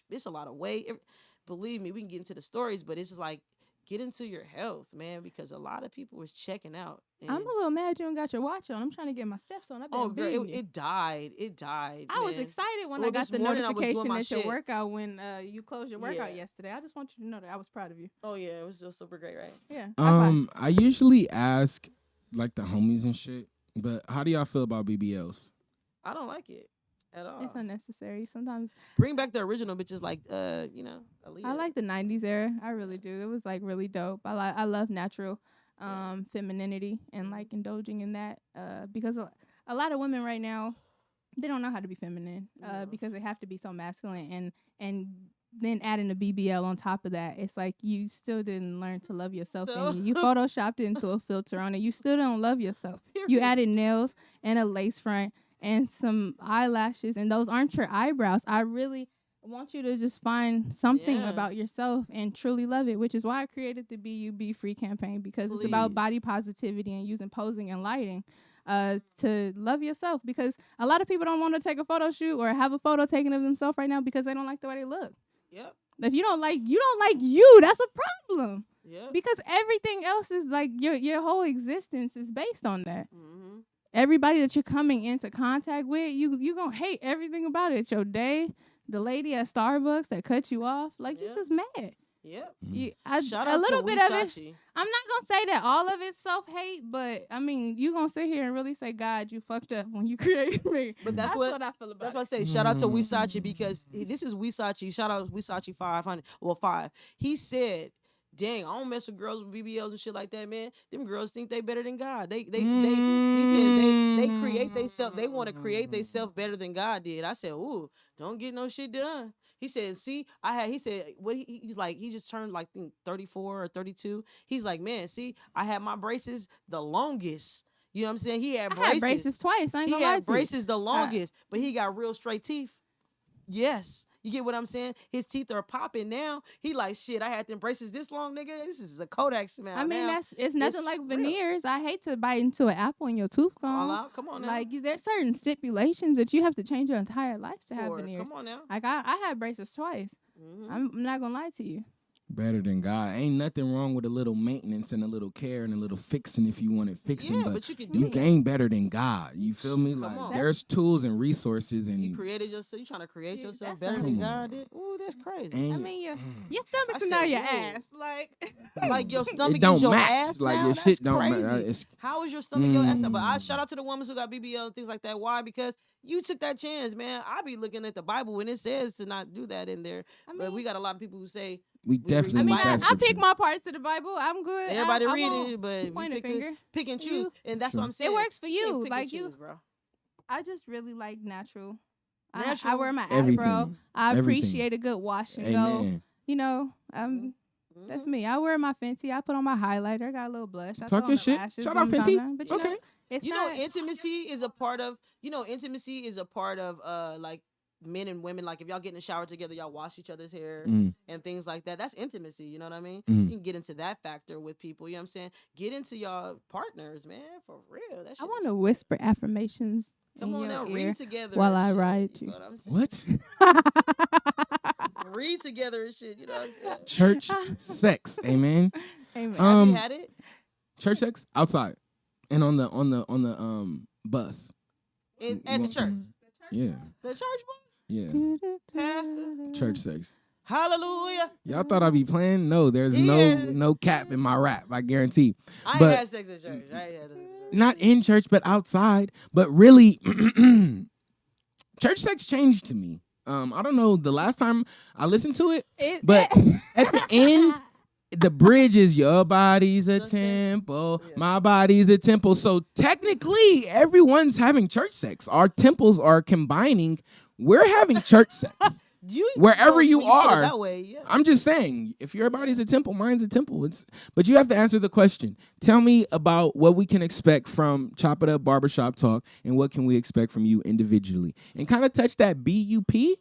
it's a lot of weight. Believe me, we can get into the stories, but it's just like, get into your health, man, because a lot of people was checking out. I'm a little mad you don't got your watch on. I'm trying to get my steps on. Oh, girl, it died. It died. I was man. excited when Well, I got this the morning I was doing notification my that your shit. workout when you closed your workout Yeah. yesterday. I just want you to know that I was proud of you. Oh yeah, it was so super great, right? Yeah. high five. I usually ask like the homies and shit, but how do y'all feel about BBLs? I don't like it at all. It's unnecessary. Sometimes Bring back the original bitches like Aaliyah. I like the 90s era. I really do. It was like really dope. I love natural femininity and like indulging in that because a lot of women right now, they don't know how to be feminine because they have to be so masculine and then adding a BBL on top of that, it's like you still didn't learn to love yourself. And you photoshopped it into a filter on it. You still don't love yourself. You added nails and a lace front and some eyelashes, and those aren't your eyebrows. I really want you to just find something about yourself and truly love it, which is why I created the Be Free campaign, because it's about body positivity and using posing and lighting to love yourself, because a lot of people don't want to take a photo shoot or have a photo taken of themselves right now because they don't like the way they look. Yep. If you don't like you, that's a problem. Yeah. Because everything else is like your whole existence is based on that. Mm-hmm. Everybody that you're coming into contact with, you gonna hate everything about it. Your day, the lady at Starbucks that cut you off, like you just mad. Yep. Shout out a little bit of it. I'm not gonna say that all of it's self-hate, but I mean, you gonna sit here and really say, God, you fucked up when you created me. But that's what I feel about. That's what I say. Shout out to Wisachi, because this is Wisachi. Shout out Wisachi 500. Well, 5. He said, "Dang, I don't mess with girls with BBLs and shit like that, man. Them girls think they better than God. He said they create themselves. They want to create themselves better than God did." I said, "Ooh, don't get no shit done." He said, "See, he said, what he's like, he just turned like 34 or 32. He's like, man, see, I had my braces the longest. You know what I'm saying? He had braces twice. I ain't he gonna lie had to you. braces the longest, but he got real straight teeth. Yes. You get what I'm saying? His teeth are popping now. He like, shit, I had them braces this long, nigga. This is a Kodak smile. I mean, now. it's nothing like veneers. I hate to bite into an apple and your tooth gone. Come on now. Like, there's certain stipulations that you have to change your entire life to have Lord, veneers. come on now. Like, I had braces twice. Mm-hmm. I'm not gonna lie to you. Better than God. Ain't nothing wrong with a little maintenance and a little care and a little fixing if you want it fixing. Yeah, but you can do you that. ain't better than God. You feel me? Come Like on. there's tools and resources and You created yourself. You trying to create Yeah, yourself that's better Come than on. God did? Ooh, that's crazy. I ain't, mean, your I stomach is said, now your whoa. ass. Like, Like your stomach it don't is your match. ass Like now? your That's shit don't crazy. match. It's How is your stomach your ass now? But I Mm. shout out to the women who got BBL and things like that. Why? Because you took that chance, man. I be looking at the Bible and it says to not do that in there. I But we mean, got a lot of people who say we read definitely the I mean, need Bible. that I pick scripture. my parts of the Bible. I'm good. Everybody I read won't it, but you point a pick, finger. pick and choose. You- And that's True. what I'm saying. It works for Can't you. pick Like and you, choose, bro. I just really like natural. I Natural. wear my Everything. eyebrow. I Everything. appreciate a good wash and go. Amen. You know, that's me. I wear my Fenty. I put on my highlighter. I got a little blush. I Talk throw your on the shit. lashes Shout out when I'm Fenty. done. But you Okay. know, it's You not. know, intimacy is a part of. Intimacy is a part of like men and women. Like if y'all get in the shower together, y'all wash each other's hair Mm. and things like that. That's intimacy. You know what I mean? Mm. You can get into that factor with people. You know what I'm saying? Get into y'all partners, man. For real. That shit I is want to whisper affirmations Come in on your now, ear read together while and I shit, ride you. you. Know what I'm saying? What? Read together and shit. You know what I'm saying? Church sex. Amen. Amen. Have you had it? Church sex outside and on the bus. At the church? Yeah. The church bus? Yeah. Pastor? Church sex. Hallelujah. Y'all thought I'd be playing? No, there's Yeah. no cap in my rap. I guarantee. I ain't But- had sex at church. I ain't had sex at church. Not in church, but outside. But really, church sex changed to me. I don't know the last time I listened to it, but at the end, the bridge is your body's a temple, Yeah. my body's a temple. So technically, everyone's having church sex. Our temples are combining. We're having church sex. Wherever when you put it are, that way, yeah. I'm just saying, if your body's a temple, mine's a temple. But you have to answer the question. Tell me about what we can expect from Chop It Up Barbershop Talk and what can we expect from you individually. And kind of touch that BUP.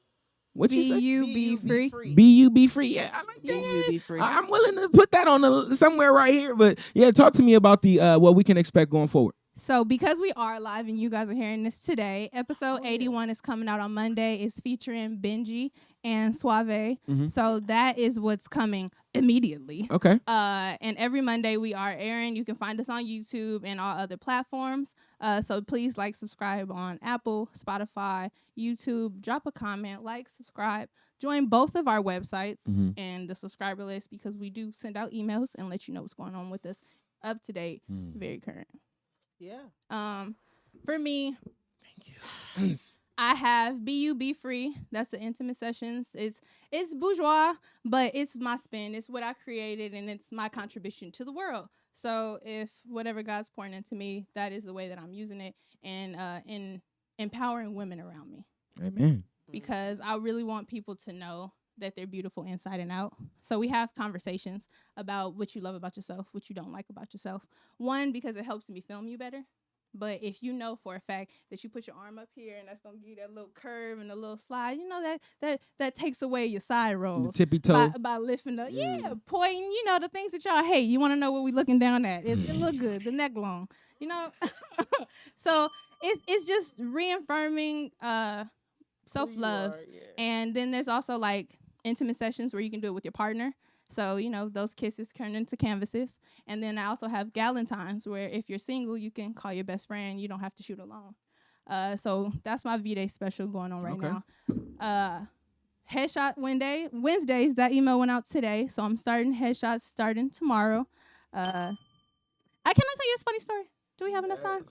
What you say? B-U-B free. BUB free. Yeah, I like that. BUB free. I'm willing to put that on somewhere right here. But yeah, talk to me about the what we can expect going forward. So because we are live and you guys are hearing this today, episode 81 is coming out on Monday. It's featuring Benji and Suave. Mm-hmm. So that is what's coming immediately. Okay. And every Monday we are airing. You can find us on YouTube and all other platforms. So please like, subscribe on Apple, Spotify, YouTube. Drop a comment, like, subscribe. Join both of our websites and the subscriber list because we do send out emails and let you know what's going on with us. Up to date, very current. Yeah. For me, Thank you. I have BUB free. That's the intimate sessions. It's bourgeois, but it's my spin. It's what I created, and it's my contribution to the world. So if whatever God's pouring into me, that is the way that I'm using it, and in empowering women around me. Amen. Because I really want people to know that they're beautiful inside and out. So we have conversations about what you love about yourself, what you don't like about yourself. One, because it helps me film you better. But if you know for a fact that you put your arm up here and that's gonna give you that little curve and a little slide, you know that takes away your side rolls. Tippy toe. By lifting up, pointing, you know, the things that y'all hate. You want to know what we looking down at. It look good, the neck long, you know. So it's just reaffirming self-love. And then there's also like intimate sessions where you can do it with your partner. So, you know, those kisses turn into canvases. And then I also have Galentine's where if you're single, you can call your best friend. You don't have to shoot alone. So that's my V-Day special going on right now. Headshot Wednesdays, that email went out today. So I'm starting headshots starting tomorrow. Can I tell you this funny story? Do we have enough time?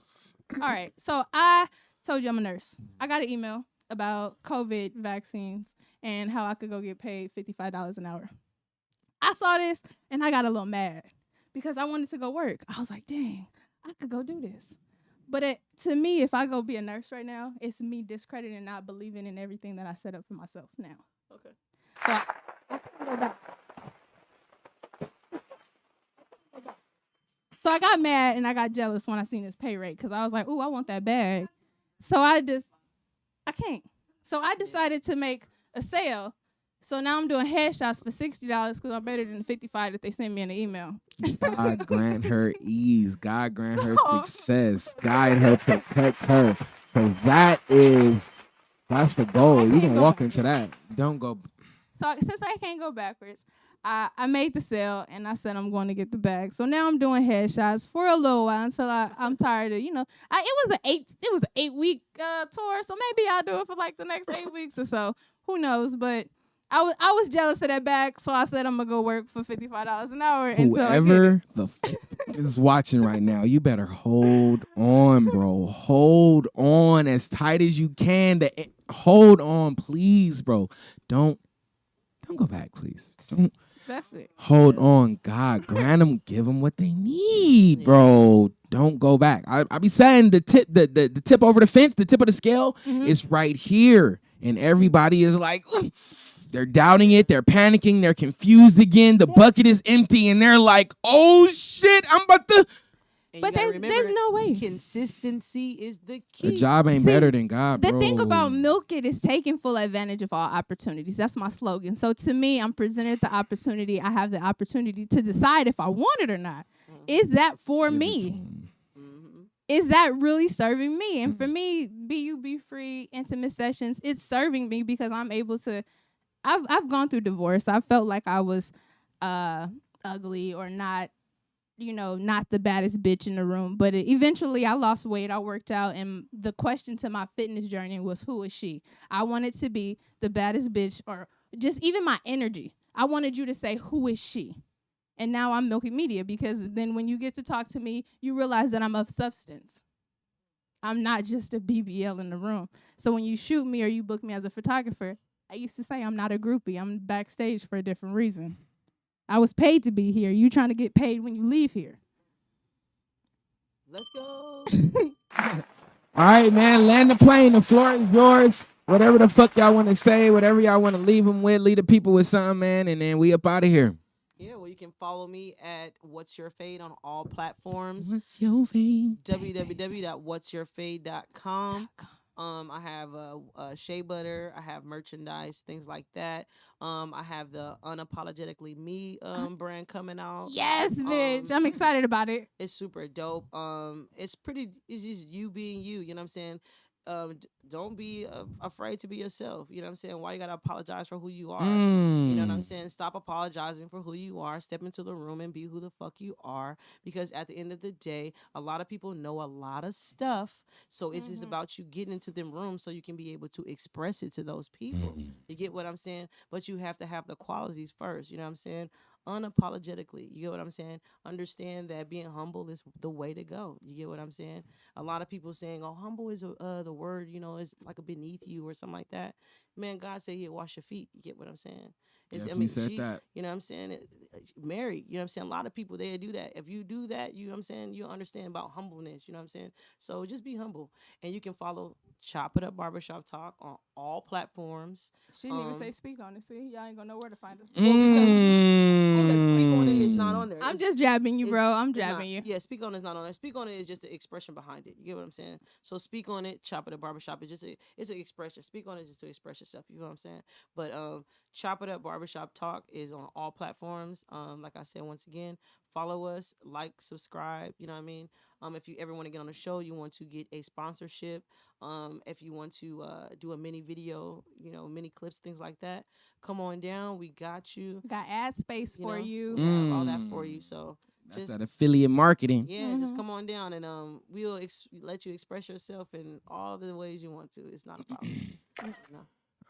All right. So I told you I'm a nurse. I got an email about COVID vaccines and how I could go get paid $55 an hour. I saw this and I got a little mad because I wanted to go work. I was like, dang, I could go do this. But to me, if I go be a nurse right now, it's me discrediting and not believing in everything that I set up for myself now. Okay. So I got mad and I got jealous when I seen this pay rate because I was like, ooh, I want that bag. So I can't. So I decided to make a sale. So now I'm doing headshots for $60 because I'm better than the $55 that they sent me in the email. God grant her ease. God grant her success. Guide her, protect her. Because that's the goal. You can walk into that. Don't go. So since I can't go backwards, I made the sale and I said I'm going to get the bag. So now I'm doing headshots for a little while until I'm tired of, it was an 8 week tour. So maybe I'll do it for like the next 8 weeks or so. Who knows? But I was jealous of that bag, so I said I'm gonna go work for $55 an hour until I get Whoever it. is watching right now, you better hold on, bro. Hold on as tight as you can. Hold on, please, bro. Don't go back, please. Don't. That's it. Hold on, God. Grant them, give them what they need, bro. Don't go back. I be saying the tip over the fence, the tip of the scale is right here. And everybody is like, ugh. They're doubting it. They're panicking. They're confused again. The bucket is empty. And they're like, oh, shit, I'm about to. And but there's no way. Consistency is the key. A job ain't better than God, bro. The thing about Milk It is taking full advantage of all opportunities. That's my slogan. So to me, I'm presented the opportunity. I have the opportunity to decide if I want it or not. Is that for me? Is that really serving me? And for me, Be Free, intimate sessions, it's serving me because I'm able to. I've gone through divorce. I felt like I was ugly or not, not the baddest bitch in the room. But eventually I lost weight. I worked out. And the question to my fitness journey was, who is she? I wanted to be the baddest bitch, or just even my energy. I wanted you to say, who is she? And now I'm Milky Media, because then when you get to talk to me, you realize that I'm of substance. I'm not just a BBL in the room. So when you shoot me or you book me as a photographer, I used to say I'm not a groupie. I'm backstage for a different reason. I was paid to be here. You trying to get paid when you leave here. Let's go. All right, man. Land the plane. The floor is yours. Whatever the fuck y'all want to say, whatever y'all want to leave them with, leave the people with something, man. And then we up out of here. Yeah, well, you can follow me at What's Your Fade on all platforms. What's your fade? www.whatsyourfade.com. I have shea butter. I have merchandise, things like that. I have the Unapologetically Me brand coming out. Yes, bitch. I'm excited about it. It's super dope. It's just you being you. You know what I'm saying? Don't be afraid to be yourself. You know what I'm saying? Why you gotta apologize for who you are? You know what I'm saying? Stop apologizing for who you are. Step into the room and be who the fuck you are. Because at the end of the day, a lot of people know a lot of stuff. So it's just about you getting into them rooms so you can be able to express it to those people. You get what I'm saying? But you have to have the qualities first. You know what I'm saying? Unapologetically. You get what I'm saying? Understand that being humble is the way to go. You get what I'm saying? A lot of people saying, oh, humble is the word, is like a beneath you or something like that. Man, God said he'll wash your feet. You get what I'm saying? Said that. You know what I'm saying? Married, you know what I'm saying? A lot of people, they do that. If you do that, you know what I'm saying? You'll understand about humbleness, you know what I'm saying? So just be humble. And you can follow Chop It Up Barbershop Talk on all platforms. She didn't even say speak on it. See, y'all ain't gonna know where to find us. Well, because speak on it is not on there. I'm just jabbing you, bro. I'm jabbing you. Yeah, speak on it is not on there. Speak on it is just the expression behind it. You get what I'm saying? So speak on it, Chop It Up Barbershop. It's an expression. Speak on it just to express yourself. You know what I'm saying? But Chop It Up Barbershop Talk is on all platforms. Like I said, once again, follow us, like, subscribe. You know what I mean? If you ever want to get on the show, you want to get a sponsorship. If you want to do a mini video, mini clips, things like that, come on down. We got you. Got ad space for you. We have all that for you. So that's that affiliate marketing. Yeah, just come on down and we'll let you express yourself in all the ways you want to. It's not a problem. No.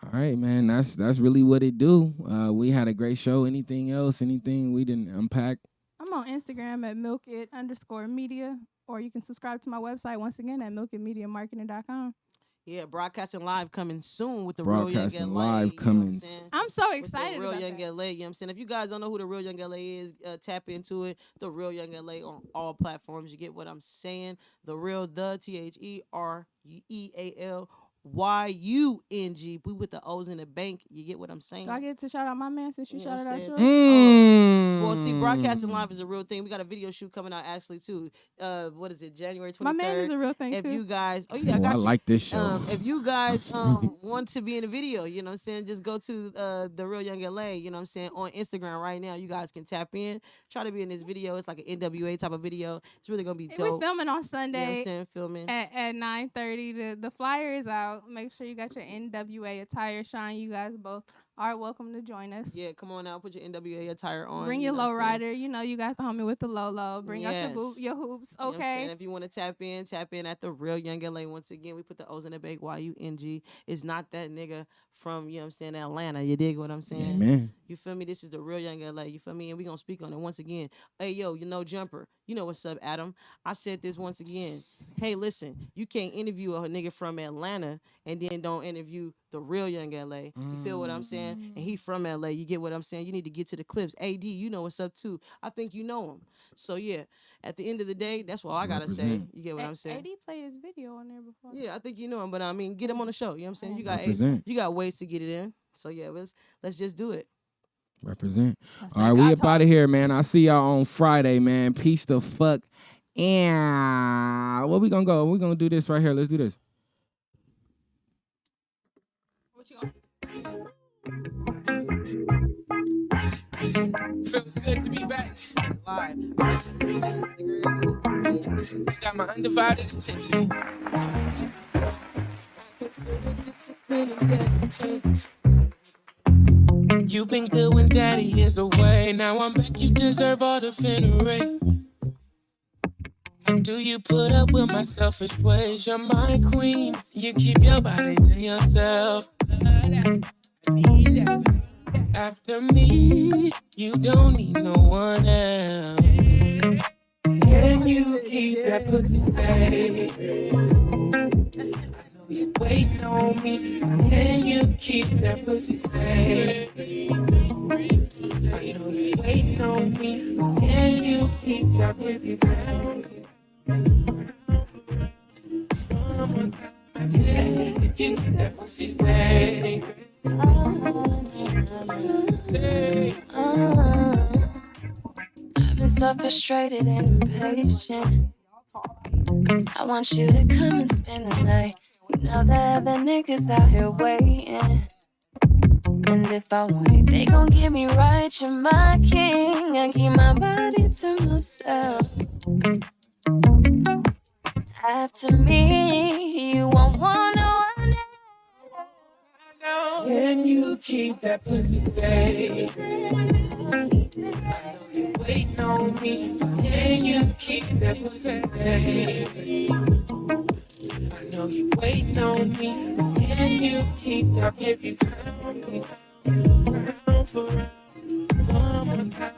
All right, man. That's really what it do. We had a great show. Anything else? Anything we didn't unpack? I'm on Instagram at milkit_media, or you can subscribe to my website once again at milkitmediamarketing.com. Yeah, broadcasting live coming soon with the broadcasting Real Young LA. Live coming. I'm so excited with the Real about Young that. LA. You know what I'm saying? If you guys don't know who the Real Young LA is, tap into it. The Real Young LA on all platforms. You get what I'm saying? The Real, TheRealYung. We with the O's in the bank. You get what I'm saying? Do I get to shout out my man since you shouted out yours? Well, see, broadcasting live is a real thing. We got a video shoot coming out actually too. What is it? January 23rd. My man is a real thing if too. You guys, I got I you. like this show. If you guys want to be in the video, you know what I'm saying, just go to the Real Young LA. You know what I'm saying, on Instagram right now. You guys can tap in, try to be in this video. It's like an NWA type of video. It's really gonna be dope. We're filming on Sunday. You know what I'm saying? Filming at 9:30. The flyer is out. Make sure you got your NWA attire. Sean, you guys both are welcome to join us. Yeah, come on out. Put your NWA attire on. Bring your low rider. You know you got the homie with the low. Bring out your hoops. You know what I'm Okay. saying? If you want to tap in at the real Young LA. Once again, we put the O's in the bake. YUNG. It's not that nigga from, you know what I'm saying, Atlanta. You dig what I'm saying? Amen. You feel me? This is the real Young LA. You feel me? And we gonna speak on it once again. Hey yo, you know Jumper. You know what's up, Adam. I said this once again. Hey, listen, you can't interview a nigga from Atlanta and then don't interview the real Young LA. You feel what I'm saying? And he from LA. You get what I'm saying? You need to get to the clips. AD, you know what's up too. I think you know him. So yeah, at the end of the day, that's what I gotta say. You get what I'm saying? AD played his video on there before. Yeah, I think you know him, but I mean, get him on the show. You know what I'm saying? You got ways to get it in. So yeah, let's just do it. Represent. All right, we up out of here, man. I'll see y'all on Friday, man. Peace the fuck. And where we gonna go? We gonna do this right here. Let's do this. What you gonna? Feels good to be back. Live. You got my undivided attention. You've been good when daddy is away. Now I'm back, you deserve all the veneration. How do you put up with my selfish ways? You're my queen. You keep your body to yourself. After me, you don't need no one else. Can you keep that pussy safe? You waiting on me. Can you keep that pussy safe? I know you waiting on me. Can you keep that pussy safe? Keep that pussy safe. I've been so frustrated and impatient. I want you to come and spend the night. You know the other niggas out here waiting. And if I want it, they gon' get me right. You're my king. I keep my body to myself. After me, you won't want no one else. Can you keep that pussy safe? I know you waiting on me. Can you keep that pussy safe? I know you waiting on me. Can you keep that? If you found me, round for round.